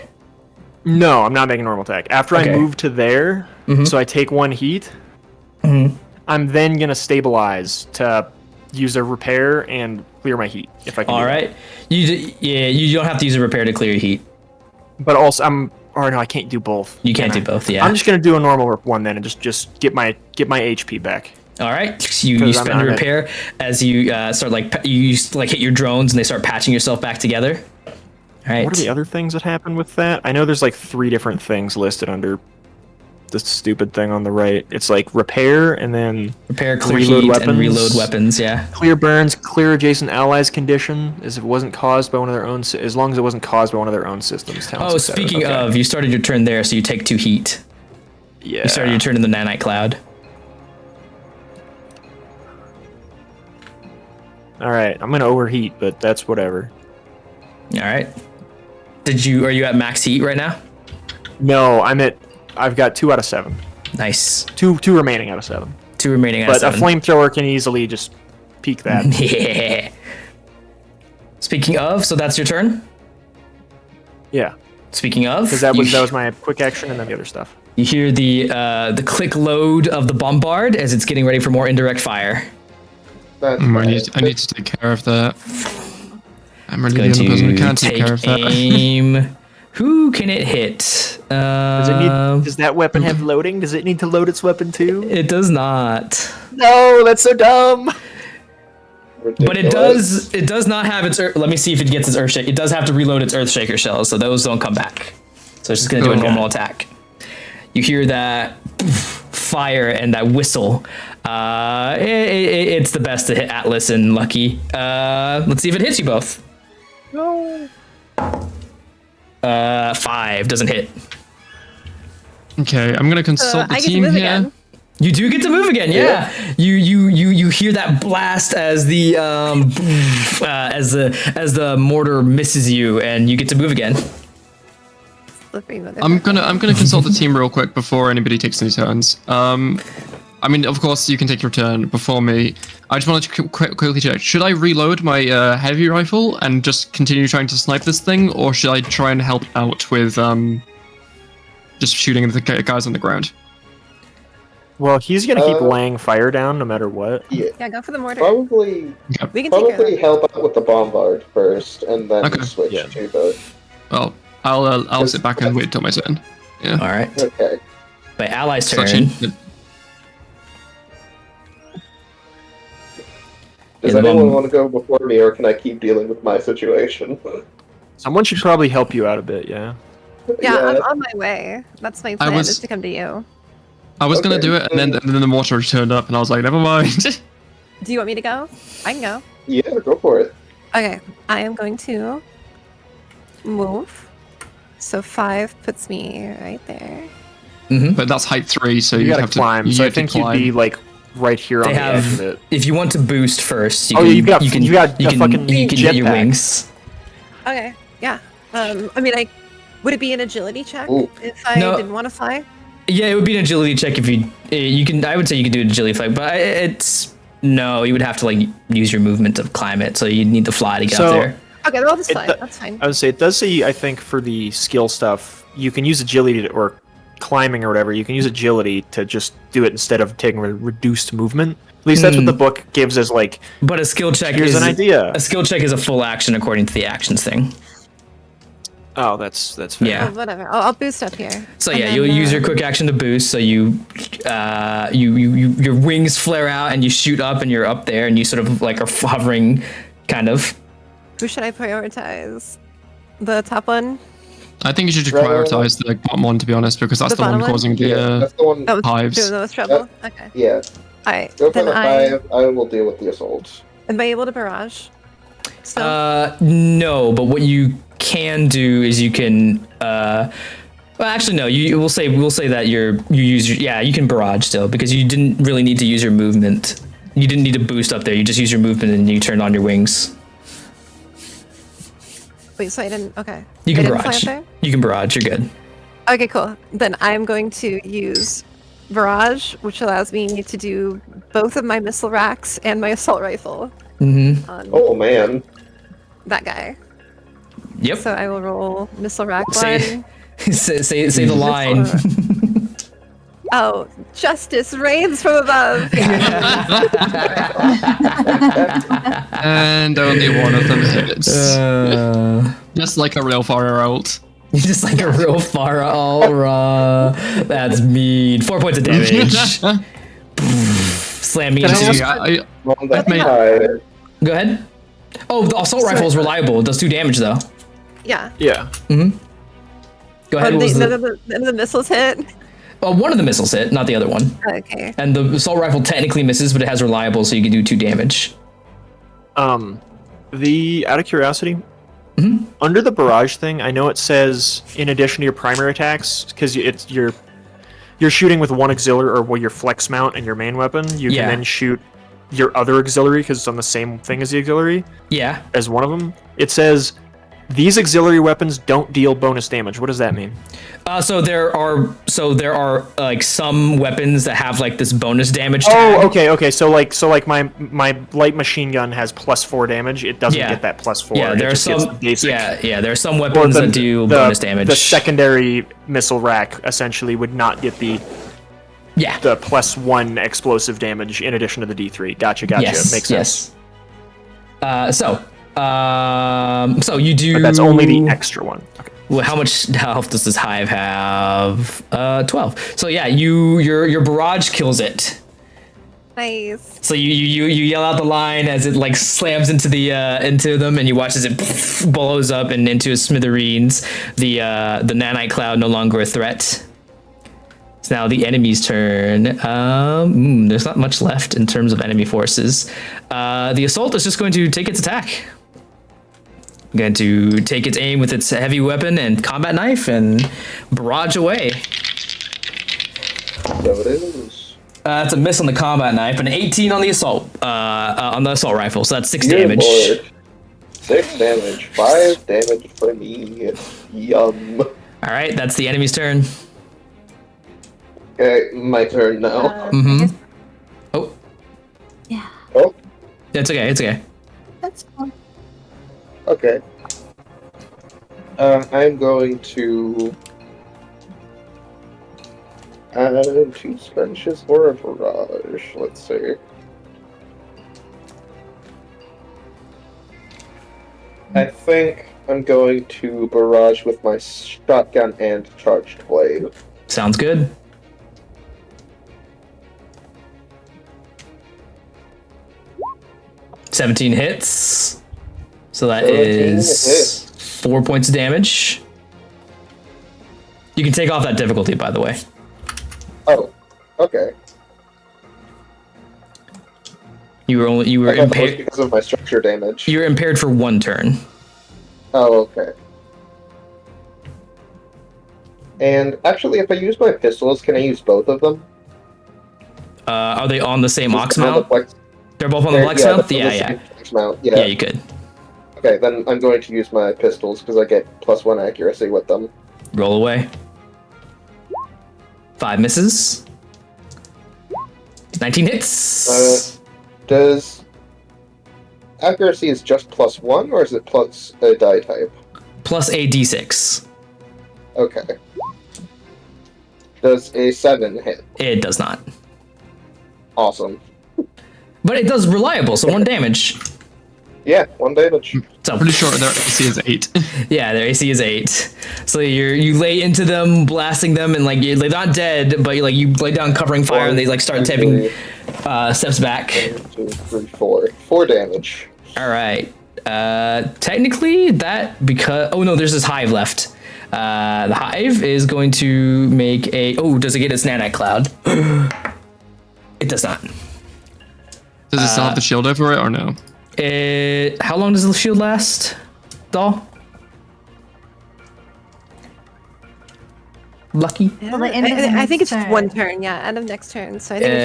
no, I'm not making a normal attack. After Okay. I move to there, so I take 1 heat, I'm then going to stabilize to use a repair and clear my heat, if I can all do that. right, you don't have to use a repair to clear your heat. But also, or no, I can't do both. You can't can do I? both. Yeah. I'm just going to do a normal one then and just get my HP back. All right, you 'Cause spend I'm a at- repair as you start you hit your drones and they start patching yourself back together. All right. What are the other things that happen with that? I know there's like 3 different things listed under the stupid thing on the right. It's like repair and then Repair, clear reload heat, weapons. and reload weapons. Yeah. clear burns, clear adjacent allies condition as if it wasn't caused by one of their own, as long as it wasn't caused by one of their own systems. Talents, Oh, et cetera. speaking Okay. of, you started your turn there, so you take 2 heat. Yeah. You started your turn in the nanite cloud. All right, I'm gonna overheat, but that's whatever. All right. Are you at max heat right now? No, I've got 2 out of 7. Nice. Two remaining out of 7. 2 remaining out But of a 7. flamethrower can easily just peek that. Yeah. Speaking of, so that's your turn? Yeah, Speaking of, because that was my quick action and then the other stuff. you hear the click load of the bombard as it's getting ready for more indirect fire. That's I fine. need to take care of that. I'm really Going the only person who to can take care of that. aim. Who can it hit? Does that weapon have loading? Does it need to load its weapon too? It does not. No, that's so dumb. But it does not have its let me see if it gets its earthshake. It does have to reload its earthshaker shells, so those don't come back. So it's just gonna do a Okay. normal attack. You hear that fire and that whistle. It's the best to hit Atlas and Lucky. Let's see if it hits you both. No. 5 doesn't hit. Okay, I'm gonna consult the I get to team move here. again. You do get to move again, yeah. You hear that blast as the as the mortar misses you, and you get to move again. Slippery mother. I'm gonna consult the team real quick before anybody takes any turns. I mean, of course, you can take your turn before me. I just wanted to quickly check. Should I reload my heavy rifle and just continue trying to snipe this thing, or should I try and help out with just shooting the guys on the ground? Well, he's gonna keep laying fire down no matter what. Yeah, go for the mortar. Oh. We can take care of Probably that. help out with the bombard first, and then Okay. switch Yeah. to the. Well, I'll sit back and wait till my turn. Yeah. All right. Okay. My ally's So turn. actually, Does Yeah, the anyone bomb- want to go before me, or can I keep dealing with my situation? Someone should probably help you out a bit. Yeah. Yeah, I'm on my way. That's my plan, was- is to come to you. I was gonna Okay, do it, and then the mortar turned up, and I was like, never mind. Do you want me to go? I can go. Yeah, go for it. Okay, I am going to move. So 5 puts me right there. But that's height 3, so You you gotta have climb. to. So I have to think you'd climb. be like right here They on the edge of have. it. If you want to boost first, Oh, you got a fucking you can get your jetpack. wings. Okay, yeah. I mean, would it be an agility check Ooh. if I No. didn't want to fly? Yeah, it would be an agility check if you can. I would say you could do an agility flight, but it's no. You would have to like use your movement to climb it, so you need to fly to get up So- there. Okay, well, I'll just It fly. do- That's fine. I would say it does say, I think, for the skill stuff, you can use agility or climbing or whatever. You can use agility to just do it instead of taking a reduced movement. At least that's what the book gives as like. But a skill check Here's is an idea. A skill check is a full action according to the actions thing. Oh, that's fair. Yeah. Oh, whatever. I'll boost up here. So And yeah, then, you'll use your quick action to boost. So you your wings flare out and you shoot up and you're up there and you sort of like are hovering, kind of. Who should I prioritize? The top one? I think you should Right. prioritize the bottom one, to be honest, because that's The the one bottom one? causing the. Yeah, that's the one. That was Hives. doing the most trouble? Okay. Yeah, Alright. go for Then the 5. I will deal with the assault. am I able to barrage? So, No, but what you can do is you can. Well, actually, no. We'll say that you can barrage still because you didn't really need to use your movement. You didn't need to boost up there. You just use your movement and you turn on your wings. wait, so I didn't. Okay. You I can didn't fly barrage. up there? You can barrage. You're good. Okay, cool. Then I'm going to use barrage, which allows me to do both of my missile racks and my assault rifle Mm-hmm. on Oh man. that guy. Yep. So I will roll missile rack Say, one. say the line. Oh, justice reigns from above. And only one of them hits. Just like a real fire out. Just like a real Farah. That's mean. 4 points of damage. Slam me Can I into. ask- Well, that's made- high. Go ahead. Oh, the assault rifle is reliable. It does 2 damage though. Yeah. Yeah. Go ahead. What was None of the missiles hit. one of the missiles hit, not the other one. Okay. And the assault rifle technically misses, but it has reliable, so you can do 2 damage. The out of curiosity, under the barrage thing, I know it says in addition to your primary attacks, because you're shooting with one auxiliary or your flex mount and your main weapon. You Yeah. can then shoot your other auxiliary because it's on the same thing as the auxiliary Yeah. as one of them. It says these auxiliary weapons don't deal bonus damage. What does that mean? So there are like some weapons that have like this bonus damage tag. Oh, okay. So like my light machine gun has +4 damage. It doesn't Yeah. get that +4. Yeah, it there are just gets some. basic. Yeah, there are some weapons that do bonus damage. The secondary missile rack essentially would not get the Yeah. +1 explosive damage in addition to the D3. Gotcha. Yes. Makes sense. Yes. So you do. But that's only the extra one. Okay. Well, how much health does this hive have? 12. So yeah, your barrage kills it. Nice. So you yell out the line as it like slams into the into them, and you watch as it blows up and into smithereens. The nanite cloud no longer a threat. It's now the enemy's turn. There's not much left in terms of enemy forces. The assault is just going to take its attack. Going to take its aim with its heavy weapon and combat knife and barrage away. So it is. That's a miss on the combat knife, and an 18 on the assault rifle. So that's 6 Dear damage. Lord. 6 damage. 5 damage for me. Yum. All right, that's the enemy's turn. Okay, my turn now. Mm-hmm. Oh, Yeah, Oh, it's okay. It's okay. that's fine. okay. I'm going to add 2 skirmishes or a barrage. Let's see. I think I'm going to barrage with my shotgun and charged blade. Sounds good. $17 hits. So that 17 is hits. 4 points of damage. You can take off that difficulty, by the way. Oh, okay. You were I thought that was impaired. because of my structure damage. You're impaired for 1 turn. Oh, okay. And actually, if I use my pistols, can I use both of them? Are they on the same ox On the mount? flex- They're both on the they're- flex yeah, mount? they're on the Yeah. same flex mount, yeah. Yeah, you could. Okay, then I'm going to use my pistols because I get +1 accuracy with them. Roll away. 5 misses. 19 hits. Does accuracy is just +1, or is it plus a die type? Plus a d6. Okay. Does a 7 hit? It does not. Awesome. But it does reliable, so 1 damage. Yeah, 1 damage. So Pretty sure their AC is 8. yeah, their AC is 8. So you lay into them, blasting them, and like they're not dead, but you lay down covering fire, and they like start taking steps back. 1, 2, 3, 4. 4 damage. All right. Technically, that because there's this hive left. The hive is going to make a. Oh, does it get its nanite cloud? It does not. Does it still have the shield over it or no? How long does the shield last, doll? Lucky. Well, the end of the I think it's next just 1 turn. turn. Yeah, end of next turn. So I think it's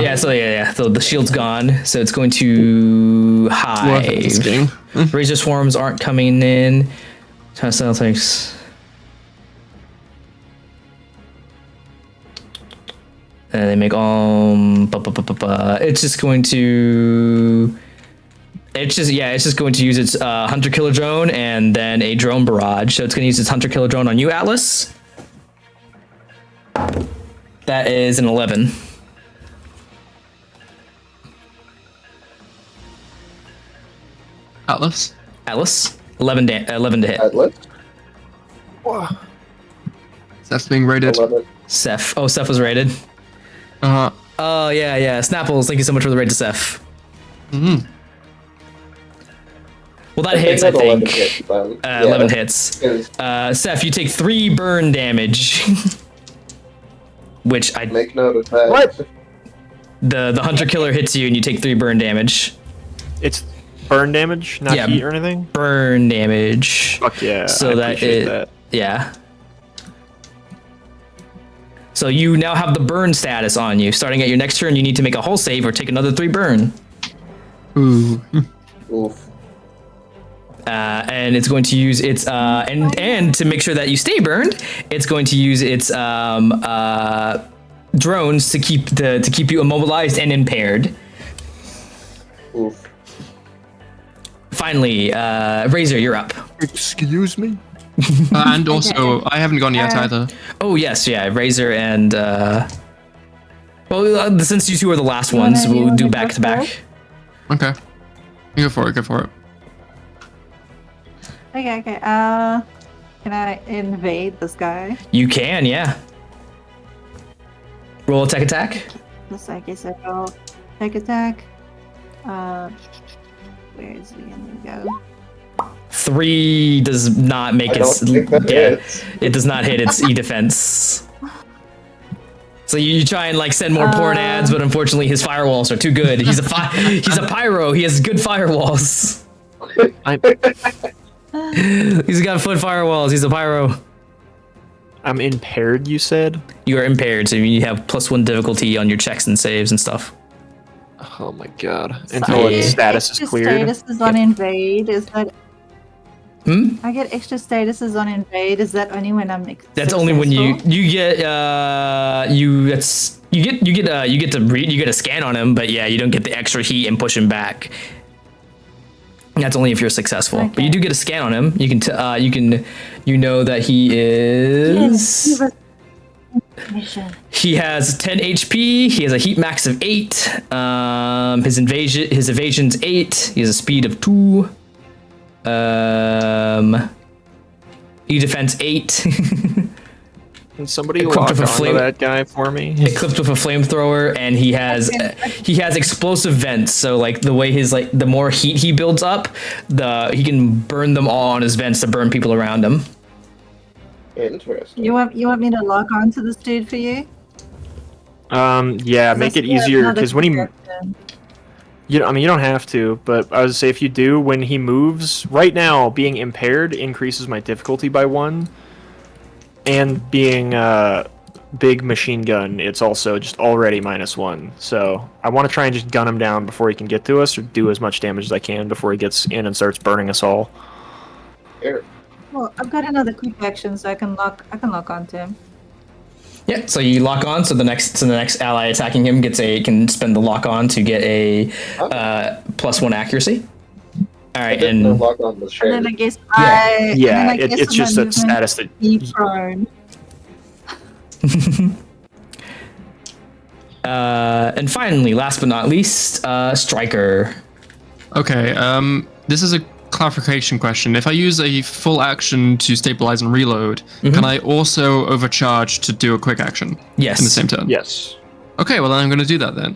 just a 1 Yeah. So the shield's gone. So it's going to Worth it this hive. game. Razor swarms aren't coming in. Celtics. And they make it's just going to. It's just going to use its hunter killer drone and then a drone barrage. So it's going to use its hunter killer drone on you, Atlas. That is an 11. Atlas. 11 to hit. Atlas. That's being rated. 11. Seth. Oh, Seth was rated. Oh, yeah. Snapples, thank you so much for the raid to Seth. Mm-hmm. Well, that hits, I think. 11 hits, 11 hits. Seth, you take 3 burn damage. Which I... Make note of that. What? The hunter killer hits you and you take 3 burn damage. It's burn damage, not heat or anything? Burn damage. Fuck yeah, So I that appreciate that. Yeah. So you now have the burn status on you. Starting at your next turn, you need to make a hull save or take another 3 burn. Ooh. Oof. And it's going to use its and to make sure that you stay burned, it's going to use its drones to keep you immobilized and impaired. Oof. Finally, Razor, you're up. Excuse me? And also, I haven't gone yet either. Oh yes, yeah, Razor and since you two are the last ones, we'll do back to back. Okay. Go for it. Okay. Can I invade this guy? You can, yeah. Roll attack. Just like I said, I'll take attack. Where is he gonna go? 3 does not make its hits. it does not hit its E defense. So you try and like send more porn ads, but unfortunately his firewalls are too good. He's a pyro. He has good firewalls. He's got foot firewalls. He's a pyro. I'm impaired, you said? You are impaired, so you have +1 difficulty on your checks and saves and stuff. Oh my god. Until its status is cleared. Status is on invade. Is that? Hmm? I get extra statuses on invade. Is that only when I'm? That's only when you get you get a scan on him, but yeah, you don't get the extra heat and push him back. That's only if you're successful. Okay. But you do get a scan on him. You know that he is. He has 10 HP. He has a heat max of 8. His evasion's 8. He has a speed of 2. E defense 8. Can somebody lock onto that guy for me? Equipped with a flamethrower, and he has explosive vents. So like the way the more heat he builds up, he can burn them all on his vents to burn people around him. Interesting. You want me to lock onto this dude for you? Yeah, make it easier because when you don't have to, but I would say if you do, when he moves, right now being impaired increases my difficulty by 1. And being big machine gun, it's also just already -1. So I want to try and just gun him down before he can get to us, or do as much damage as I can before he gets in and starts burning us all. Here. Well, I've got another quick action, so I can lock onto him. Yeah, so you lock on. So the next ally attacking him can spend the lock on to get a +1 accuracy. All right, and lock on the And then I guess it's just a status that be prone. And finally, last but not least, Striker. Okay, this is a clarification question. If I use a full action to stabilize and reload, can I also overcharge to do a quick action? Yes. In the same turn? Yes. Okay, well then I'm going to do that then.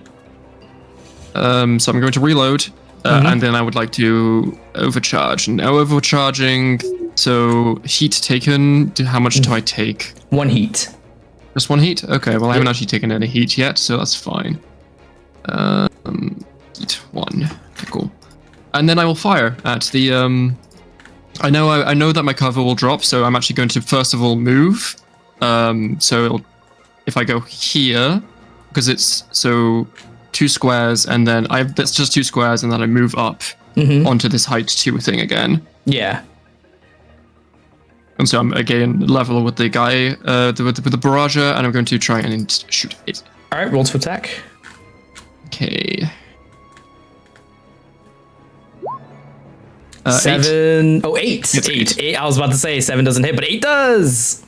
So I'm going to reload, and then I would like to overcharge. Now overcharging, so heat taken, how much do I take? 1 heat. Just 1 heat? Okay, well I haven't actually taken any heat yet, so that's fine. Heat 1. Okay, cool. And then I will fire at the. I know that my cover will drop, so I'm actually going to first of all move. So if I go here, because it's 2 squares, and then that's just 2 squares, and then I move up onto this height 2 thing again. Yeah. And so I'm again level with the guy with the barrager, and I'm going to try and shoot it. All right, roll to attack. Okay. 7. 8. Oh, 8. It's 8. eight. 8. I was about to say 7 doesn't hit, but 8 does.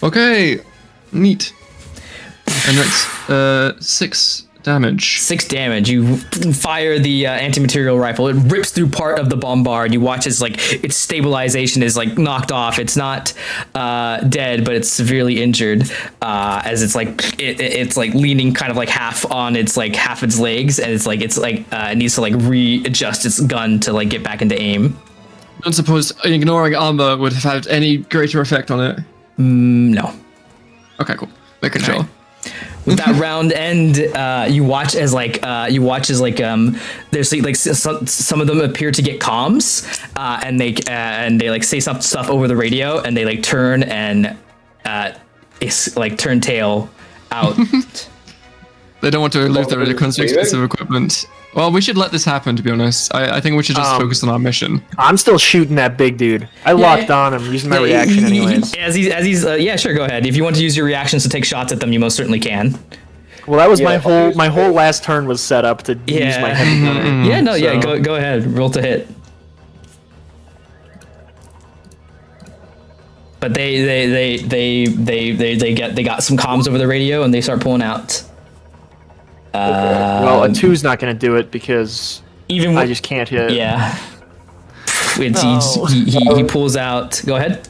Okay. Neat. And that's 6 damage. 6 damage. You fire the anti-material rifle. It rips through part of the bombard. You watch as like its stabilization is like knocked off. It's not dead, but it's severely injured. As it's like it's like leaning kind of like half on its like half its legs, and it needs to like readjust its gun to like get back into aim. I don't suppose ignoring armor would have had any greater effect on it. No. Okay, cool. Making sure. With that round end, you watch as there's like some of them appear to get comms, and they like say some stuff over the radio, and they like turn and turn tail out. They don't want to lose their Leaving? expensive equipment. Well, we should let this happen, to be honest. I think we should just focus on our mission. I'm still shooting that big dude. I locked on him using my reaction anyways. As he's yeah, sure, go ahead. If you want to use your reactions to take shots at them, you most certainly can. Well, that was my whole last turn was set up to use my heavy gunner. Yeah, no, yeah, go ahead, roll to hit. But they got some comms over the radio, and they start pulling out. Well, a 2's not going to do it because Even I just can't hit. Yeah. He pulls out. Go ahead.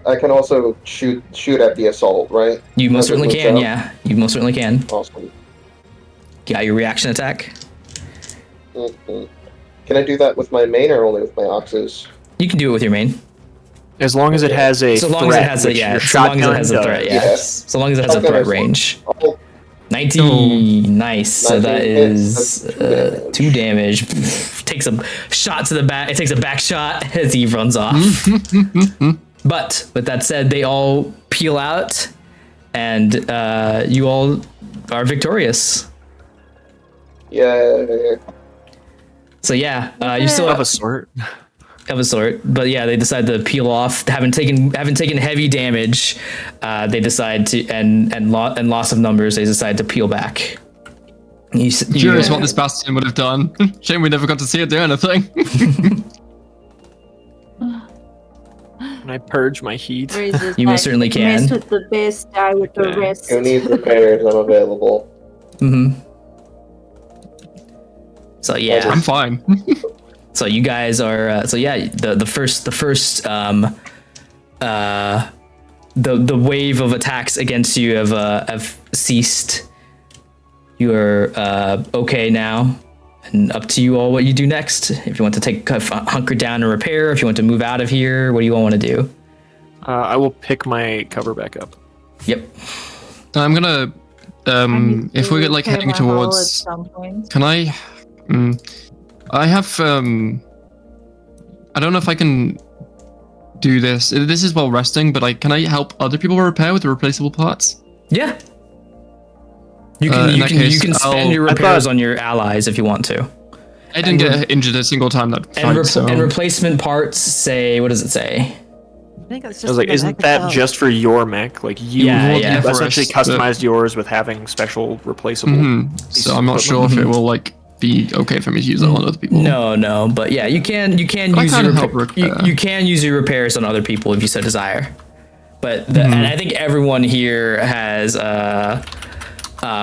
I can also shoot at the assault, right? You most As it certainly moves can. out? Yeah, you most certainly can. Awesome. Got your reaction attack. Mm-hmm. Can I do that with my main or only with my oxes? You can do it with your main. As long as it has a So long threat, as it has a which yeah. your So long as it shotgun has a threat. does. Yeah. Yes. So long as it has a threat range. Oh, 19. Nice. So 19 that hits. is That's 2 damage. Takes a shot to the back. It takes a back shot as he runs off. But with that said, they all peel out, and you all are victorious. yeah. So yeah, you still Of have a sort. of a sort, but yeah, they decide to peel off. Having taken heavy damage, they decide to and loss of numbers. They decide to peel back. Curious what this bastion would have done. Shame we never got to see it do anything. Can I purge my heat? You most certainly can. Mess with the best, die with the rest. Who needs repairs? I'm available. Mm-hmm. So yeah, I'm fine. so you guys are. So yeah, the first the wave of attacks against you have ceased. You are okay now, and up to you all what you do next. If you want to hunker down and repair, if you want to move out of here, what do you all want to do? I will pick my cover back up. Yep. I'm gonna if we get like Repair heading my hull towards, at some point. can I? I have I don't know if I can do this. This is while resting, but can I help other people repair with the replaceable parts? Yeah. You In that case, you can spend your repairs on your allies if you want to. I didn't get injured a single time that fight, so. And replacement parts say, what does it say? I think it's just I was like, the isn't mech that itself. just for your mech? Like you Yeah. For essentially us, but- customized yours with having special replaceable. So I'm not sure if it will like be okay for me to use it on other people. No, but yeah, you can But I use can't your help repair. you can use your repairs on other people if you so desire. But and I think everyone here has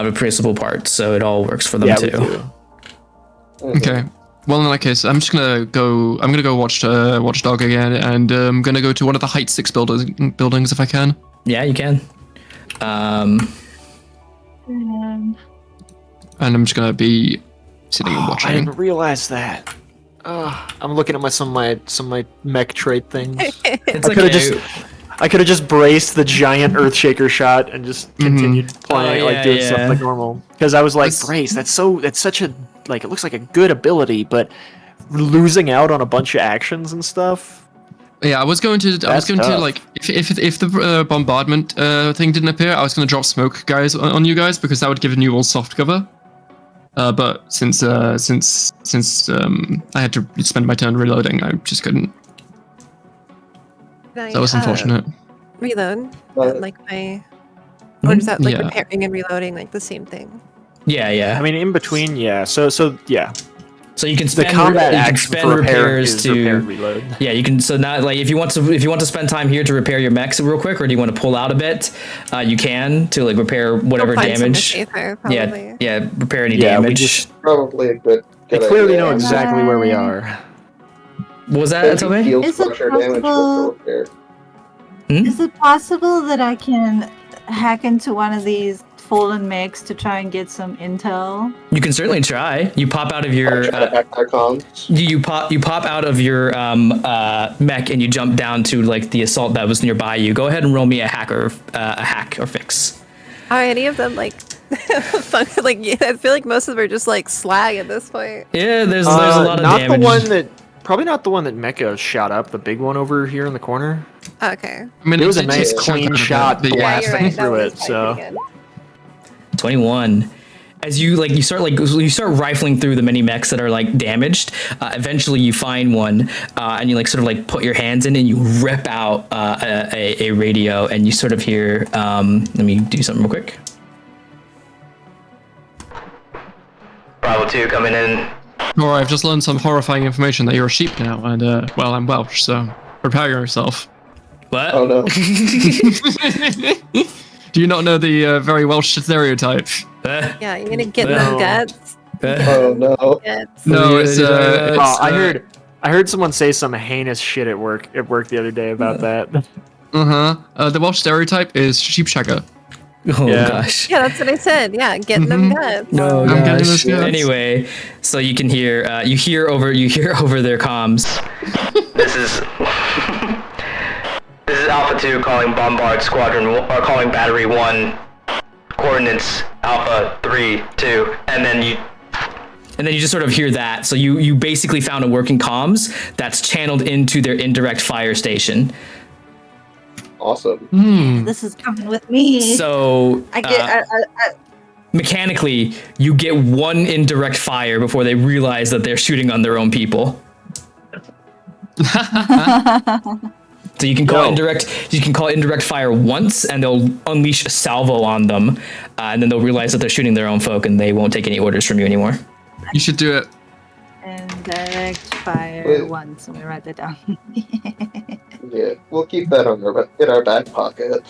replaceable parts, so it all works for them Yeah, too. we do. Okay. Well, in that case, I'm just gonna go. I'm gonna go watch Watchdog again, and I'm gonna go to one of the Height 6 buildings if I can. Yeah, you can. And And I'm just gonna be sitting and I watching. didn't realize that. I'm looking at some of my mech trait things. It's I could have just braced the giant Earthshaker shot and just continued playing, Oh, yeah, doing yeah. stuff like normal. Because I was like, That's- brace. That's such a like. It looks like a good ability, but losing out on a bunch of actions and stuff. Yeah, I was going to That's tough. like if the bombardment thing didn't appear, I was going to drop smoke guys on you guys because that would give you all soft cover. But since I had to spend my turn reloading, I just couldn't. Can I, That was unfortunate. Reload. Uh, Like my Or is that like Yeah. repairing and reloading like the same thing? Yeah. I mean, in between, yeah. So yeah. So you can The spend combat you can action spend for repair repairs is to repair and reload. Yeah, you can. So not like if you want to spend time here to repair your mechs real quick, or do you want to pull out a bit? You can to like repair whatever Go find somewhere damage. safer, probably. Yeah, repair any Yeah, we damage. just Probably a good we idea. clearly know exactly where we are. What was that, Heavy Toby? field Is it structure damage possible- for repair. Is it possible that I can hack into one of these fallen mechs to try and get some intel? You can certainly try. You pop out of your Try to hack their comms. you pop out of your mech and you jump down to like the assault that was nearby you. Go ahead and roll me a hack or fix. Are any of them like fun? Like I feel like most of them are just like slag at this point. Yeah, there's a lot of not damage. the one that probably not the one that Mecha shot up, the big one over here in the corner. Okay. I mean, It was a did nice just chunk clean out of it, shot, but Yeah, yeah. you're blasting right. That through one it. was So pretty good. 21. As you start rifling through the many mechs that are like damaged, eventually you find one, and you like sort of like put your hands in and you rip out a radio, and you sort of hear. Let me do something real quick. Bravo 2 coming in. Or I've just learned some horrifying information that you're a sheep now, and well, I'm Welsh, so prepare yourself. What? Oh no. Do you not know the very Welsh stereotype? Yeah, you're gonna get No. them guts. Oh no. Guts. No, it's I heard someone say some heinous shit at work the other day about that. the Welsh stereotype is sheep shagger. Oh Yeah. gosh. Yeah, that's what I said. Yeah, getting them guts. No, I'm getting gosh. this guts. Anyway, so you can hear you hear over their comms. This is Alpha 2 calling Bombard Squadron, or calling Battery 1, coordinates Alpha 3, 2, and then you just sort of hear that. So you basically found a working comms that's channeled into their indirect fire station. Awesome. This is coming with me. So I get. mechanically, you get one indirect fire before they realize that they're shooting on their own people. So you can call indirect fire once, and they'll unleash a salvo on them, and then they'll realize that they're shooting their own folk, and they won't take any orders from you anymore. You should do it. And direct fire Wait. once. Let me write that down. Yeah, we'll keep that in our back pocket.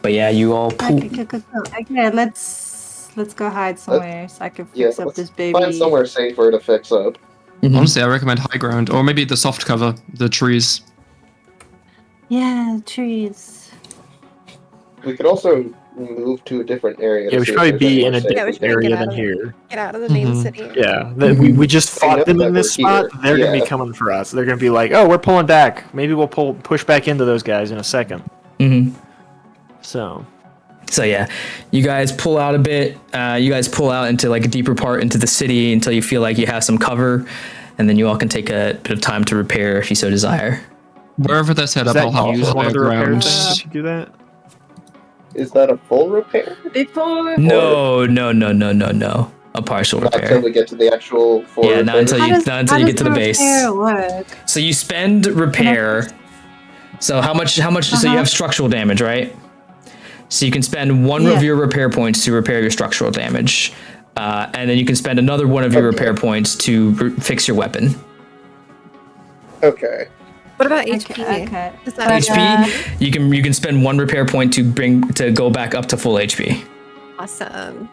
But yeah, you all pull. Okay, cool. Okay, let's go hide somewhere so I can Yeah, fix up let's this baby. find somewhere safer to fix up. Honestly, I recommend high ground, or maybe the soft cover, the trees. Yeah, trees. We could also move to a different area. Yeah, to we see should if probably there's be anywhere in a safer. Yeah, we should different probably area get than out of here. Get out of the main city. Yeah, we just fought them that in this we're here. spot. They're gonna Yeah. be coming for us. They're gonna be like, "Oh, we're pulling back. Maybe we'll push back into those guys in a second." So So yeah, you guys pull out a bit. You guys pull out into like a deeper part into the city until you feel like you have some cover, and then you all can take a bit of time to repair if you so desire. Wherever they're set does up, I'll that have use one high of the repair ground. things to do that? Is that a full repair? Before. No. A partial Not repair. until we get to the actual full Yeah, repair. not until How you does- not until how you does get to the base. repair work? So you spend repair. So how much? So you have structural damage, right? So you can spend one Yeah. of your repair points to repair your structural damage, and then you can spend another one of your repair points to fix your weapon. Okay. What about HP? Okay. Is that HP, you can spend one repair point to go back up to full HP. awesome?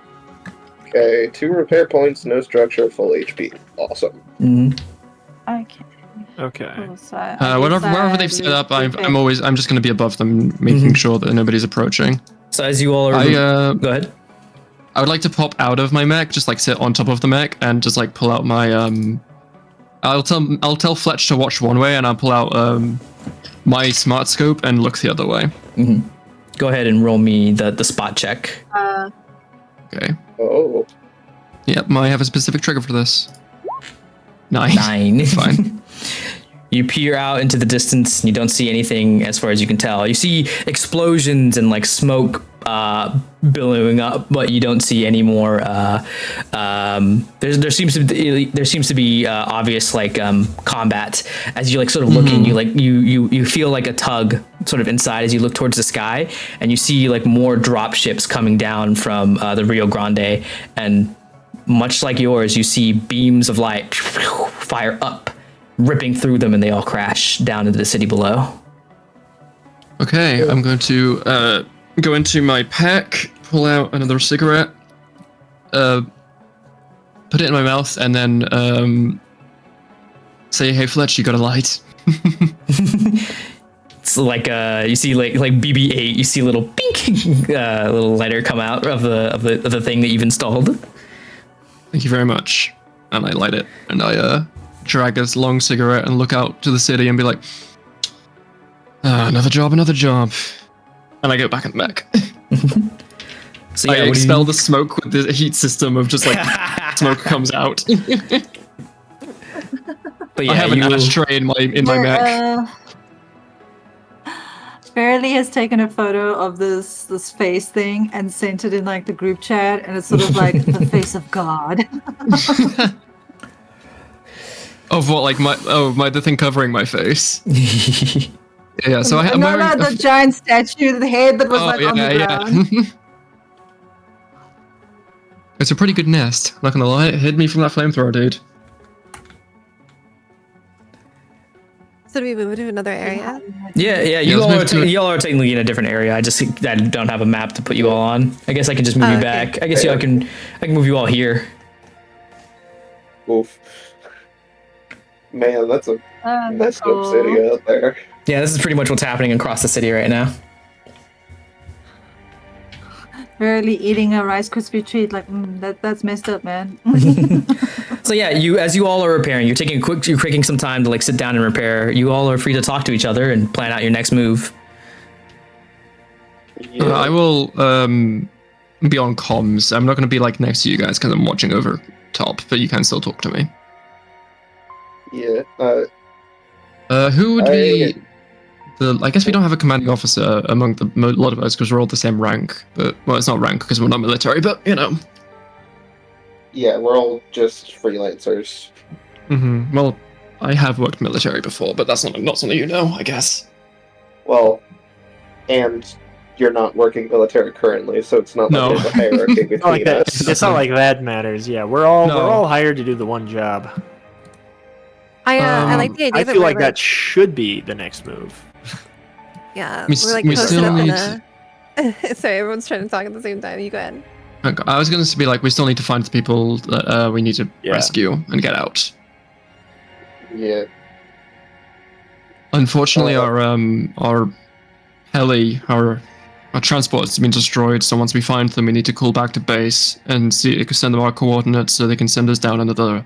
Okay, 2 repair points, no structure, full HP. Awesome. Okay. Okay. Cool. So I Wherever they've set up, I'm just going to be above them, making sure that nobody's approaching. So as you all are, go ahead. I would like to pop out of my mech, just like sit on top of the mech, and just like pull out my I'll tell Fletch to watch one way, and I'll pull out my smart scope and look the other way. Go ahead and roll me the spot check. Okay. Oh. Yep, I have a specific trigger for this. 9. 9. Fine. You peer out into the distance and you don't see anything as far as you can tell. You see explosions and like smoke billowing up, but you don't see any more. There seems to be obvious like combat as you like sort of looking. You feel like a tug sort of inside as you look towards the sky, and you see like more drop ships coming down from the Rio Grande, and much like yours, you see beams of light fire up, ripping through them, and they all crash down into the city below. Okay, I'm going to go into my pack, pull out another cigarette, put it in my mouth, and then say, "Hey, Fletch, you got a light?" It's like you see like BB-8, you see a little pink little lighter come out of the thing that you've installed. Thank you very much. And I light it, and I drag this long cigarette and look out to the city and be like, another job. And I go back in the mech. So I expel the smoke with the heat system of just like smoke comes out. But yeah, I have an ashtray in my mech. Fairly has taken a photo of this face thing and sent it in like the group chat, and it's sort of like the face of God. Of what, like the thing covering my face. Yeah, so I'm no, wearing the giant statue, the head that was on the ground. Yeah. It's a pretty good nest, not gonna lie. It hid me from that flamethrower, dude. So do we move to another area? Yeah. You all are technically in a different area. I don't have a map to put you all on. I guess I can just move you back. I guess I can move you all here. Oof. Man, that's a messed up city out there. Yeah, this is pretty much what's happening across the city right now. Barely eating a Rice Krispie treat, like that's messed up, man. So yeah, as you all are repairing, you're taking some time to like sit down and repair. You all are free to talk to each other and plan out your next move. Yeah. I will be on comms. I'm not going to be like next to you guys because I'm watching over top, but you can still talk to me. Yeah. Who would be the? I guess we don't have a commanding officer among a lot of us because we're all the same rank. But well, it's not rank because we're not military. But you know. Yeah, we're all just freelancers. Mm-hmm. Well, I have worked military before, but that's not something you know, I guess. Well, and you're not working military currently, so it's not like there's a hierarchy between us. It's not like that matters. Yeah, we're all hired to do the one job. I like the idea I that feel we're like that should be the next move. Yeah, We we're like we posted still up in need a. Sorry, everyone's trying to talk at the same time. You go ahead. I was going to be like, we still need to find the people that we need to rescue and get out. Yeah. Unfortunately, our heli, our transport has been destroyed. So once we find them, we need to call back to base and send them our coordinates so they can send us down another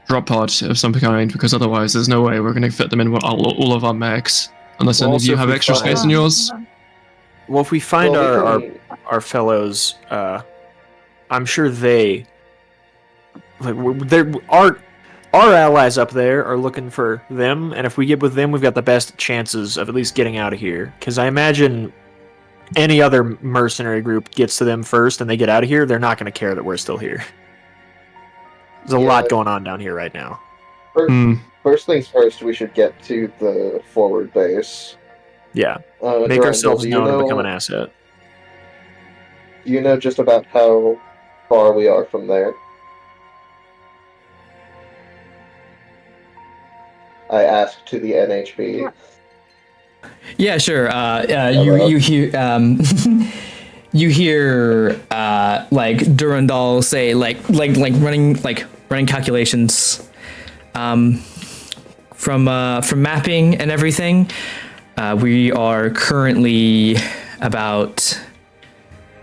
drop pod of some kind. Because otherwise, there's no way we're going to fit them in with all of our mechs, unless any of you have extra space in yours. Well, if we find our fellows, I'm sure they're our allies up there are looking for them, and if we get with them, we've got the best chances of at least getting out of here. Because I imagine any other mercenary group gets to them first and they get out of here, they're not going to care that we're still here. There's a lot going on down here right now. First things first, we should get to the forward base. Yeah. Make ourselves known and become an asset. Do you know just about how far we are from there? I asked to the NHB. Yeah, sure. You hear you hear like Durandal say like running calculations from mapping and everything. We are currently about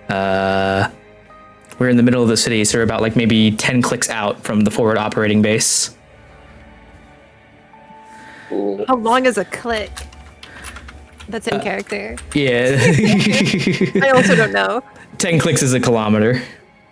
we're in the middle of the city, so we're about like maybe 10 clicks out from the forward operating base. Cool. How long is a click? That's in character. Yeah. I also don't know. 10 clicks is a kilometer.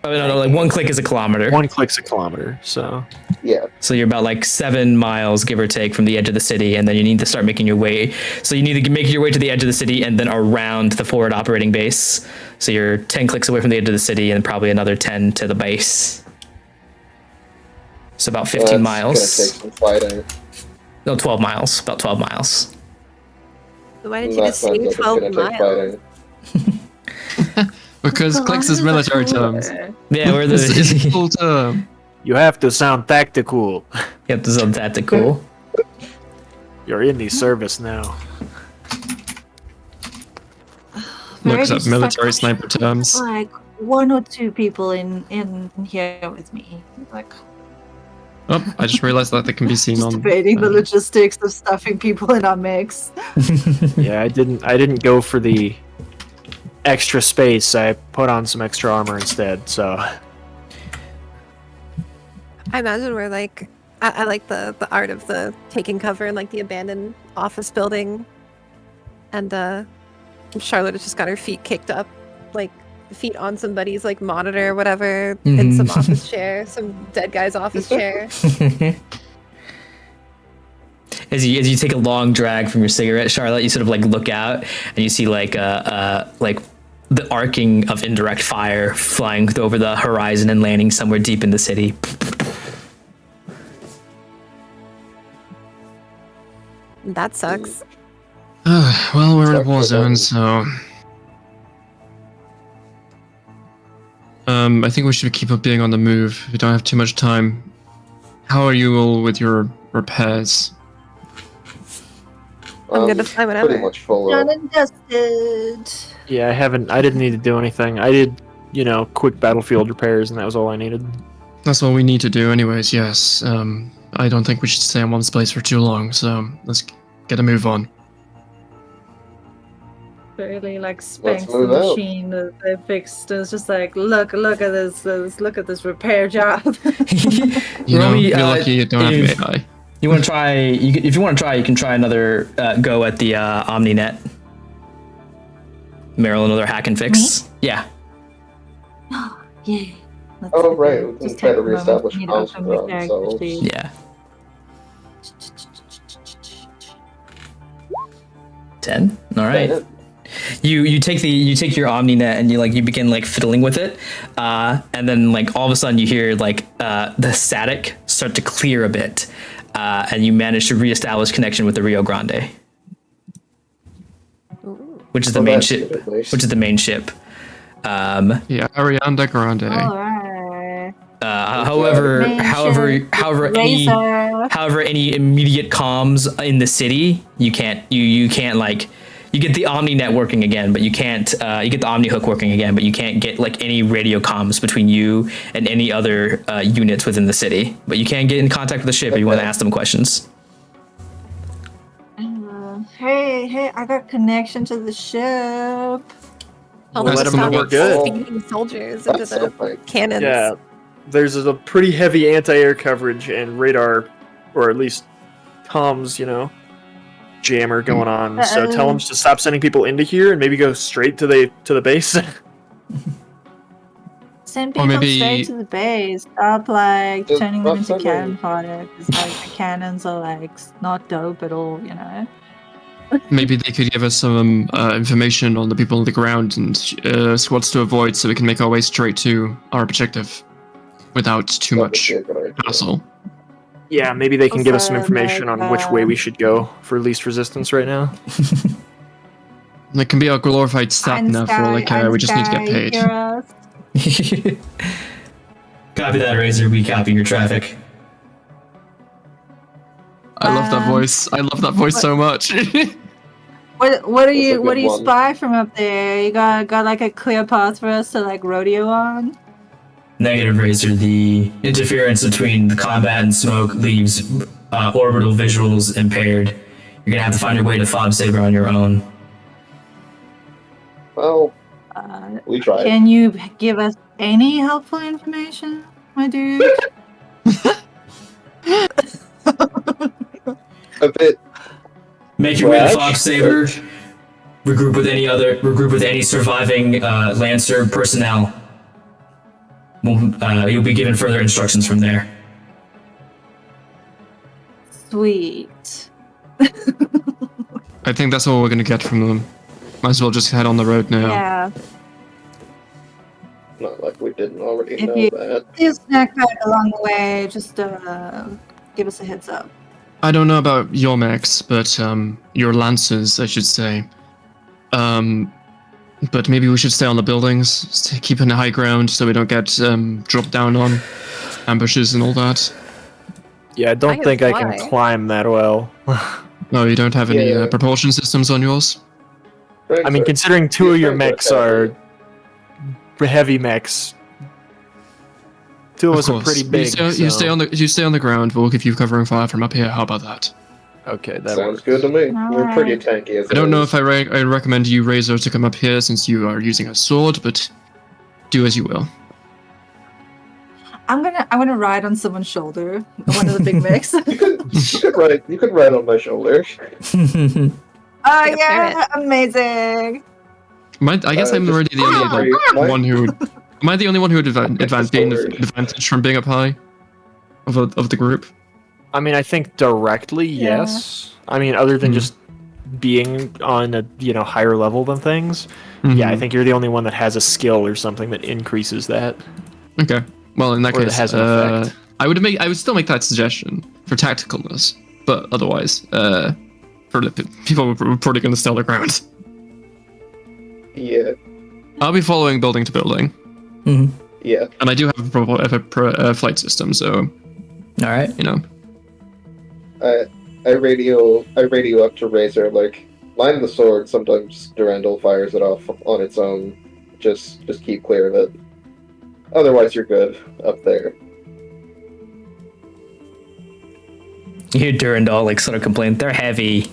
Oh no, like 1 click is a kilometer. 1 click's a kilometer, so... Yeah. So you're about like 7 miles, give or take, from the edge of the city, and then you need to start making your way. So you need to make your way to the edge of the city and then around the forward operating base. So you're 10 clicks away from the edge of the city and probably another 10 to the base. So about 15 miles. It's gonna take some fighting. No, 12 miles. About 12 miles. So why didn't you just say It's 12 gonna take miles? fighting. Because clicks is military terms. Yeah, we're This is a the. full term. You have to sound tactical. Yep, this is tactical. You're in the service now. Looks up Just military like, sniper terms. Like 1 or 2 people in here with me. Like Oh, I just realized that they can be seen just on. debating the logistics of stuffing people in our mix. Yeah, I didn't go for the extra space. I put on some extra armor instead, so... I imagine we're like, I like the art of the taking cover in like the abandoned office building, and Charlotte has just got her feet kicked up, like feet on somebody's like monitor or whatever, in some office chair, some dead guy's office chair. As you take a long drag from your cigarette, Charlotte, you sort of like look out and you see like the arcing of indirect fire flying over the horizon and landing somewhere deep in the city. That sucks. Well, we're in a war zone, so. I think we should keep up being on the move. We don't have too much time. How are you all with your repairs? I'm gonna fly whenever. Pretty much full Done up. and dusted. Yeah, I didn't need to do anything. I did, quick battlefield repairs, and that was all I needed. That's all we need to do, anyways. Yes. I don't think we should stay in one place for too long. So let's get a move on. Really like spanks the move out. machine that they fixed. It's just like look at this repair job. You know, Romy, you're lucky you don't if- have AI. You want to try? If you want to try, you can try another go at the OmniNet. Meryl, another hack and fix. Yeah. Yeah. Let's Oh, take right, a- we can just try take to a moment reestablish to meet comms up from with the our character ourselves. sheet. Yeah. 10. All right. You take your OmniNet and you begin like fiddling with it, and then like all of a sudden you hear like the static start to clear a bit, and you manage to reestablish connection with the Rio Grande, which is the Well, main that's ship. good, at least. Which is the main ship. Yeah, Arianda Grande. Alright. However, Main ship, however, any immediate comms in the city, you can't like. You get the OmniNet working again, but you can't. You get the OmniHook working again, but you can't get like any radio comms between you and any other units within the city. But you can get in contact with the ship if you want to ask them questions. Hey, I got connection to the ship. Let them know we're good. Feeding soldiers into That's the something. cannons. Yeah, there's a pretty heavy anti-air coverage and radar, or at least comms, jammer going on. So tell them to stop sending people into here and maybe go straight to the base. Send Or people maybe- straight to the base. Stop like Just turning them into drop cannon fodder. Because like the cannons are like not dope at all, Maybe they could give us some information on the people on the ground and squads to avoid, so we can make our way straight to our objective without too That would much be a good idea. hassle. Yeah, maybe they can give us some Also, information like, on which way we should go for least resistance right now. It can be a glorified stat nav for all I care. We just need to get paid. Copy that, Razor. We copy your traffic. I love that voice. I love that voice so much. What do That's a you good one. spy from up there? You got like a clear path for us to like rodeo on? Negative, Razor. The interference between the combat and smoke leaves orbital visuals impaired. You're gonna have to find your way to Fob Saber on your own. Well, Uh, we tried. can you give us any helpful information, my dude? A bit. Make your way to Scratch. Fob Saber. Regroup with any surviving Lancer personnel. you'll be given further instructions from there. Sweet. I think that's all we're gonna get from them. Might as well just head on the road now. Yeah. Not like we didn't already If know you that. see a snack pack along the way, just give us a heads up. I don't know about your mechs, but your lancers, I should say. But maybe we should stay on the buildings, keep in the high ground so we don't get dropped down on ambushes and all that. Yeah, I don't I think I can can fly. climb that well. No, you don't have any Yeah. propulsion systems on yours? I mean, considering two of your mechs are heavy mechs, two of us are pretty big. You stay on the ground. We'll give you covering fire from up here. How about that? Okay, that Sounds works. good to me. All We're pretty right. tanky as I don't know is. if I recommend you, Razor, to come up here since you are using a sword, but do as you will. I'm gonna ride on someone's shoulder, one of the big mechs. You could ride on my shoulder. Oh Like a yeah, amazing. I guess I'm just already the only my- one who. Am I the only one who would gain sword. advantage from being up high of the group? I mean, I think directly, Yeah. yes. I mean, other than just being on a higher level than things. Yeah, I Mhm. think you're the only one that has a skill or something that increases that. Okay. Well, in that Or that case, has an effect. I would still make that suggestion for tacticalness, but otherwise, for the people were probably going to stay on the ground. Yeah, I'll be following building to building, yeah. and I do have a flight system, so All right. you know. I radio up to Razor, like, line the sword. Sometimes Durandal fires it off on its own. Just keep clear of it. Otherwise, you're good up there. You hear Durandal like sort of complain. They're heavy.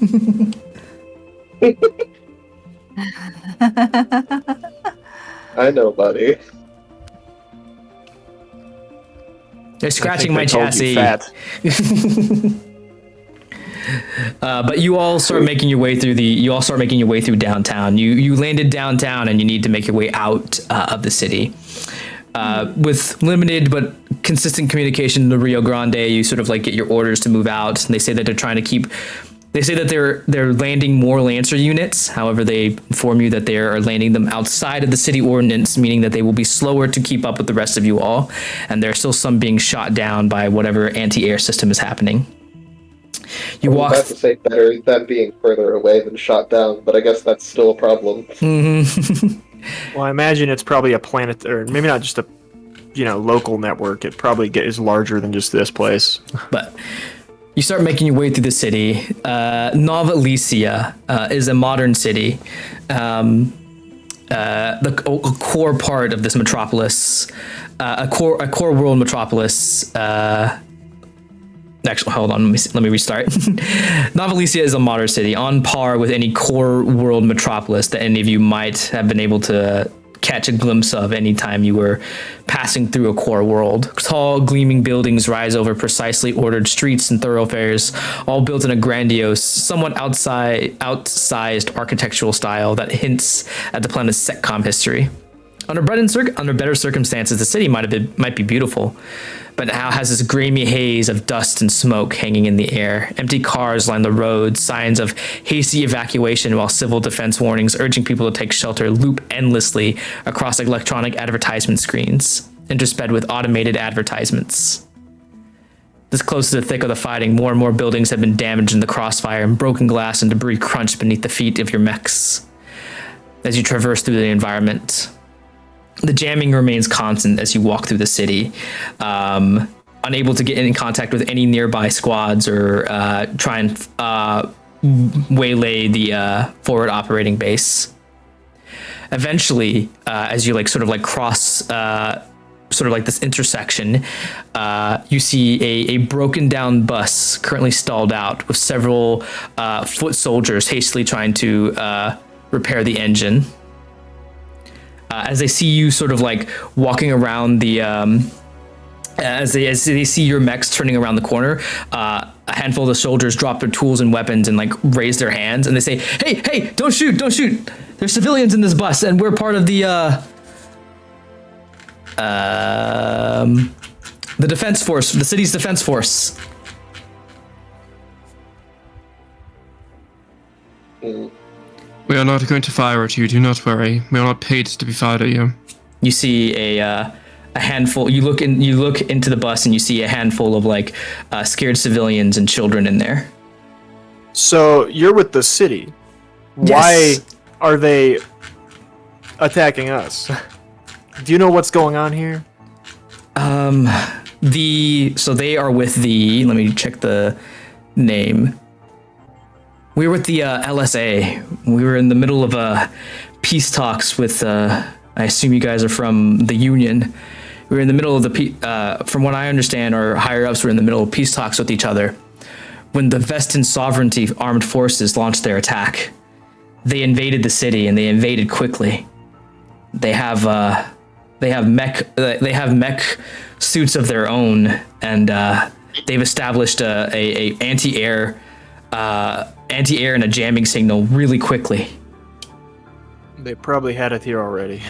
I know, buddy. They're I scratching think my they told you chassis. fat. But you all start making your way through downtown. You landed downtown and you need to make your way out of the city. With limited but consistent communication in the Rio Grande, you sort of like get your orders to move out. And they say that they're trying to keep. They say that they're landing more Lancer units. However, they inform you that they are landing them outside of the city ordinance, meaning that they will be slower to keep up with the rest of you all. And there are still some being shot down by whatever anti-air system is happening. You I was walk. about to say better them being further away than shot down, but I guess that's still a problem. Well, I imagine it's probably a planet, or maybe not just a local network. It probably is larger than just this place. But you start making your way through the city. Nova Elysia is a modern city. A core part of this metropolis, a core world metropolis. Actually, hold on. Let me restart. Nova Elysia is a modern city, on par with any core world metropolis that any of you might have been able to catch a glimpse of any time you were passing through a core world. Tall, gleaming buildings rise over precisely ordered streets and thoroughfares, all built in a grandiose, somewhat outsized architectural style that hints at the planet's SecCom history. Under better circumstances, the city might be beautiful, but now has this grimy haze of dust and smoke hanging in the air. Empty cars line the roads, signs of hasty evacuation, while civil defense warnings urging people to take shelter loop endlessly across electronic advertisement screens, intersped with automated advertisements. This close to the thick of the fighting, more and more buildings have been damaged in the crossfire, and broken glass and debris crunch beneath the feet of your mechs as you traverse through the environment. The jamming remains constant as you walk through the city, unable to get in contact with any nearby squads or try and waylay the forward operating base. Eventually, as you cross this intersection, you see a broken down bus currently stalled out with several foot soldiers hastily trying to repair the engine. As they see you walking around the, as they see your mechs turning around the corner, a handful of the soldiers drop their tools and weapons and raise their hands, and they say, "Hey, don't shoot! There's civilians in this bus, and we're part of the The defense force, the city's defense force. We are not going to fire at you, do not worry. We are not paid to be fired at you. You see a handful. You look into the bus and you see a handful of like scared civilians and children in there. So you're with the city. Yes. Why are they attacking us? Do you know what's going on here? So they are with the. Let me check the name. We were with the LSA. We were in the middle of peace talks with. I assume you guys are from the Union. We were in the middle of from what I understand, our higher ups were in the middle of peace talks with each other when the Vestan Sovereignty Armed Forces launched their attack. They invaded the city and they invaded quickly. They have mech suits of their own, and they've established a anti-air and a jamming signal really quickly. They probably had it here already.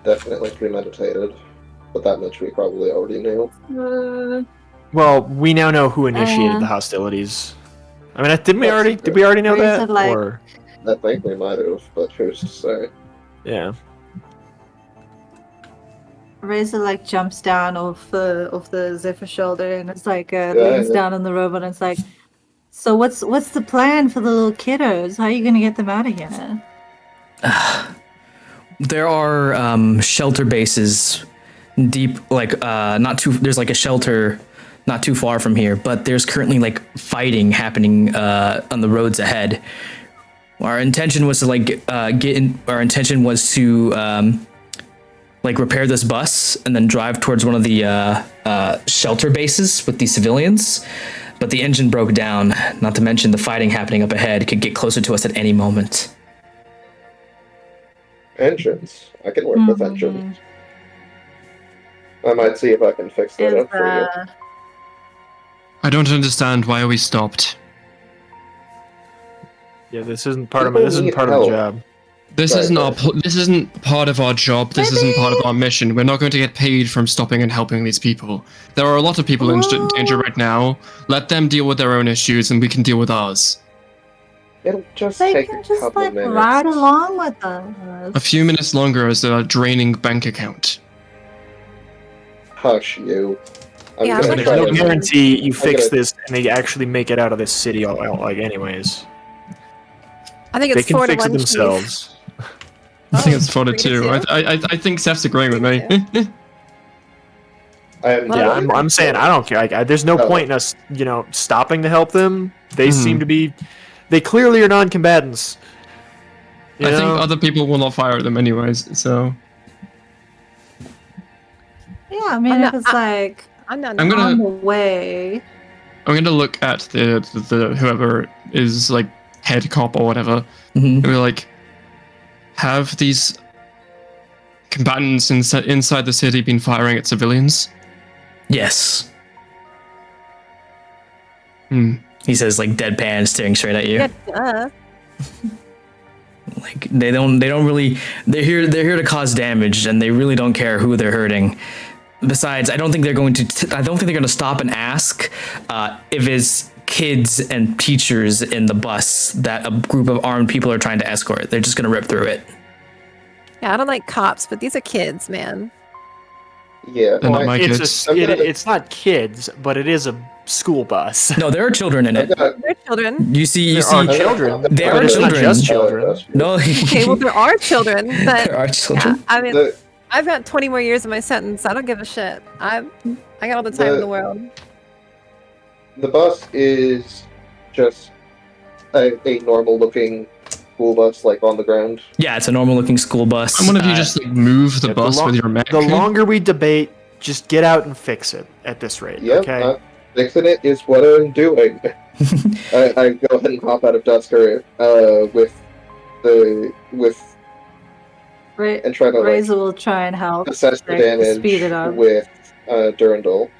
Definitely premeditated, but that much we probably already knew. Well, we now know who initiated the hostilities. I mean, did we already know that? Or I think we might have, but who's to say? yeah. Razor like jumps down off the Zephyr shoulder and it's like leans down on the robot and it's like, so what's the plan for the little kiddos? How are you gonna get them out of here? There are shelter bases deep, like there's like a shelter not too far from here, but there's currently like fighting happening on the roads ahead. Our intention was to repair this bus and then drive towards one of the shelter bases with the civilians, but the engine broke down. Not to mention the fighting happening up ahead could get closer to us at any moment. Engines. I can work with engines. I might see if I can fix that up for you. I don't understand. Why are we stopped? Yeah, this isn't part of the job. This isn't part of our job. This isn't part of our mission. We're not going to get paid from stopping and helping these people. There are a lot of people in danger right now. Let them deal with their own issues, and we can deal with ours. It'll just They take can a just couple like minutes. ride along with us. A few minutes longer is a draining bank account. Hush, you. I'm Yeah, gonna I'm There's try no to- guarantee you fix gonna- this and they actually make it out of this city, like anyways. I think They it's can 4 to fix 1. it themselves. I think it's 4 to 3 to 2. 2? I think Seth's agreeing with me. I'm saying I don't care. There's no point in us, stopping to help them. They seem to be. They clearly are non-combatants. I think other people will not fire at them anyways, so... Yeah, I mean, if it's like I'm not. I'm on the gonna way. I'm gonna look at the whoever is like head cop or whatever, and be like, have these combatants inside the city been firing at civilians? Yes. He says, like, deadpan, staring straight at you. Yeah, duh. Like they don't really. They're here to cause damage, and they really don't care who they're hurting. Besides, I don't think they're going to stop and ask if it's kids and teachers in the bus that a group of armed people are trying to escort. They're just going to rip through it. Yeah, I don't like cops, but these are kids, man. Yeah. They're not my kids. It's not kids, but it is a school bus. No, there are children in it. They're children. You see, There are children. There but are it's not children. just children. No. Okay, well, there are children, but There are children. yeah, I mean, The- I've got 20 more years of my sentence. I don't give a shit. I got all the time in the world. The bus is just a normal-looking school bus, like on the ground. Yeah, it's a normal-looking school bus. And one of you just like move the bus with your mech. The longer we debate, just get out and fix it at this rate. Yep, Okay. fixing it is what I'm doing. I go ahead and hop out of Dusker and try to Razor will try and help. assess the like, damage speed it up. with Durandal.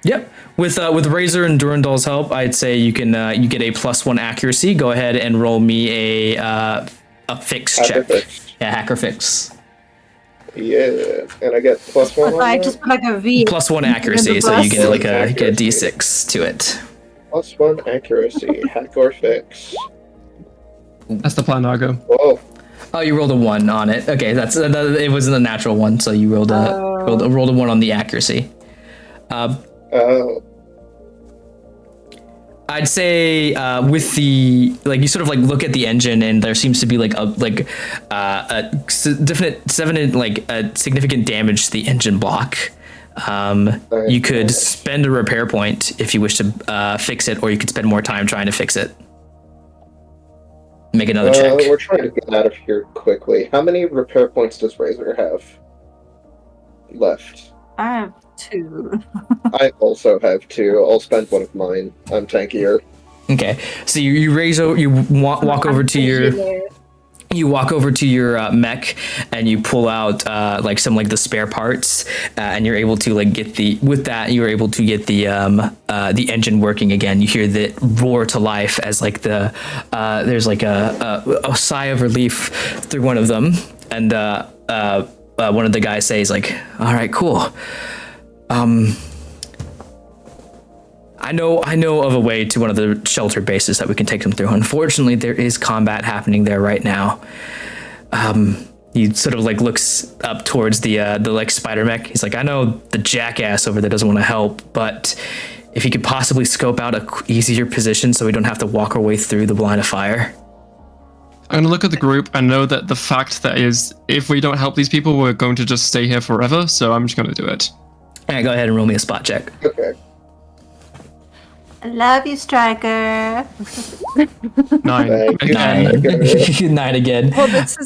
Yep. With Razor and Durandal's help, I'd say you can you get a +1 accuracy. Go ahead and roll me a a fix Hacker check. fix. Yeah, hacker fix. Yeah, and I get +1 But on I that? just put like a V. +1 accuracy, so you get like you get a d6 to it. +1 accuracy, hack or fix. That's the plan, Argo. Whoa. Oh, you rolled a 1 on it. Okay, it wasn't a natural one, so you rolled a 1 on the accuracy. Oh. I'd say with the you sort of look at the engine and there seems to be a significant damage to the engine block. You could spend a repair point if you wish to fix it, or you could spend more time trying to fix it. Make another check. We're trying to get out of here quickly. How many repair points does Razor have left? I have 2. I also have 2. I'll spend one of mine. I'm tankier. Okay, so you walk over to your mech and you pull out some the spare parts and you're able to you're able to get the engine working again. You hear the roar to life as there's a sigh of relief through one of them, and one of the guys says all right, cool. I know of a way to one of the shelter bases that we can take them through. Unfortunately, there is combat happening there right now. He sort of looks up towards the spider mech. He's I know the jackass over there doesn't want to help, but if he could possibly scope out a easier position so we don't have to walk our way through the line of fire. I'm going to look at the group and know that the fact that is, if we don't help these people, we're going to just stay here forever, so I'm just going to do it. All right, go ahead and roll me a spot check. Okay. I love you, Striker. 9. Thank you. Again. 9 again. Well, this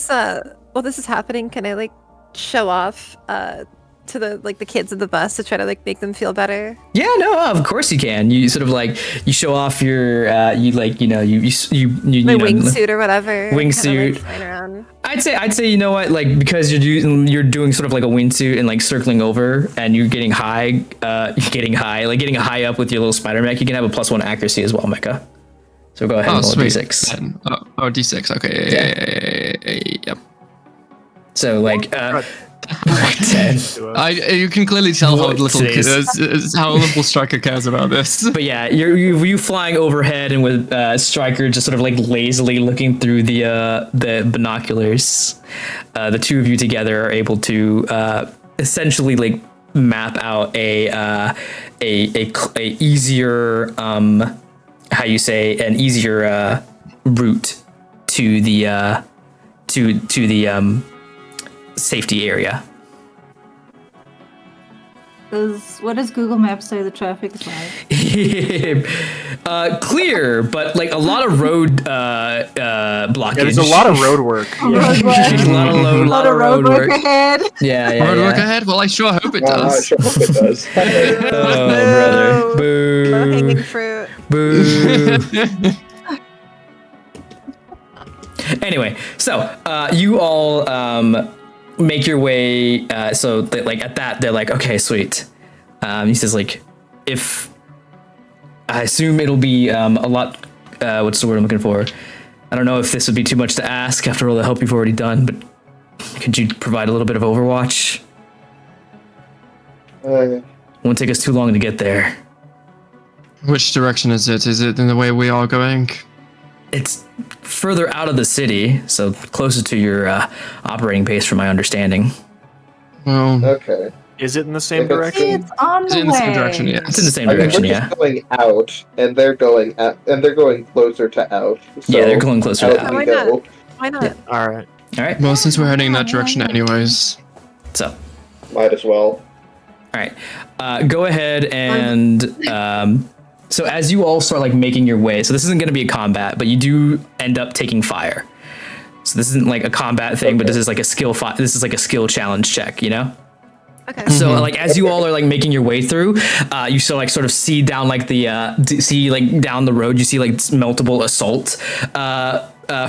is happening. Can I show off to the kids of the bus to try to make them feel better? Yeah, no, of course you can. You sort of you show off your My wingsuit or whatever. Wingsuit. Flying around. I'd say you know what, because you're doing sort of a wingsuit and circling over and you're getting high, getting high up with your little spider mech. You can have a +1 accuracy as well, Mecha. So go ahead and roll a d6. Then. D6. Okay. Yep. So 10. You can clearly tell how little Striker cares about this. But yeah, you flying overhead and with Striker just sort of lazily looking through the binoculars. The two of you together are able to essentially map out a easier an easier route to the safety area. What does Google Maps say the traffic is like? Clear, but a lot of road blockage. Yeah, there's a lot of road work. a lot of road work ahead. Yeah. Road work ahead? Well, I sure hope it I does. sure hope it does. Oh, brother. Boo. Low-hanging fruit. Boo. Anyway, so you all make your way. So at that, they're okay, sweet. He says if I assume it'll be a lot. What's the word I'm looking for? I don't know if this would be too much to ask after all the help you've already done, but could you provide a little bit of overwatch? Won't take us too long to get there. Which direction is it? Is it in the way we are going? It's further out of the city, so closer to your operating base, from my understanding. Well, Okay. Is it in the same If it's- direction? It's on it's the in the same way. direction, yeah. It's in the same I mean, direction, we're yeah. just going out, and they're going closer to out. So Yeah, they're going closer to out out. we Why go. not? Why not? Yeah. All right. All right, Well, since we're heading in that direction anyways. so Might as well. all right, go ahead and so as you all start making your way, so this isn't going to be a combat, but you do end up taking fire. So this isn't a combat thing, but this is a skill. This is a skill challenge check, you know. Okay. So as you all are making your way through, you still sort of see down down the road, you see multiple assault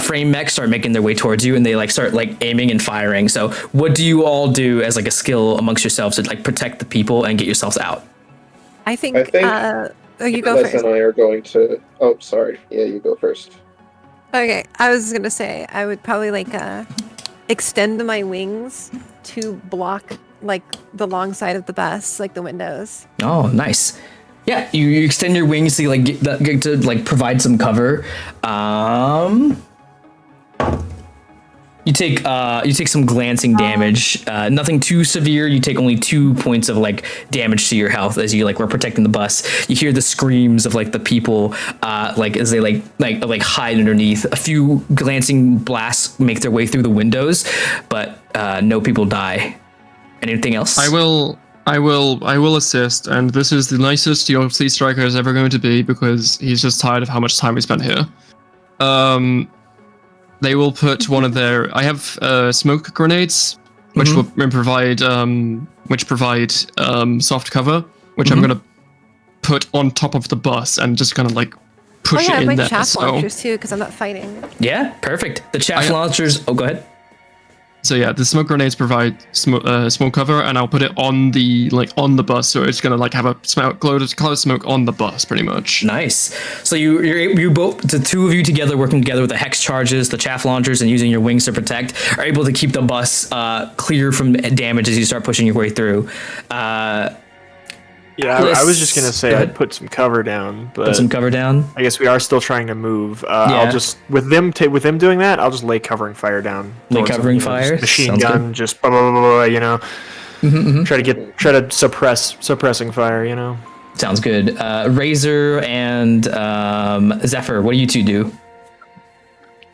frame mechs start making their way towards you, and they start aiming and firing. So what do you all do as a skill amongst yourselves to protect the people and get yourselves out? I think. I think You go Les first. and I are going to. Oh, sorry. Yeah, you go first. Okay, I was gonna say I would probably like extend my wings to block like the long side of the bus, like the windows. Oh, nice. Yeah, you extend your wings to like get to like provide some cover. You take some glancing damage. Nothing too severe. You take only 2 points of like damage to your health as you like were protecting the bus. You hear the screams of like the people like as they like hide underneath. A few glancing blasts make their way through the windows, but no people die. Anything else? I will assist, and this is the nicest your Sea Striker is ever going to be because he's just tired of how much time we spent here. They will put one of their. I have smoke grenades, which will provide soft cover, which I'm gonna put on top of the bus and just kind of like push I it in like there. chaff launchers too, because I'm not fighting. Yeah, perfect. The chaff launchers. Oh, go ahead. So yeah, the smoke grenades provide smoke cover, and I'll put it on the bus, so it's gonna like have a cloud of smoke on the bus, pretty much. Nice. So you both, the two of you together, working together with the hex charges, the chaff launchers, and using your wings to protect, are able to keep the bus clear from damage as you start pushing your way through. Yeah, I was just gonna say I'd put some cover down, but Put some cover down. I guess we are still trying to move. Yeah. I'll just with them doing that, I'll just lay covering fire down. Lay towards covering them, fire? just machine Sounds gun, good. just blah, blah, blah, blah, you know. Try to suppressing fire, you know. Sounds good. Razor and Zephyr, what do you two do?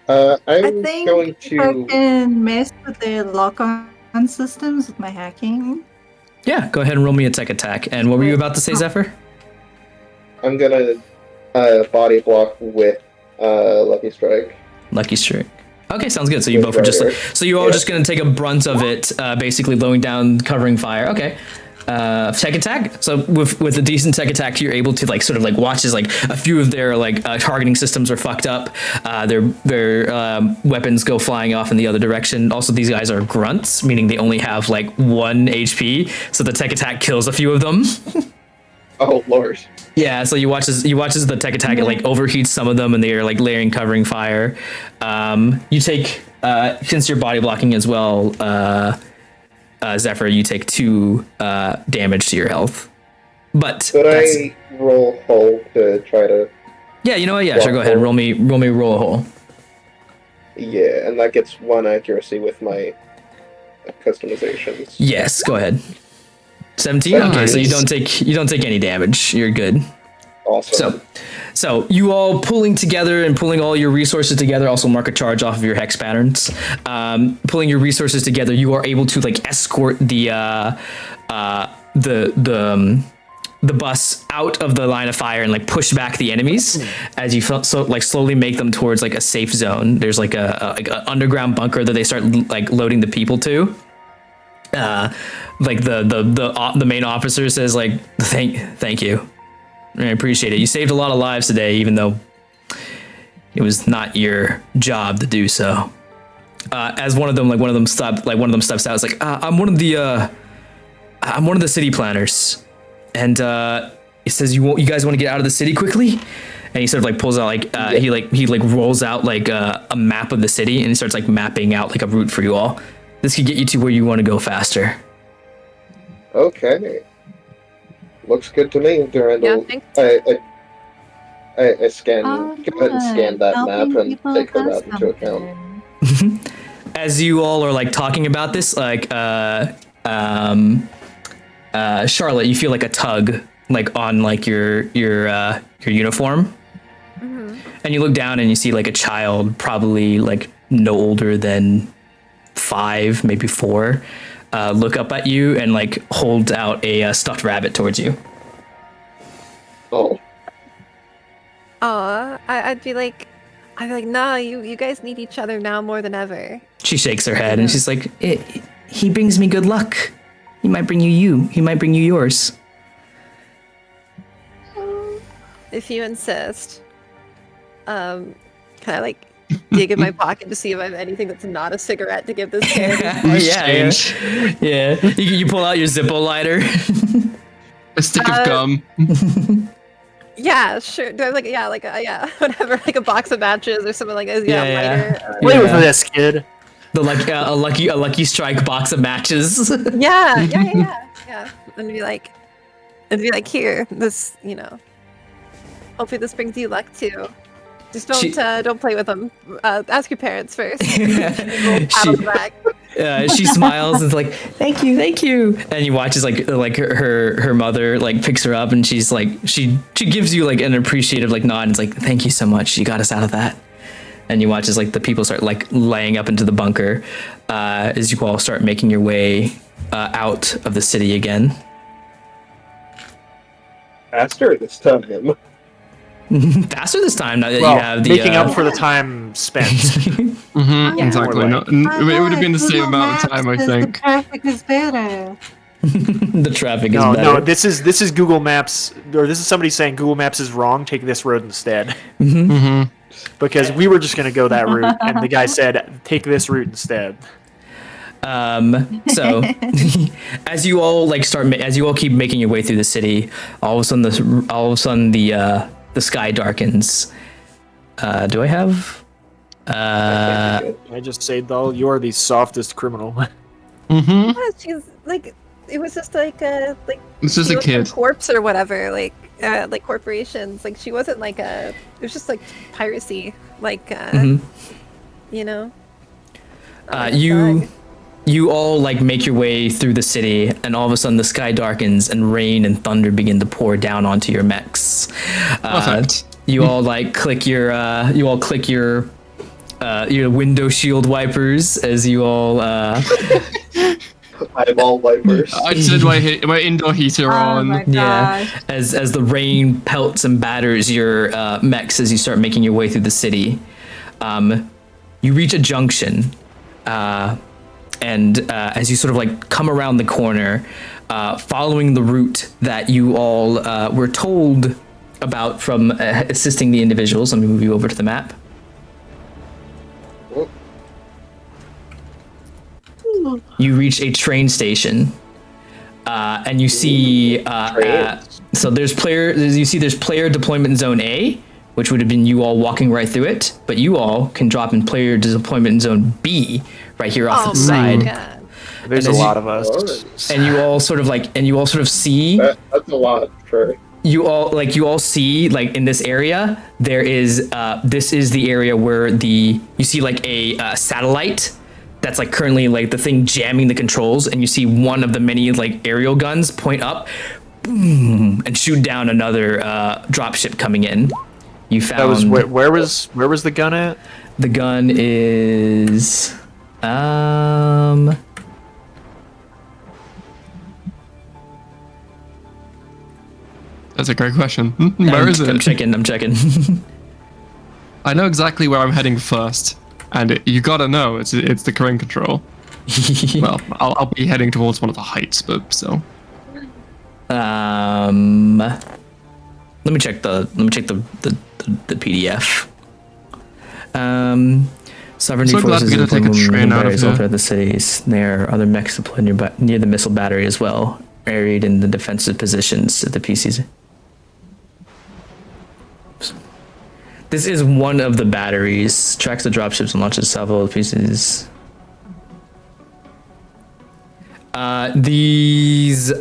I I'm think going if I to. can mess with their lock-on systems with my hacking. Yeah, go ahead and roll me a tech attack. And what were you about to say, Zephyr? I'm gonna body block with Lucky Strike. Lucky Strike. Okay, sounds good. So you both are just so you're all just gonna take a brunt of it, basically lowing down, covering fire. Okay. Tech attack. So with a decent tech attack, you're able to like sort of like watch as like a few of their like targeting systems are fucked up. Their weapons go flying off in the other direction. Also, these guys are grunts, meaning they only have like 1 HP. So the tech attack kills a few of them. Oh Lord. Yeah, so you watch as the tech attack it like overheats some of them, and they are like layering covering fire. You take since you're body blocking as well, Zephyr, you take 2 damage to your health. But Could I roll hull to try to? Yeah, you know what? Yeah, sure. Go ahead. Roll me roll a hole. Yeah, and that gets 1 accuracy with my customizations. Yes, go ahead. 17. Okay, so you don't take any damage. You're good. Awesome. So you all pulling together and pulling all your resources together. Also mark a charge off of your hex patterns. Pulling your resources together, you are able to like escort the bus out of the line of fire and like push back the enemies as you slowly make them towards like a safe zone. There's like a underground bunker that they start like loading the people to. Like the main officer says like thank you. I appreciate it. You saved a lot of lives today, even though it was not your job to do so. As one of them steps out. It's like I'm one of the city planners, and he says you guys want to get out of the city quickly, and he sort of like pulls out he rolls out like a map of the city, and he starts like mapping out like a route for you all. This could get you to where you want to go faster. Okay. Looks good to me, Durandal. Yeah, I scan. Go ahead and scan that map and take the route into account. As you all are like talking about this, like Charlotte, you feel like a tug like on like your uniform, and you look down and you see like a child, probably like no older than 5, maybe 4. Look up at you and like hold out a stuffed rabbit towards you. Oh. I'd be like, nah, you guys need each other now more than ever. She shakes her head and she's like, he brings me good luck. He might bring you. He might bring you yours. If you insist. Can I like dig in my pocket to see if I have anything that's not a cigarette to give this kid? Yeah. You pull out your Zippo lighter. A stick of gum. Yeah, sure. Do I have whatever, like a box of matches or something like that. Yeah, Lighter. Play with this, kid. The a lucky strike box of matches. Yeah. And be like, here, this, hopefully this brings you luck too. Just don't play with them. Ask your parents first. Pat on the back. She smiles and is like, thank you. And you watch as like her mother like picks her up and she's like, she gives you like an appreciative like nod and it's like, thank you so much. You got us out of that. And you watch as like the people start like laying up into the bunker as you all start making your way out of the city again. Faster this time. Faster this time now that Well, you have the making up for the time spent. Yeah. Exactly. More like- It would have been the same amount of time, I think. The traffic is better. the traffic is No, better. no, this is Google Maps, or this is somebody saying Google Maps is wrong. Take this road instead. Because we were just gonna go that route, and the guy said, "Take this route instead." So as you all keep making your way through the city, all of a sudden the sky darkens. Do I have? I just say, though, you are the softest criminal. Yeah, she's like, it was just like It's just she a was kid. from corpse or whatever, like corporations. Like she wasn't like it was just like piracy, like you know. You all like make your way through the city, and all of a sudden the sky darkens, and rain and thunder begin to pour down onto your mechs. Perfect. You all like click your window shield wipers as you all Eyeball wipers. I turned my indoor heater Oh on. my yeah, gosh. as the rain pelts and batters your mechs as you start making your way through the city. You reach a junction, and as you sort of like come around the corner, following the route that you all were told about from assisting the individuals. Let me move you over to the map. You reach a train station, and you see so there's player deployment zone A, which would have been you all walking right through it, but you all can drop in player deployment zone B right here off Oh to the my side. god. There's a as lot you- of us. And you all sort of see That's a lot for. you all see like in this area there is this is the area where you see like a satellite that's like currently like the thing jamming the controls, and you see one of the many like aerial guns point up, boom, and shoot down another dropship coming in. You found That was where was the gun at? the gun is That's a great question. Where is it? I'm checking. I know exactly where I'm heading first, and you gotta know it's the current control. Well, I'll be heading towards one of the heights, but still. Let me check the PDF. Sovereignty So glad forces we're gonna take a train out of here. throughout the cities. There are other mechs deployed near the missile battery as well, buried in the defensive positions at the PCs. This is one of the batteries. Tracks the dropships and launches several of the PCs. These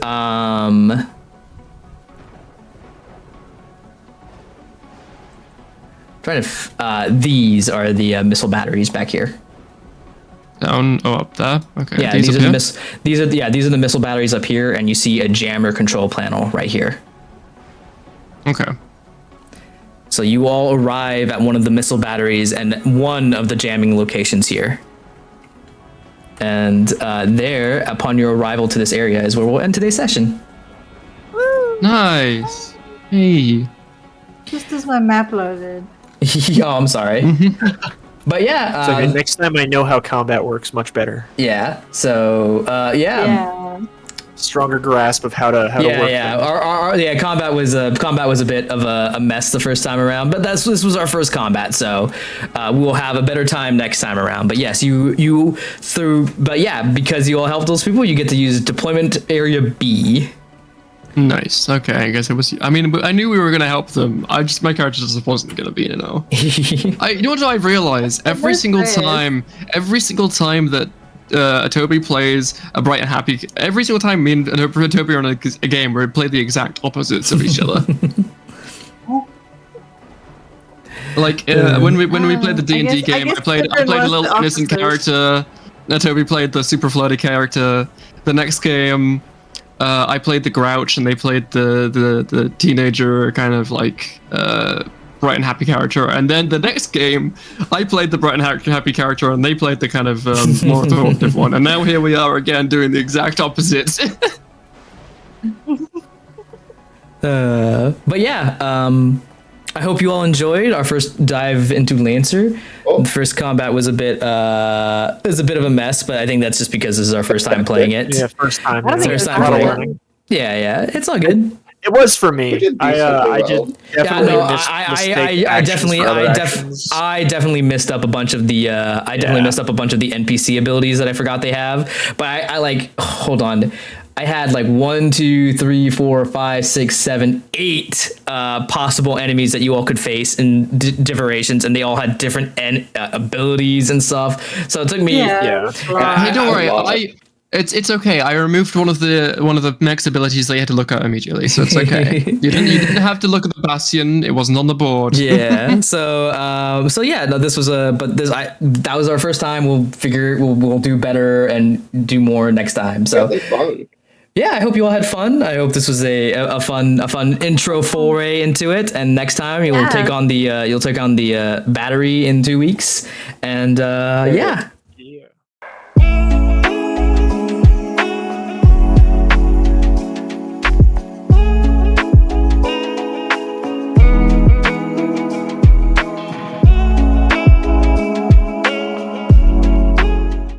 these are the missile batteries back here. Down, up there. Okay. Yeah, these these up are here? these are the missile batteries up here, and you see a jammer control panel right here. Okay. So you all arrive at one of the missile batteries and one of the jamming locations here. And there, upon your arrival to this area, is where we'll end today's session. Nice. Hey. Just as my map loaded. Oh, I'm sorry. But yeah, So next time I know how combat works much better. yeah. So Yeah. Stronger grasp of how to work. things. Combat was a bit of a mess the first time around, but this was our first combat, so we'll have a better time next time around. But yes, because you all helped those people, you get to use deployment area B Nice. Okay, I guess it was. I mean, I knew we were gonna help them. My character just wasn't gonna be, You know what I've realized? Every single time that Toby plays a bright and happy, every single time me and Toby are on a game, we play the exact opposites of each other. Like when we played the D&D game, I played a little innocent character. Toby played the super flirty character. The next game, I played the Grouch, and they played the teenager kind of like bright and happy character. And then the next game, I played the bright and happy character, and they played the kind of more authoritative one. And now here we are again doing the exact opposites. But yeah, I hope you all enjoyed our first dive into Lancer. Oh. The first combat was a bit of a mess, but I think that's just because this is our first time playing it. Yeah, first time. I don't think First it's time bad. playing learning. it. Yeah, it's all good. It was for me. We did I decently did well. definitely Yeah, no, missed I mistake actions for other actions. I definitely missed up a bunch of the missed up a bunch of the NPC abilities that I forgot they have. But I like hold on. I had like 1, 2, 3, 4, 5, 6, 7, 8 possible enemies that you all could face in differations, and they all had different abilities and stuff. So it took me. Yeah. Hey, don't worry. It's okay. I removed one of the max abilities that you had to look at immediately, so it's okay. you didn't have to look at the Bastion. It wasn't on the board. Yeah. So yeah. No, that was our first time. We'll do better and do more next time. So. Really fun. Yeah, I hope you all had fun. I hope this was a fun intro foray into it. And next time you'll take on the battery in 2 weeks. And yeah,